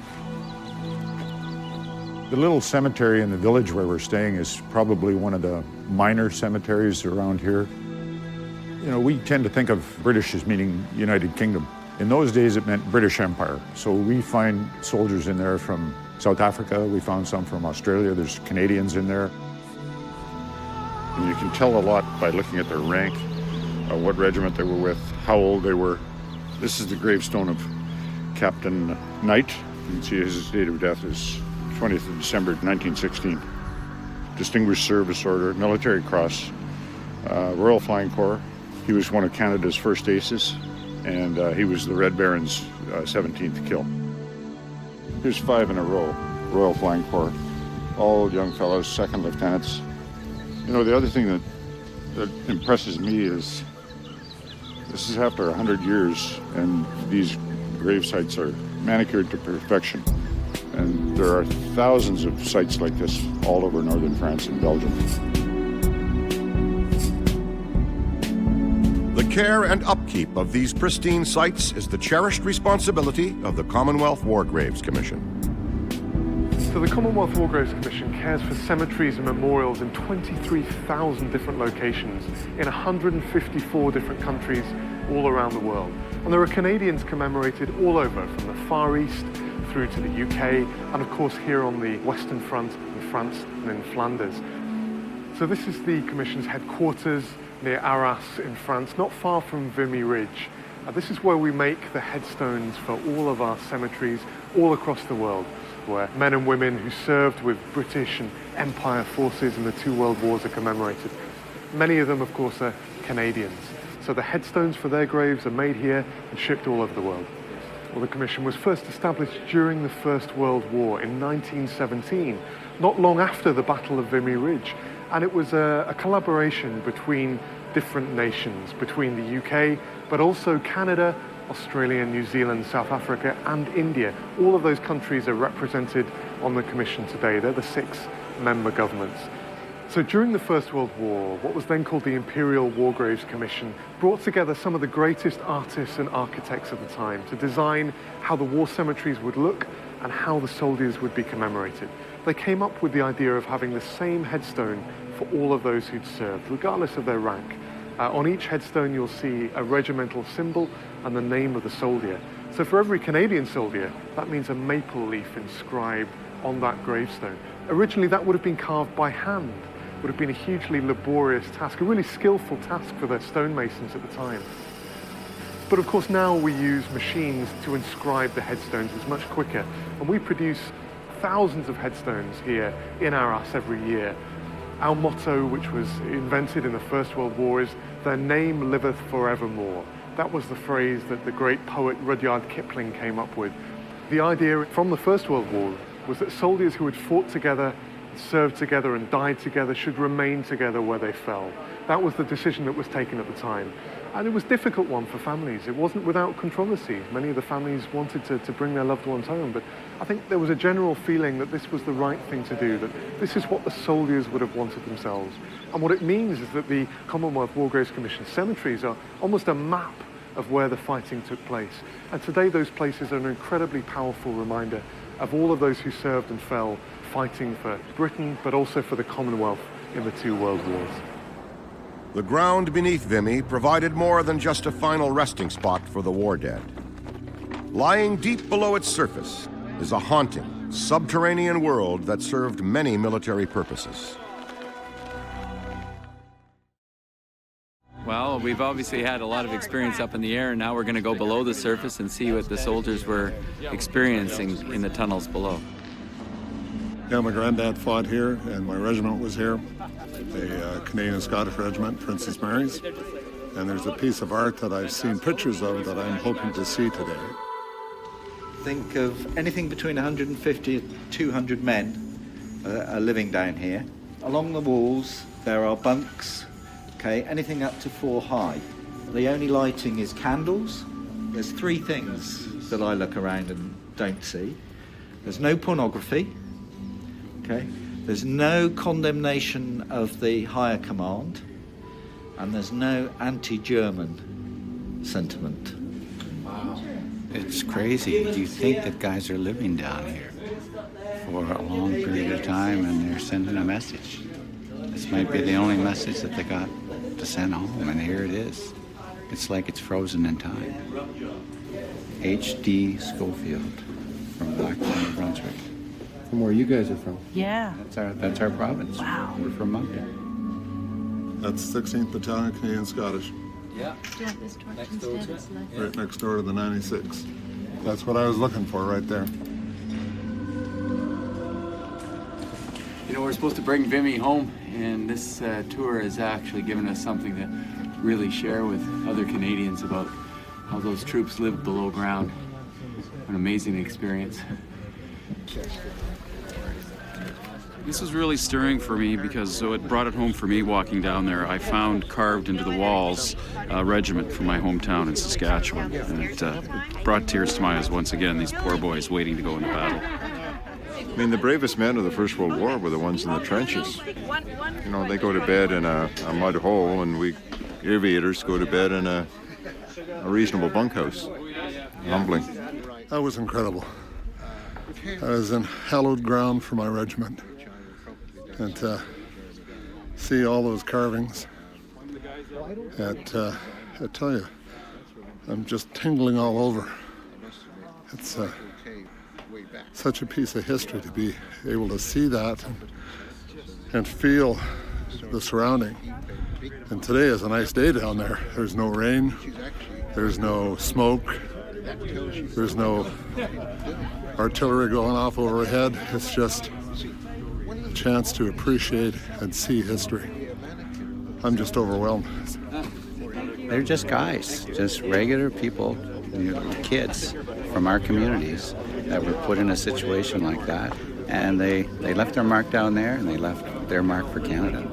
The little cemetery in the village where we're staying is probably one of the minor cemeteries around here. You know, we tend to think of British as meaning United Kingdom. In those days, it meant British Empire. So we find soldiers in there from South Africa. We found some from Australia. There's Canadians in there. And you can tell a lot by looking at their rank, what regiment they were with, how old they were. This is the gravestone of Captain Knight. You can see his date of death is 20th of December 1916. Distinguished Service Order, Military Cross, Royal Flying Corps. He was one of Canada's first aces, and he was the Red Baron's 17th kill. Here's 5 in a row, Royal Flying Corps. All young fellows, second lieutenants. You know, the other thing that impresses me is this is after 100 years, and these grave sites are manicured to perfection. And there are thousands of sites like this all over northern France and Belgium. The care and upkeep of these pristine sites is the cherished responsibility of the Commonwealth War Graves Commission. So the Commonwealth War Graves Commission cares for cemeteries and memorials in 23,000 different locations in 154 different countries all around the world. And there are Canadians commemorated all over, from the Far East through to the UK, and of course here on the Western Front in France and in Flanders. So this is the Commission's headquarters near Arras in France, not far from Vimy Ridge. This is where we make the headstones for all of our cemeteries all across the world, where men and women who served with British and Empire forces in the 2 world wars are commemorated. Many of them, of course, are Canadians. So the headstones for their graves are made here and shipped all over the world. Well, the Commission was first established during the First World War in 1917, not long after the Battle of Vimy Ridge. And it was a collaboration between different nations, between the UK, but also Canada, Australia, New Zealand, South Africa, and India. All of those countries are represented on the Commission today. They're the 6 member governments. So during the First World War, what was then called the Imperial War Graves Commission brought together some of the greatest artists and architects of the time to design how the war cemeteries would look and how the soldiers would be commemorated. They came up with the idea of having the same headstone for all of those who'd served, regardless of their rank. On each headstone you'll see a regimental symbol and the name of the soldier. So for every Canadian soldier, that means a maple leaf inscribed on that gravestone. Originally that would have been carved by hand. Would have been a hugely laborious task, a really skillful task for the stonemasons at the time. But of course now we use machines to inscribe the headstones. It's much quicker. And we produce thousands of headstones here in Arras every year. Our motto, which was invented in the First World War, is "Their name liveth forevermore." That was the phrase that the great poet Rudyard Kipling came up with. The idea from the First World War was that soldiers who had fought together, served together and died together should remain together where they fell. That was the decision that was taken at the time. And it was a difficult one for families. It wasn't without controversy. Many of the families wanted to bring their loved ones home, but I think there was a general feeling that this was the right thing to do, that this is what the soldiers would have wanted themselves. And what it means is that the Commonwealth War Graves Commission cemeteries are almost a map of where the fighting took place. And today those places are an incredibly powerful reminder of all of those who served and fell fighting for Britain, but also for the Commonwealth in the 2 world wars. The ground beneath Vimy provided more than just a final resting spot for the war dead. Lying deep below its surface is a haunting, subterranean world that served many military purposes. Well, we've obviously had a lot of experience up in the air, and now we're going to go below the surface and see what the soldiers were experiencing in the tunnels below. Yeah, my granddad fought here, and my regiment was here, the Canadian Scottish Regiment, Princess Mary's. And there's a piece of art that I've seen pictures of that I'm hoping to see today. Think of anything between 150 and 200 men are living down here. Along the walls, there are bunks, okay, anything up to 4 high. The only lighting is candles. There's 3 things that I look around and don't see. There's no pornography. Okay. There's no condemnation of the higher command, and there's no anti-German sentiment. Wow. It's crazy. You think that guys are living down here for a long period of time and they're sending a message. This might be the only message that they got. to send home, and here it is. It's like it's frozen in time. H.D. Schofield from Blackburn, New Brunswick. From where you guys are from? Yeah. That's our province. Wow. We're from Moncton. That's 16th Battalion, Canadian Scottish. Yeah. Do you want this torch instead? It's left. Right next door to the 96. That's what I was looking for right there. You know, we're supposed to bring Vimy home, and this tour has actually given us something to really share with other Canadians about how those troops live below ground. An amazing experience. This was really stirring for me because it brought it home for me walking down there. I found carved into the walls a regiment from my hometown in Saskatchewan, and it brought tears to my eyes once again, these poor boys waiting to go into battle. I mean, the bravest men of the First World War were the ones in the trenches. You know, they go to bed in a mud hole, and we aviators go to bed in a reasonable bunkhouse. Humbling. That was incredible. I was in hallowed ground for my regiment. And to see all those carvings, I tell you, I'm just tingling all over. It's such a piece of history to be able to see that and feel the surrounding. And today is a nice day down there. There's no rain, there's no smoke, there's no artillery going off overhead. It's just a chance to appreciate and see history. I'm just overwhelmed. They're just guys, just regular people, kids from our communities that were put in a situation like that. And they left their mark down there, and they left their mark for Canada.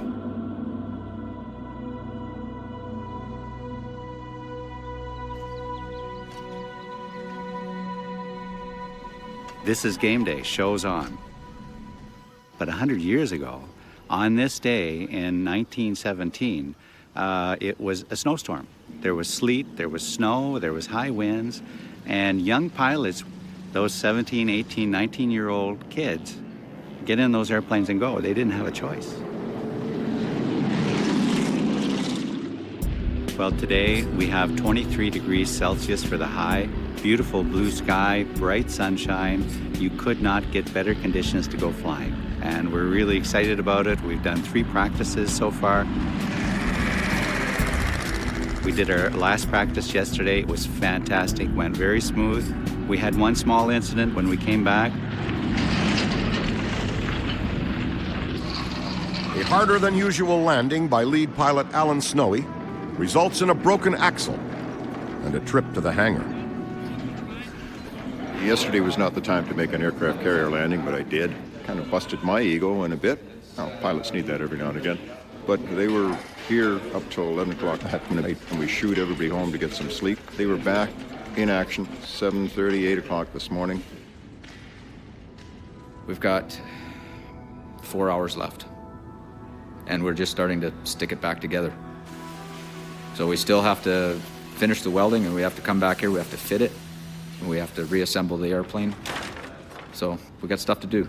This is game day, show's on. But 100 years ago, on this day in 1917, it was a snowstorm. There was sleet, there was snow, there was high winds, and young pilots, those 17, 18, 19-year-old kids, get in those airplanes and go. They didn't have a choice. Well, today we have 23 degrees Celsius for the high, beautiful blue sky, bright sunshine. You could not get better conditions to go flying. And we're really excited about it. We've done 3 practices so far. We did our last practice yesterday. It was fantastic, went very smooth. We had one small incident when we came back. A harder than usual landing by lead pilot Alan Snowy results in a broken axle and a trip to the hangar. Yesterday was not the time to make an aircraft carrier landing, but I did. Kind of busted my ego in a bit. Well, pilots need that every now and again. But they were here up till 11 o'clock that night, and we shoot everybody home to get some sleep. They were back in action 7:30, 8 o'clock this morning. We've got 4 hours left, and we're just starting to stick it back together. So we still have to finish the welding, and we have to come back here, we have to fit it, and we have to reassemble the airplane. So we got stuff to do.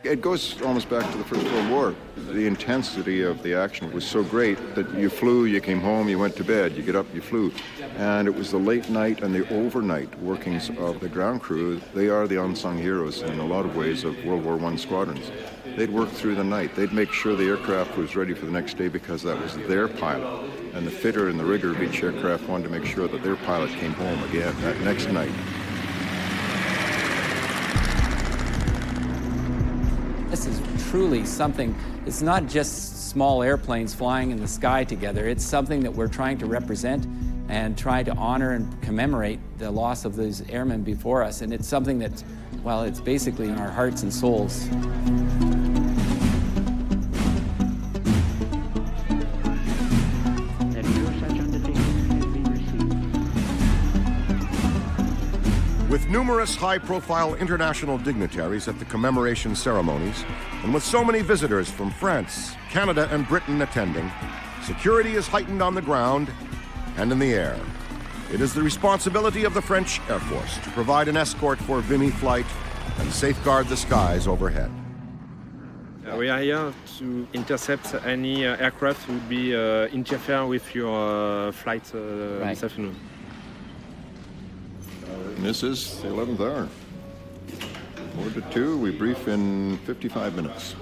It goes almost back to the First World War. The intensity of the action was so great that you flew, you came home, you went to bed, you get up, you flew. And it was the late night and the overnight workings of the ground crew. They are the unsung heroes in a lot of ways of World War I squadrons. They'd work through the night. They'd make sure the aircraft was ready for the next day because that was their pilot. And the fitter and the rigger of each aircraft wanted to make sure that their pilot came home again that next night. This is truly something, it's not just small airplanes flying in the sky together, it's something that we're trying to represent and try to honor and commemorate the loss of these airmen before us. And it's something that, well, it's basically in our hearts and souls. With numerous high-profile international dignitaries at the commemoration ceremonies, and with so many visitors from France, Canada, and Britain attending, security is heightened on the ground and in the air. It is the responsibility of the French Air Force to provide an escort for Vimy flight and safeguard the skies overhead. We are here to intercept any aircraft would be interfere with your flight this afternoon. And this is the 11th hour. 4 to 2, we brief in 55 minutes.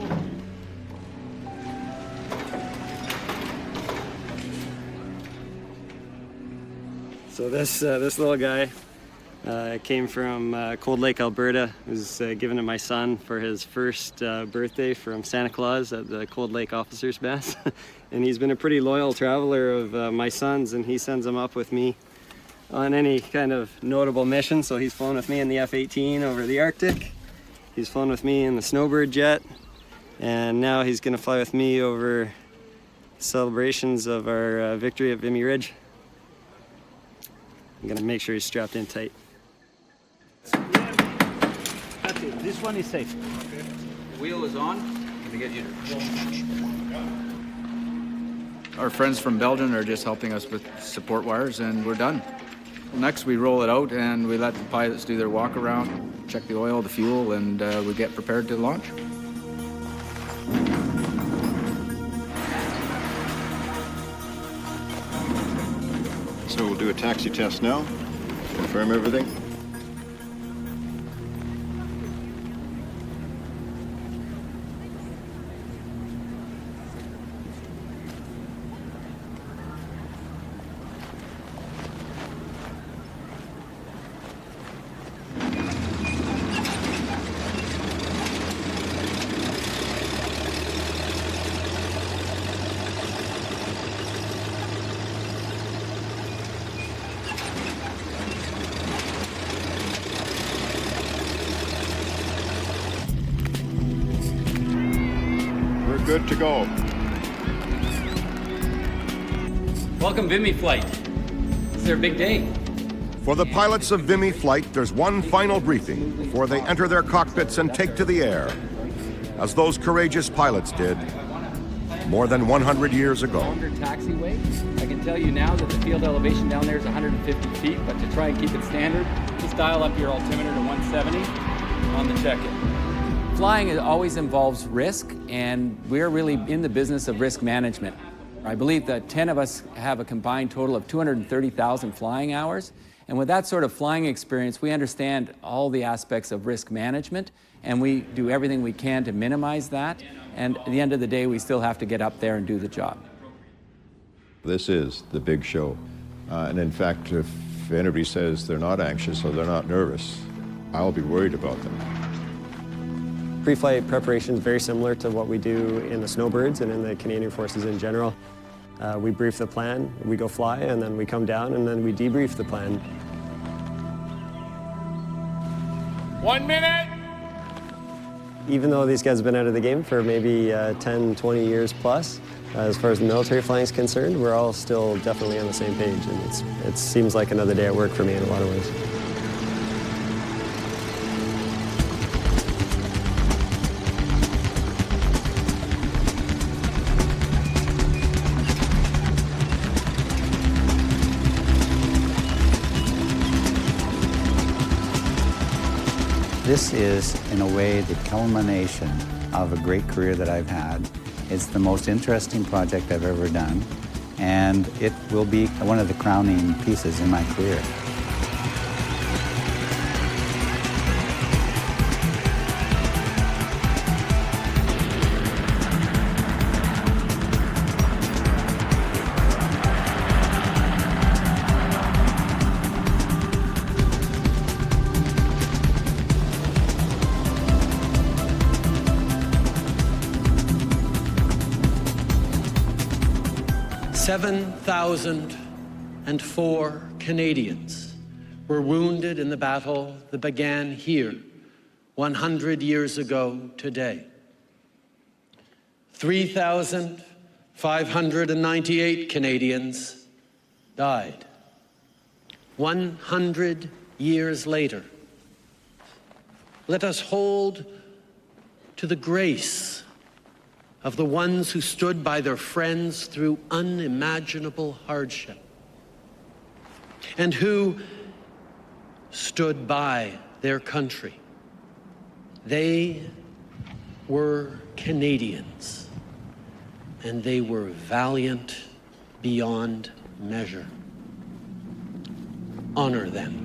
So this little guy came from Cold Lake, Alberta. It was given to my son for his first birthday from Santa Claus at the Cold Lake Officers' Mess. And he's been a pretty loyal traveler of my son's, and he sends him up with me on any kind of notable mission. So he's flown with me in the F-18 over the Arctic. He's flown with me in the Snowbird jet. And now he's gonna fly with me over celebrations of our victory at Vimy Ridge. I'm gonna make sure he's strapped in tight. That's it. This one is safe. Okay. The wheel is on. I'm gonna get you to... Our friends from Belgium are just helping us with support wires, and we're done. Next, we roll it out and we let the pilots do their walk around, check the oil, the fuel, and we get prepared to launch. So we'll do a taxi test now, confirm everything. Good to go. Welcome, Vimy Flight. It's their big day. For the pilots of Vimy Flight, there's one final briefing before they enter their cockpits and take to the air, as those courageous pilots did more than 100 years ago. Longer taxiway. I can tell you now that the field elevation down there is 150 feet, but to try and keep it standard, just dial up your altimeter to 170 on the check-in. Flying always involves risk, and we're really in the business of risk management. I believe that 10 of us have a combined total of 230,000 flying hours, and with that sort of flying experience, we understand all the aspects of risk management, and we do everything we can to minimize that, and at the end of the day, we still have to get up there and do the job. This is the big show, and in fact, if anybody says they're not anxious or they're not nervous, I'll be worried about them. Pre-flight preparation is very similar to what we do in the Snowbirds and in the Canadian Forces in general. We brief the plan, we go fly, and then we come down, and then we debrief the plan. 1 minute! Even though these guys have been out of the game for maybe 10, 20 years plus, as far as the military flying is concerned, we're all still definitely on the same page, and it seems like another day at work for me in a lot of ways. This is, in a way, the culmination of a great career that I've had. It's the most interesting project I've ever done, and it will be one of the crowning pieces in my career. "7,004 Canadians were wounded in the battle that began here 100 years ago today. 3,598 Canadians died. 100 years later, let us hold to the grace of the ones who stood by their friends through unimaginable hardship, and who stood by their country. They were Canadians, and they were valiant beyond measure. Honor them.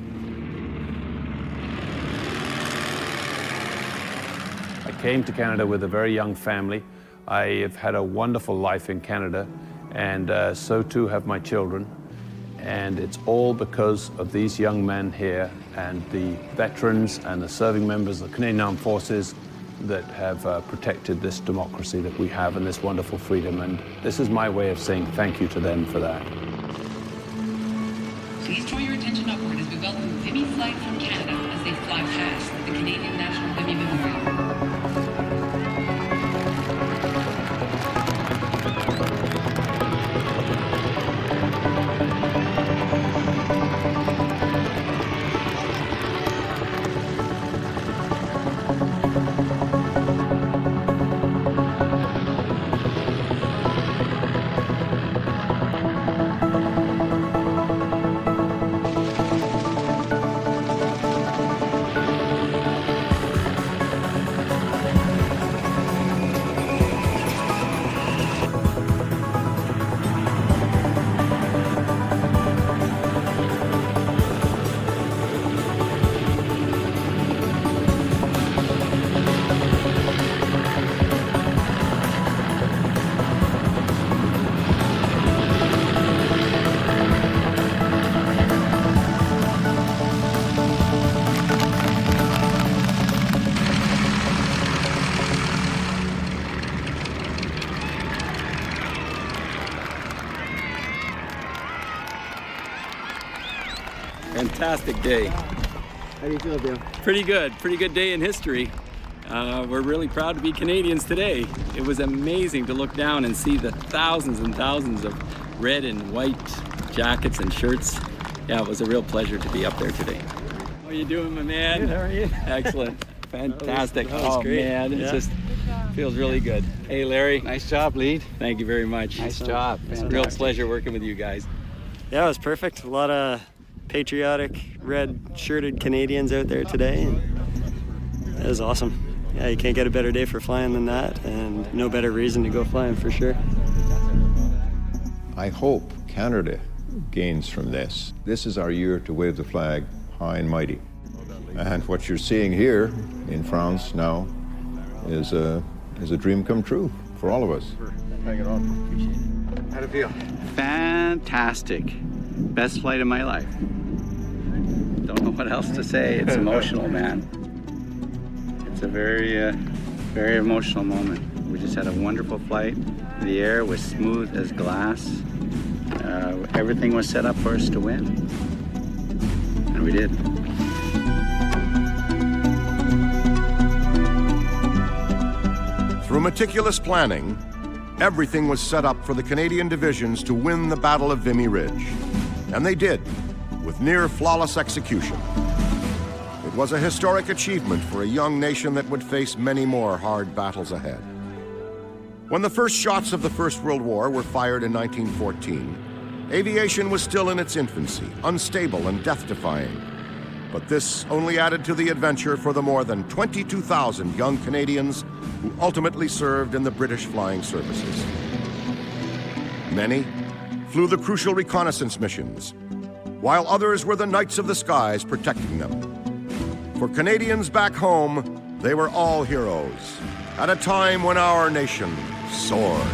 I came to Canada with a very young family. I have had a wonderful life in Canada, and so too have my children. And it's all because of these young men here and the veterans and the serving members of the Canadian Armed Forces that have protected this democracy that we have and this wonderful freedom. And this is my way of saying thank you to them for that. Please draw your attention upward as we welcome Vimy flight from Canada as they fly past the Canadian National Vimy Memorial. Fantastic day. How do you feel, Bill? Pretty good day in history. We're really proud to be Canadians today. It was amazing to look down and see the thousands and thousands of red and white jackets and shirts. Yeah, it was a real pleasure to be up there today. How are you doing, my man? Good, how are you? Excellent. Fantastic. That was great. Man, Yeah. it just feels really good. Hey, Larry. Nice job, Lead. Thank you very much. Nice job. It's a real pleasure working with you guys. Yeah, it was perfect. A lot of patriotic, red-shirted Canadians out there today. It was awesome. Yeah, you can't get a better day for flying than that, and no better reason to go flying for sure. I hope Canada gains from this. This is our year to wave the flag high and mighty. And what you're seeing here in France now is a dream come true for all of us. Hang it on. How'd it feel? Fantastic. Best flight of my life. Don't know what else to say. It's emotional, man. It's a very, very emotional moment. We just had a wonderful flight. The air was smooth as glass. Everything was set up for us to win. And we did. Through meticulous planning, everything was set up for the Canadian divisions to win the Battle of Vimy Ridge. And they did, with near flawless execution. It was a historic achievement for a young nation that would face many more hard battles ahead. When the first shots of the First World War were fired in 1914, aviation was still in its infancy, unstable and death-defying. But this only added to the adventure for the more than 22,000 young Canadians who ultimately served in the British flying services. Many flew the crucial reconnaissance missions, while others were the knights of the skies protecting them. For Canadians back home, they were all heroes at a time when our nation soared.